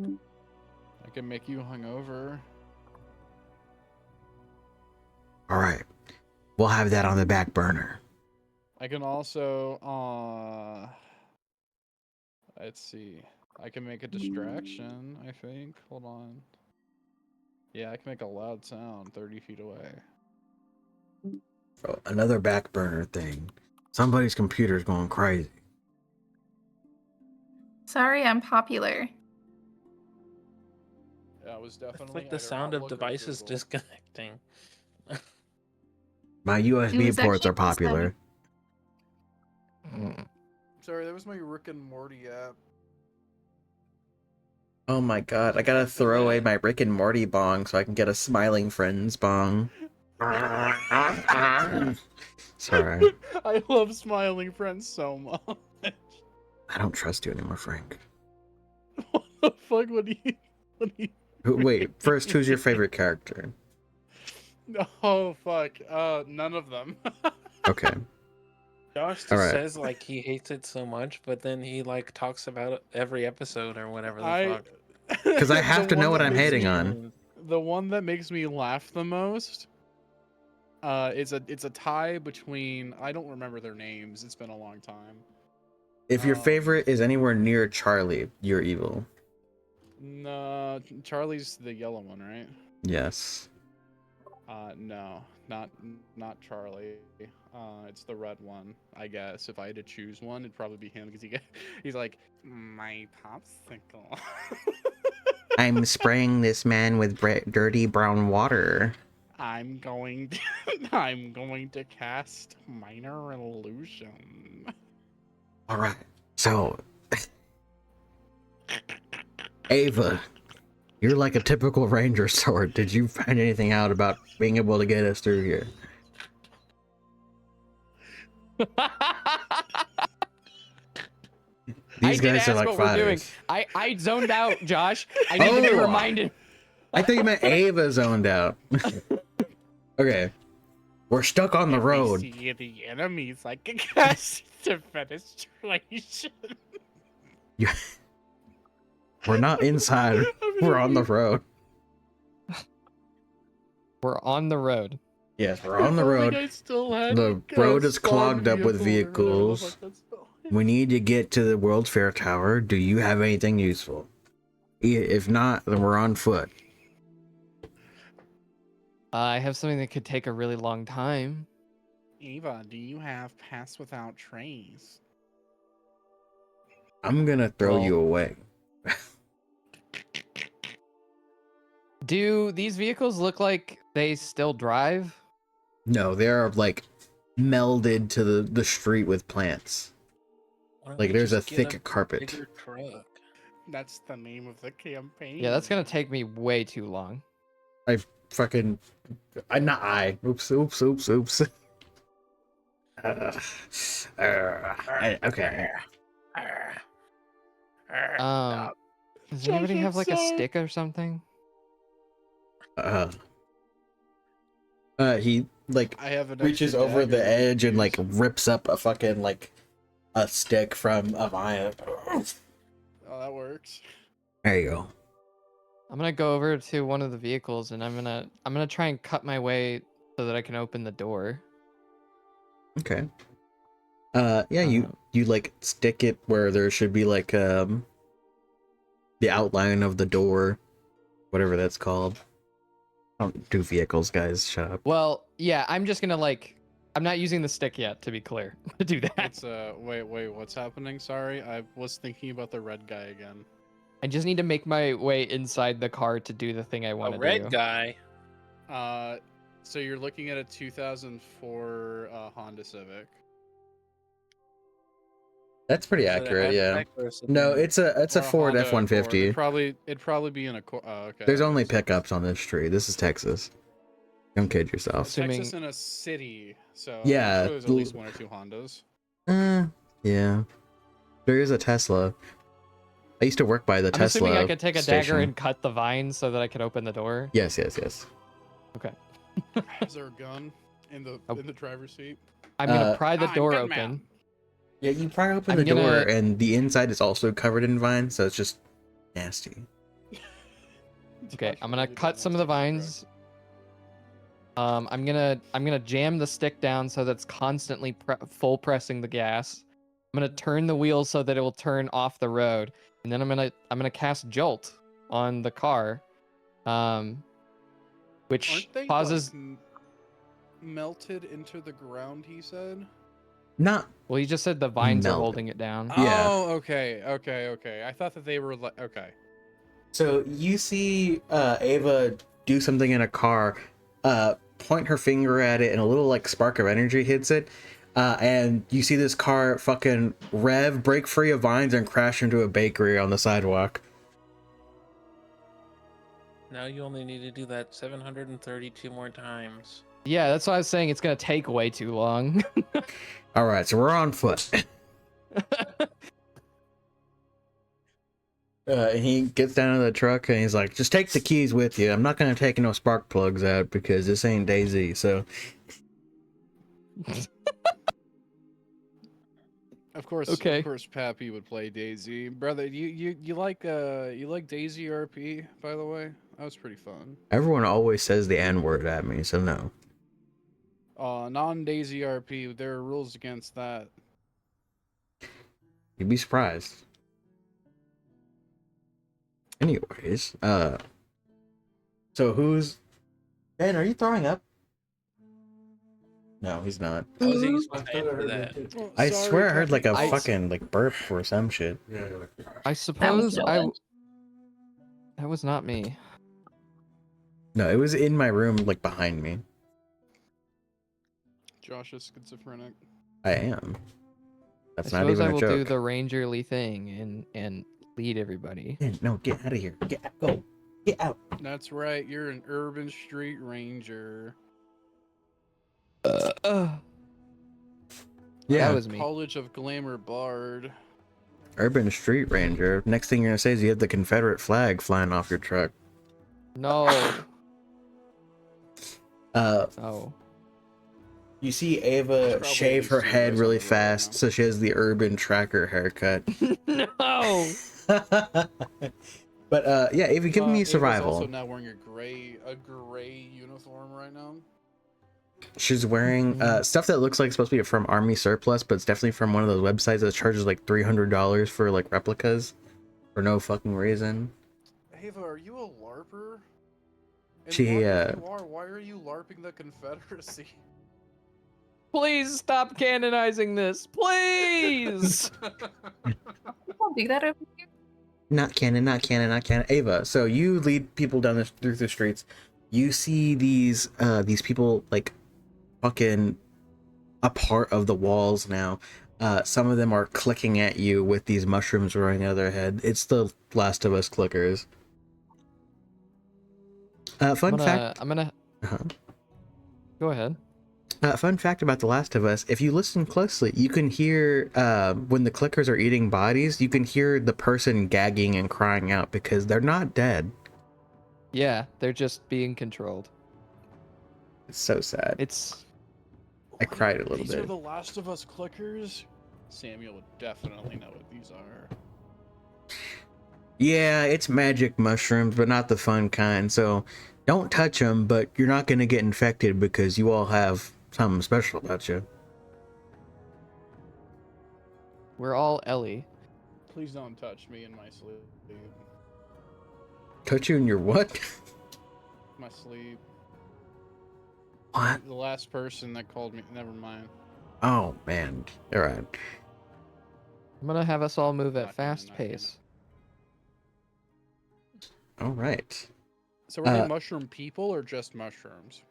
S6: I can make you hungover.
S4: All right. We'll have that on the back burner.
S6: I can also, let's see. I can make a distraction, I think. Hold on. Yeah, I can make a loud sound 30 feet away.
S4: Oh, another back burner thing. Somebody's computer's going crazy.
S2: Sorry, I'm popular.
S6: Yeah, it was definitely.
S3: It's like
S6: I
S3: the
S6: did
S3: sound
S6: not
S3: of
S6: look up
S3: devices
S6: Google.
S3: disconnecting.
S4: My
S2: It
S4: USB
S2: was
S4: ports
S2: actually
S4: are popular.
S6: Sorry, that was my Rick and Morty app.
S4: Oh my god, I gotta throw away my Rick and Morty bong so I can get a Smiling Friends bong. Sorry.
S6: I love Smiling Friends so much.
S4: I don't trust you anymore, Frank.
S6: What the fuck would he?
S4: Wait, first, who's your favorite character?
S6: Oh fuck. None of them.
S4: Okay.
S3: Josh just
S4: Alright.
S3: says like he hates it so much, but then he like talks about it every episode or whatever the
S6: I.
S3: fuck.
S4: Because I have
S6: The
S4: to know
S6: one
S4: what
S6: that
S4: I'm
S6: makes
S4: hating
S6: me-
S4: on.
S6: The one that makes me laugh the most. It's a tie between. I don't remember their names. It's been a long time.
S4: If your favorite is anywhere near Charlie, you're evil.
S6: No, Charlie's the yellow one, right?
S4: Yes.
S6: No, not Charlie. It's the red one. I guess if I had to choose one, it'd probably be him because he's like my popsicle.
S4: I'm spraying this man with dirty brown water.
S6: I'm going to cast minor illusion.
S4: Alright, so... Ava, you're like a typical ranger sword. Did you find anything out about being able to get us through here? These guys are like fighters.
S1: I zoned out, Josh. I need to be reminded.
S4: I thought you meant Ava zoned out. Okay. We're stuck on the road.
S6: See the enemies like a cast defenestration.
S4: We're not inside. We're on the road.
S1: We're on the road.
S4: Yes, we're on the road. The road is clogged up with vehicles. We need to get to the World's Fair Tower. Do you have anything useful? If not, then we're on foot.
S1: I have something that could take a really long time.
S6: Eva, do you have Pass Without Trace?
S4: I'm gonna throw you away.
S1: Do these vehicles look like they still drive?
S4: No, they're like melded to the street with plants. Like there's a thick carpet.
S3: Bigger truck.
S6: That's the name of the campaign.
S1: Yeah, that's gonna take me way too long.
S4: Oops. Okay.
S1: Does anybody have like a stick or something?
S4: He like
S6: I have an
S4: reaches
S6: extra
S4: over the
S6: dagger
S4: edge and
S6: use.
S4: like rips up a fucking like a stick from a vine.
S6: Oh, that works.
S4: There you go.
S1: I'm gonna go over to one of the vehicles and I'm gonna try and cut my way so that I can open the door.
S4: Okay. Yeah, you like stick it where there should be like the outline of the door, whatever that's called. I don't do vehicles, guys. Shut up.
S1: Well, yeah, I'm just gonna like. I'm not using the stick yet, to be clear, to do that.
S6: It's wait, what's happening? Sorry, I was thinking about the red guy again.
S1: I just need to make my way inside the car to do the thing I want
S3: A
S1: to
S3: red
S1: do.
S3: guy.
S6: So you're looking at a 2004 Honda Civic.
S4: That's pretty
S3: Is it a
S4: accurate, yeah.
S3: hatchback or something
S4: No,
S3: else?
S4: it's a
S6: Or
S4: Ford
S6: Honda Accord.
S4: F-150.
S6: It'd probably be in a. Okay.
S4: There's
S6: that
S4: only
S6: makes sense.
S4: pickups on this street. This is Texas. Don't kid yourself.
S1: Assuming-
S6: Texas in a city, so
S4: Yeah,
S6: I'm sure there's at least 1 or 2 Hondas.
S4: Yeah. There is a Tesla. I used to work by the
S1: I'm
S4: Tesla
S1: assuming I could take a
S4: station.
S1: dagger and cut the vines so that I could open the door.
S4: Yes.
S1: Okay.
S6: Is there a gun in the
S1: Oh.
S6: driver's seat?
S1: I'm gonna pry the
S6: I'm
S1: door
S6: Gunman.
S1: open.
S4: Yeah, you pry open
S1: I'm
S4: the door,
S1: gonna-
S4: and the inside is also covered in vines, so it's just nasty.
S1: Okay,
S6: Josh
S1: I'm gonna
S6: really
S1: cut
S6: does
S1: some of the
S6: want to
S1: vines. I'm gonna jam the stick down so that's constantly full pressing the gas. I'm gonna turn the wheel so that it will turn off the road, and then I'm gonna cast Jolt on the car, which
S6: Aren't they
S1: causes.
S6: like, melted into the ground? He said.
S4: Not
S1: Well, you just said the vines are
S4: melted.
S1: holding it down.
S4: Yeah.
S6: Oh, okay. I thought that they were like okay.
S4: So you see Ava do something in a car, point her finger at it, and a little like spark of energy hits it. And you see this car fucking rev, break free of vines, and crash into a bakery on the sidewalk.
S3: Now you only need to do that 732 more times.
S1: Yeah, that's why I was saying it's gonna take way too long.
S4: All right, so we're on foot. And he gets down to the truck and he's like, "Just take the keys with you. I'm not gonna take no spark plugs out because this ain't Daisy." So
S6: Of course,
S1: Okay.
S6: Of course, Pappy would play Daisy. Brother, you like Daisy RP, by the way? That was pretty fun.
S4: everyone always says the N word at me, so no.
S6: Non-Daisy RP, there are rules against that.
S4: You'd be surprised. Anyways, so who's Ben? Are you throwing up? No, he's not.
S3: How was he supposed to answer that?
S6: Well,
S4: I
S6: sorry,
S4: swear I heard like
S6: Pappy.
S4: a fucking like burp or some shit.
S1: I suppose that was not me.
S4: No, it was in my room, like behind me.
S6: Josh is schizophrenic.
S4: I am. That's
S1: I
S4: not
S1: suppose
S4: even
S1: I
S4: a
S1: will do
S4: joke.
S1: the rangerly thing and lead everybody.
S4: Ben, no, get out of here. Get out. Go. Get out.
S6: That's right, you're an urban street ranger.
S1: That
S4: Yeah,
S1: was me.
S6: College of Glamour Bard.
S4: Urban Street Ranger. Next thing you're gonna say is you have the Confederate flag flying off your truck.
S1: No. Oh.
S4: You see Ava
S6: Probably
S4: shave her
S6: see
S4: head
S6: this
S4: really
S6: on the road now.
S4: fast, so she has the Urban Tracker haircut.
S1: No.
S4: But yeah, Ava, give me
S6: Ava's
S4: survival.
S6: also now wearing a gray uniform right now.
S4: She's wearing stuff that looks like it's supposed to be from Army Surplus, but it's definitely from one of those websites that charges like $300 for like replicas for no fucking reason.
S6: Ava, are you a LARPer? And
S4: She,
S6: if you are, why are you LARPing the Confederacy?
S1: Please stop canonizing this. Please.
S2: People do that over here.
S4: Not canon, not canon, not canon. Ava, so you lead people down through the streets. You see these people like fucking a part of the walls now. Some of them are clicking at you with these mushrooms growing out of their head. It's the Last of Us clickers. Fun fact.
S1: I'm gonna.
S4: Uh-huh.
S1: Go ahead.
S4: Fun fact about The Last of Us, if you listen closely, you can hear, when the clickers are eating bodies, you can hear the person gagging and crying out because they're not dead.
S1: Yeah, they're just being controlled.
S4: It's so sad.
S1: It's.
S4: I cried a little
S6: These are
S4: bit.
S6: the Last of Us clickers? Samuel would definitely know what these are.
S4: Yeah, it's magic mushrooms, but not the fun kind, so don't touch them, but you're not going to get infected because you all have something special about you.
S1: We're all Ellie.
S6: Please don't touch me in my sleep.
S4: Touch you in your what?
S6: My sleep.
S4: What?
S6: The last person that called me. Never mind.
S4: Oh man. All right.
S1: I'm gonna have us all move at
S6: Not gonna,
S1: fast
S6: not gonna.
S1: pace.
S4: All right.
S6: So are they mushroom people or just mushrooms?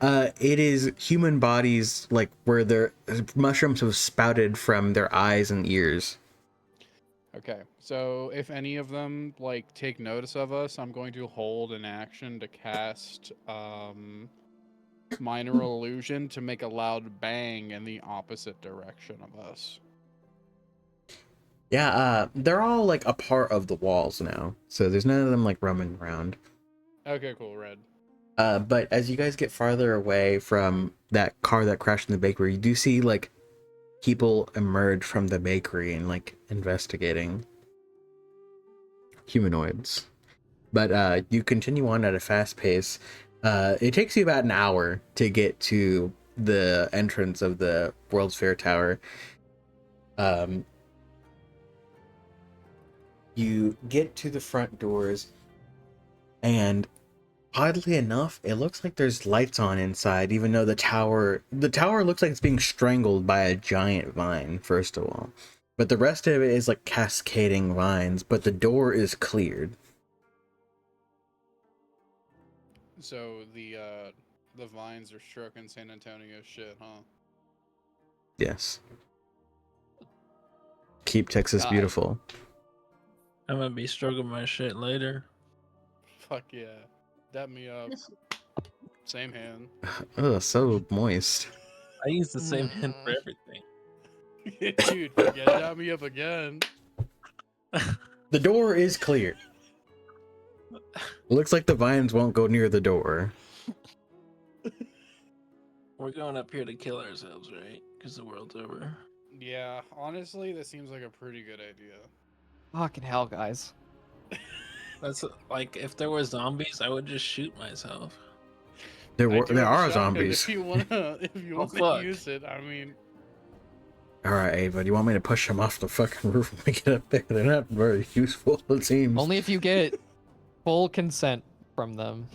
S4: It is human bodies, like where their mushrooms have spouted from their eyes and ears.
S6: Okay, so if any of them like take notice of us, I'm going to hold an action to cast minor illusion to make a loud bang in the opposite direction of us.
S4: Yeah, they're all like a part of the walls now, so there's none of them like roaming around.
S6: Okay, cool, red.
S4: But as you guys get farther away from that car that crashed in the bakery, you do see like people emerge from the bakery and like investigating humanoids. But you continue on at a fast pace. It takes you about an hour to get to the entrance of the World's Fair Tower. You get to the front doors, and oddly enough, it looks like there's lights on inside, even though the tower looks like it's being strangled by a giant vine, first of all. But the rest of it is like cascading vines, but the door is cleared.
S6: So the vines are stroking San Antonio shit, huh?
S4: Yes. Keep Texas
S1: God.
S4: beautiful.
S3: I'm gonna be stroking my shit later.
S6: Fuck yeah. Dap me up. Same hand.
S4: Oh, so moist.
S3: I use the same hand for everything.
S6: Dude, yeah, dap me up again.
S4: The door is clear. Looks like the vines won't go near the door.
S3: We're going up here to kill ourselves, right? Because the world's over.
S6: Yeah, honestly, that seems like a pretty good idea.
S1: Fucking hell, guys.
S3: That's like if there were zombies, I would just shoot myself.
S4: There
S6: I do
S4: there
S6: have a
S4: are
S6: shotgun
S4: zombies.
S6: If you wanna
S3: Oh, fuck.
S6: use it, I mean,
S4: All right, Ava, do you want me to push them off the fucking roof when we get up there? They're not very useful, it seems.
S1: Only if you get full consent from them.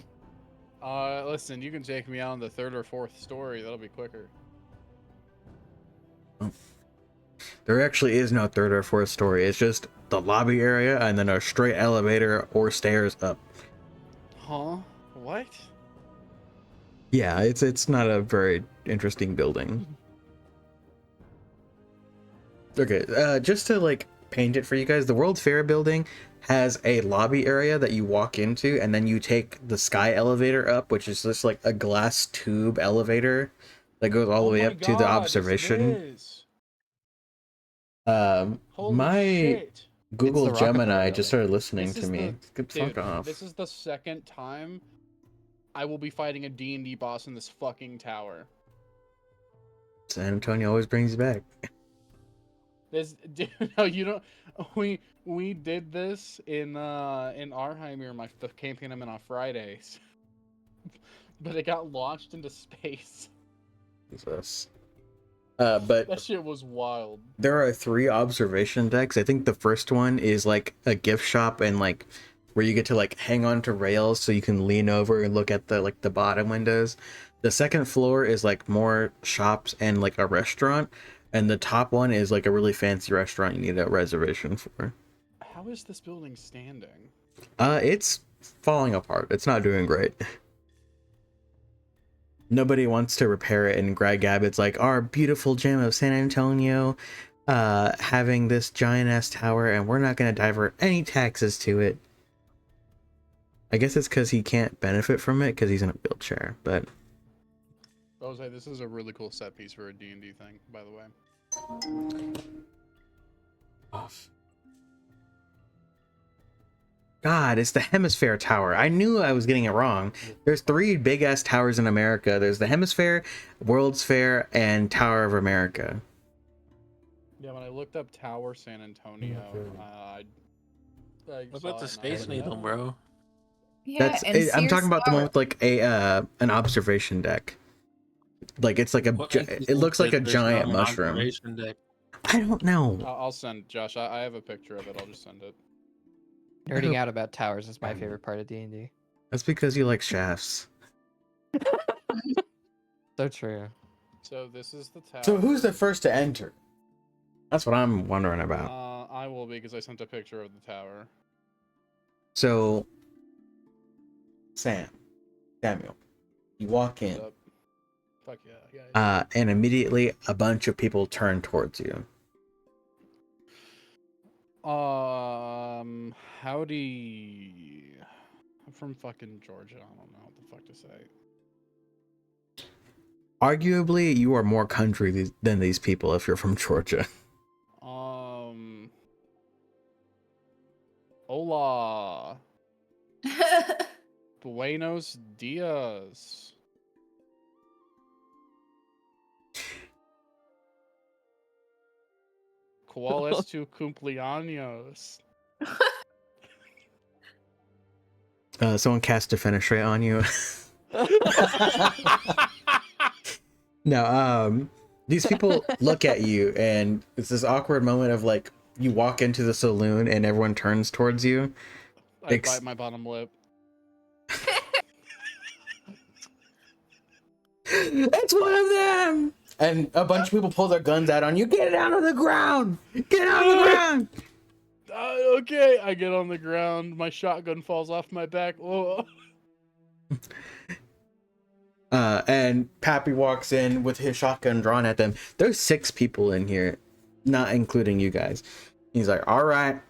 S6: listen, you can take me out on the third or fourth story. That'll be quicker.
S4: There actually is no third or fourth story. It's just the lobby area and then a straight elevator or stairs up.
S6: Huh? What?
S4: Yeah, it's not a very interesting building. Okay, just to like paint it for you guys, the World's Fair building has a lobby area that you walk into, and then you take the sky elevator up, which is just like a glass tube elevator that goes all the way
S6: my
S4: up to the
S6: God, yes, it
S4: observation.
S6: is. Holy
S4: My
S6: shit.
S4: Google
S1: It's the Rockefeller
S4: Gemini just
S1: building.
S4: started listening
S6: This
S4: to
S6: is
S4: me. Get the
S6: Dude,
S4: fuck off.
S6: this is the second time I will be fighting a D&D boss in this fucking tower.
S4: San Antonio always brings you back.
S6: This, dude, no, you don't. We did this in Arheimir, the campaign I'm in on Fridays, but it got launched into space.
S4: Jesus. But
S6: That shit was wild.
S4: there are 3 observation decks. I think the first one is like a gift shop and like where you get to like hang on to rails so you can lean over and look at the like the bottom windows. The second floor is like more shops and like a restaurant, and the top one is like a really fancy restaurant you need a reservation for.
S6: How is this building standing?
S4: It's falling apart. It's not doing great. Nobody wants to repair it, and Greg Abbott's like, our beautiful gem of San Antonio, having this giant ass tower, and we're not gonna divert any taxes to it. I guess it's because he can't benefit from it because he's in a wheelchair, but
S6: I was like, this is a really cool set piece for a D&D thing, by the way.
S4: off. God, it's the Hemisphere Tower. I knew I was getting it wrong. There's 3 big ass towers in America. There's the Hemisphere, World's Fair, and Tower of America.
S6: Yeah, when I looked up Tower San Antonio, I
S3: What
S6: saw
S3: about the
S6: it and I
S3: Space
S6: was like,
S3: Needle,
S6: "Oh."
S3: bro?
S2: Yeah,
S4: That's
S2: and
S4: I'm talking about the one
S2: Sears
S4: with like an observation deck. Like it's like
S3: What makes you
S4: it
S3: think
S4: looks like
S3: that
S4: a
S3: there's not
S4: giant
S3: an
S4: mushroom.
S3: observation deck?
S4: I don't know.
S6: I'll send Josh. I have a picture of it. I'll just send it.
S1: Nerding out about towers is my favorite part of D&D.
S4: That's because you like shafts.
S1: So true.
S6: So this is the tower.
S4: So who's the first to enter? That's what I'm wondering about.
S6: I will be because I sent a picture of the tower.
S4: So, Samuel, you walk in,
S6: What's up? Fuck yeah, guys.
S4: and immediately a bunch of people turn towards you.
S6: Howdy. I'm from fucking Georgia. I don't know what the fuck to say.
S4: Arguably, you are more country than these people if you're from Georgia.
S6: Hola. Buenos dias. ¿Cuál es tu cumpleaños?
S4: Someone cast a finish rate on you. No, these people look at you, and it's this awkward moment of like you walk into the saloon and everyone turns towards you.
S6: I bite my bottom lip.
S4: It's one of them! And a bunch of people pull their guns out on you. Get down on the ground! Get down on the ground!
S6: Okay, I get on the ground. My shotgun falls off my back. Whoa.
S4: And Pappy walks in with his shotgun drawn at them. There's 6 people in here, not including you guys. He's like, all right.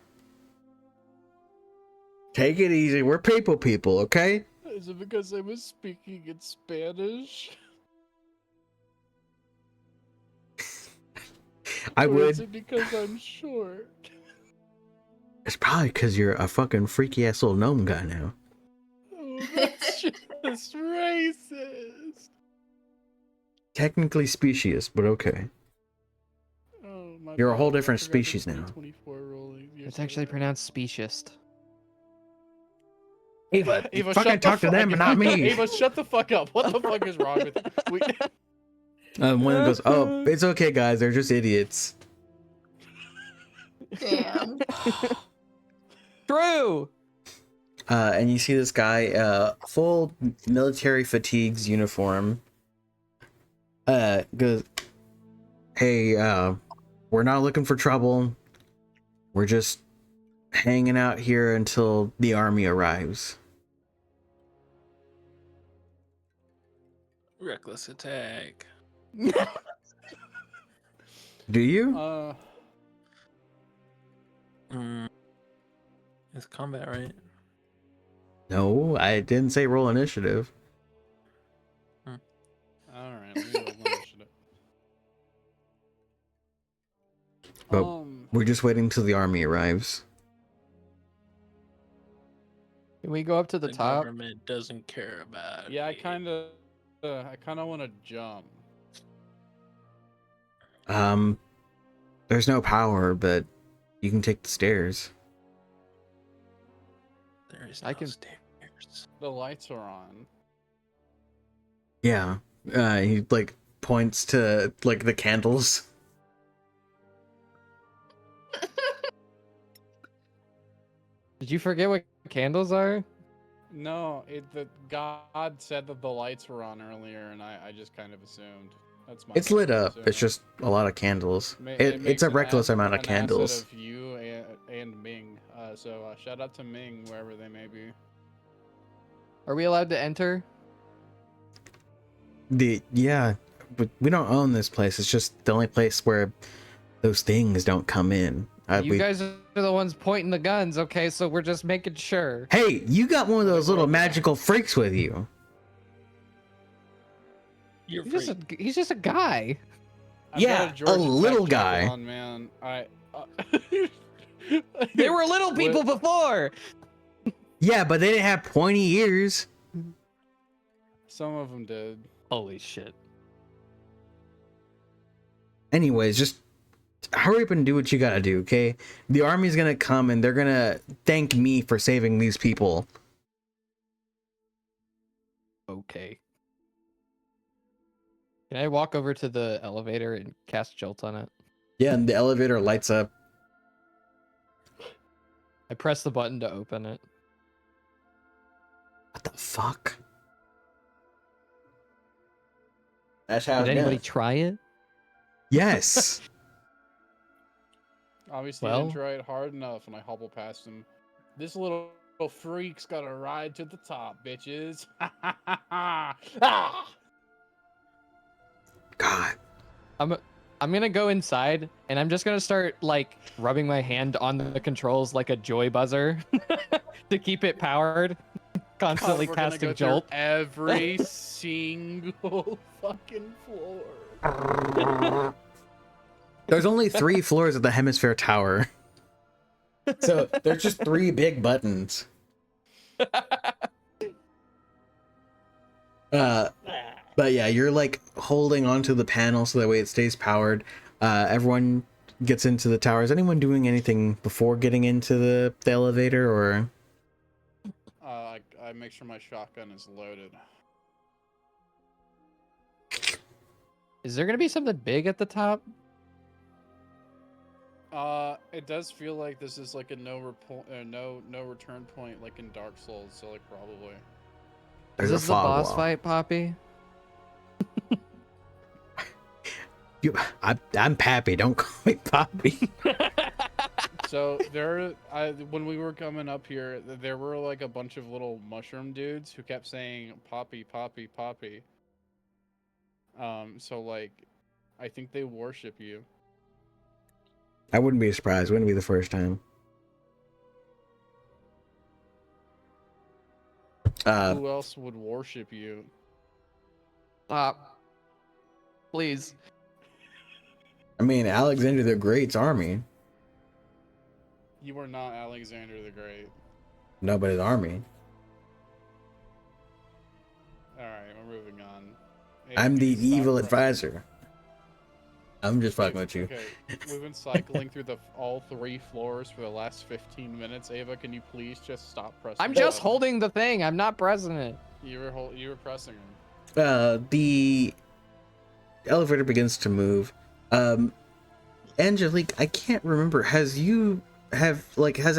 S4: Take it easy. We're people, okay?
S6: Is it because I was speaking in Spanish?
S4: I
S6: Or
S4: would.
S6: is it because I'm short?
S4: It's probably because you're a fucking freaky ass little gnome guy now.
S6: Oh, that's just racist.
S4: Technically specious, but okay.
S6: Oh, my
S4: You're a
S6: bad.
S4: whole
S6: I
S4: different
S6: forgot the
S4: species now.
S6: D24 rolling. You're
S1: It's
S6: so
S1: actually
S6: right.
S1: pronounced speciest.
S4: Ava,
S6: Ava,
S4: fucking
S6: shut
S4: talk
S6: the
S4: to them and not me.
S6: Ava, shut the fuck up. What the fuck is wrong with you?
S4: One goes, oh, it's okay, guys. They're just idiots.
S2: Damn.
S1: True.
S4: And you see this guy, full military fatigues uniform. Goes, hey, we're not looking for trouble. We're just hanging out here until the army arrives.
S3: Reckless attack.
S4: Do you?
S3: It's combat, right?
S4: No, I didn't say roll initiative.
S6: Alright, let me roll initiative.
S4: But we're just waiting till the army arrives.
S1: Can we go up to the top?
S3: Government doesn't care about
S6: Yeah, I
S3: me.
S6: kind of want to jump.
S4: There's no power, but you can take the stairs.
S3: There is
S1: I
S3: no
S1: can-
S3: stairs.
S6: The lights are on.
S4: Yeah. He like points to like the candles.
S1: Did you forget what candles are?
S6: No, the God said that the lights were on earlier, and I just kind of assumed. That's my.
S4: It's lit up.
S6: assuming.
S4: It's just a lot of candles.
S6: It
S4: It's a reckless amount of
S6: an
S4: candles.
S6: asset of you and Ming. So shout out to Ming wherever they may be.
S1: Are we allowed to enter?
S4: Yeah, but we don't own this place. It's just the only place where those things don't come in.
S1: You guys are the ones pointing the guns, okay? So we're just making sure.
S4: Hey, you got one of those little magical freaks with you.
S3: You're
S1: He's just a guy.
S6: I've
S4: Yeah,
S6: got Georgia
S4: a little
S6: Tech jacket
S4: guy.
S6: On, man.
S1: There were little people before.
S4: Yeah, but they didn't have pointy ears.
S6: Some of them did.
S1: Holy shit.
S4: Anyways, just hurry up and do what you gotta do, okay? The army's gonna come and they're gonna thank me for saving these people.
S1: Okay. Can I walk over to the elevator and cast Jolt on it?
S4: Yeah, and the elevator lights up.
S1: I press the button to open it.
S4: What the fuck? That's how
S1: Did
S4: it's
S1: anybody
S4: done.
S1: try it?
S4: Yes.
S6: Obviously,
S1: Well-
S6: didn't try it hard enough, and I hobble past him. This little freak's got a ride to the top, bitches. Ah!
S4: God.
S1: I'm gonna go inside and I'm just gonna start like rubbing my hand on the controls like a joy buzzer to keep it powered. Constantly
S6: We're gonna
S1: casting
S6: go
S1: jolt.
S6: through every single fucking floor.
S4: There's only 3 floors of the Hemisphere Tower. So there's just 3 big buttons. But yeah, you're like holding onto the panel so that way it stays powered. Everyone gets into the tower. Is anyone doing anything before getting into the elevator, or?
S6: I make sure my shotgun is loaded.
S1: Is there gonna be something big at the top?
S6: It does feel like this is like a no return point, like in Dark Souls. So like probably.
S4: There's
S1: Is
S4: a
S1: this the
S4: fog
S1: boss
S4: wall.
S1: fight, Poppy?
S4: I'm Pappy. Don't call me Poppy.
S6: So when we were coming up here, there were like a bunch of little mushroom dudes who kept saying "Poppy, Poppy, Poppy." So like, I think they worship you.
S4: I wouldn't be surprised. Wouldn't be the first time.
S6: Who else would worship you?
S1: Stop. Please.
S4: I mean, Alexander the Great's army.
S6: You are not Alexander the Great.
S4: Nobody's army.
S6: All right, we're moving on. Hey,
S4: I'm the
S6: can you stop
S4: evil
S6: pressing?
S4: advisor. I'm just fucking with you.
S6: Okay, we've been cycling through all 3 floors for the last 15 minutes. Ava, can you please just stop pressing?
S1: I'm
S6: the
S1: just
S6: button?
S1: holding the thing. I'm not pressing it.
S6: You were pressing him.
S4: The elevator begins to move. Angelique, I can't remember. Has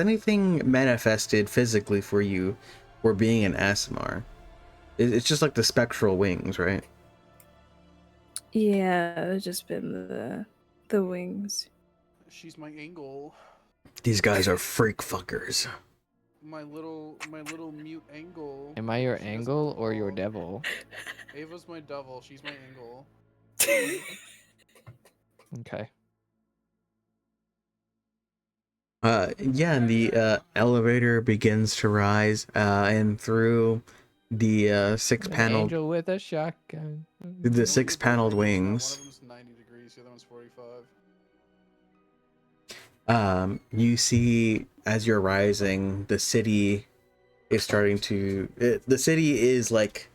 S4: anything manifested physically for you for being an Asimar? It's just like the spectral wings, right?
S5: Yeah, it's just been the wings.
S6: She's my angle.
S4: These guys are freak fuckers.
S6: My little mute angle.
S1: Am I your
S6: She doesn't
S1: angle or your
S6: talk.
S1: devil?
S6: Ava's my devil. She's my angle.
S1: Okay.
S4: Yeah, and the elevator begins to rise, and through the
S1: An
S4: 6-paneled
S1: angel with a shotgun.
S4: the
S6: You know,
S4: 6-paneled
S6: one of
S4: wings.
S6: them's 90 degrees. The other one's 45.
S4: You see as you're rising, the city is starting to. The city is like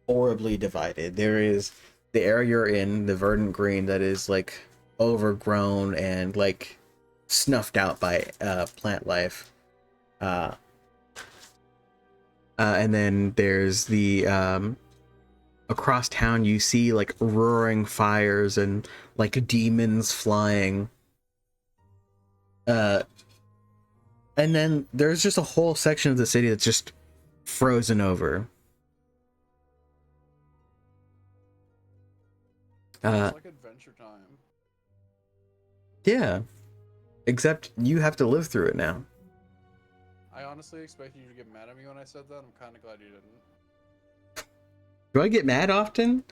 S4: horribly divided. There is the area you're in, the verdant green, that is like overgrown and like snuffed out by plant life. And then there's the across town you see like roaring fires and like demons flying. And then there's just a whole section of the city that's just frozen over.
S6: It's like Adventure Time.
S4: Yeah. Except you have to live through it now.
S6: I honestly expected you to get mad at me when I said that. I'm kind of glad you didn't.
S4: Do I get mad often?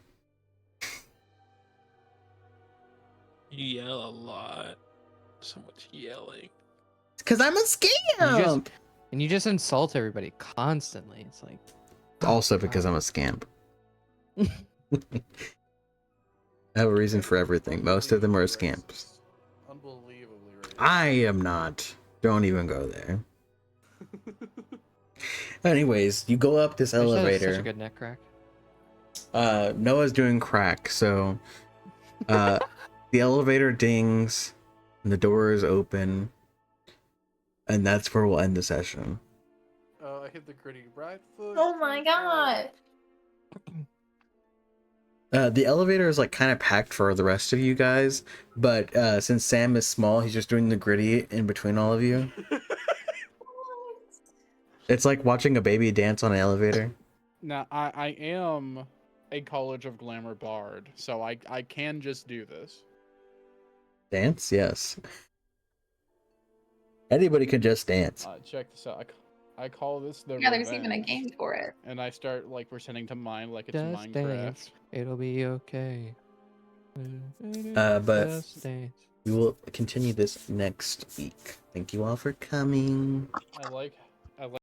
S3: You yell a lot. So much yelling.
S4: Because I'm a scamp!
S1: And you just insult everybody constantly. It's like
S4: Also because I'm a scamp. I have a reason for everything. Most of them are scamps.
S6: Unbelievably racist.
S4: I am not. Don't even go there. Anyways, you go up this
S1: Such
S4: elevator.
S1: a good neck crack.
S4: Noah's doing crack, so the elevator dings and the doors open, and that's where we'll end the session.
S6: I hit the gritty right foot.
S2: Oh my god.
S4: The elevator is like kind of packed for the rest of you guys, but since Sam is small, he's just doing the gritty in between all of you. It's like watching a baby dance on an elevator.
S6: Now, I am a College of Glamour bard, so I can just do this.
S4: Dance? Yes. Anybody can just dance.
S6: Check this out. I call this the
S2: Yeah, there's even a
S6: revenge.
S2: game for it.
S6: And I start like pretending to mine like it's
S1: Just
S6: Minecraft.
S1: dance. It'll be okay.
S4: But
S1: Just dance.
S4: we will continue this next week. Thank you all for coming.
S6: I like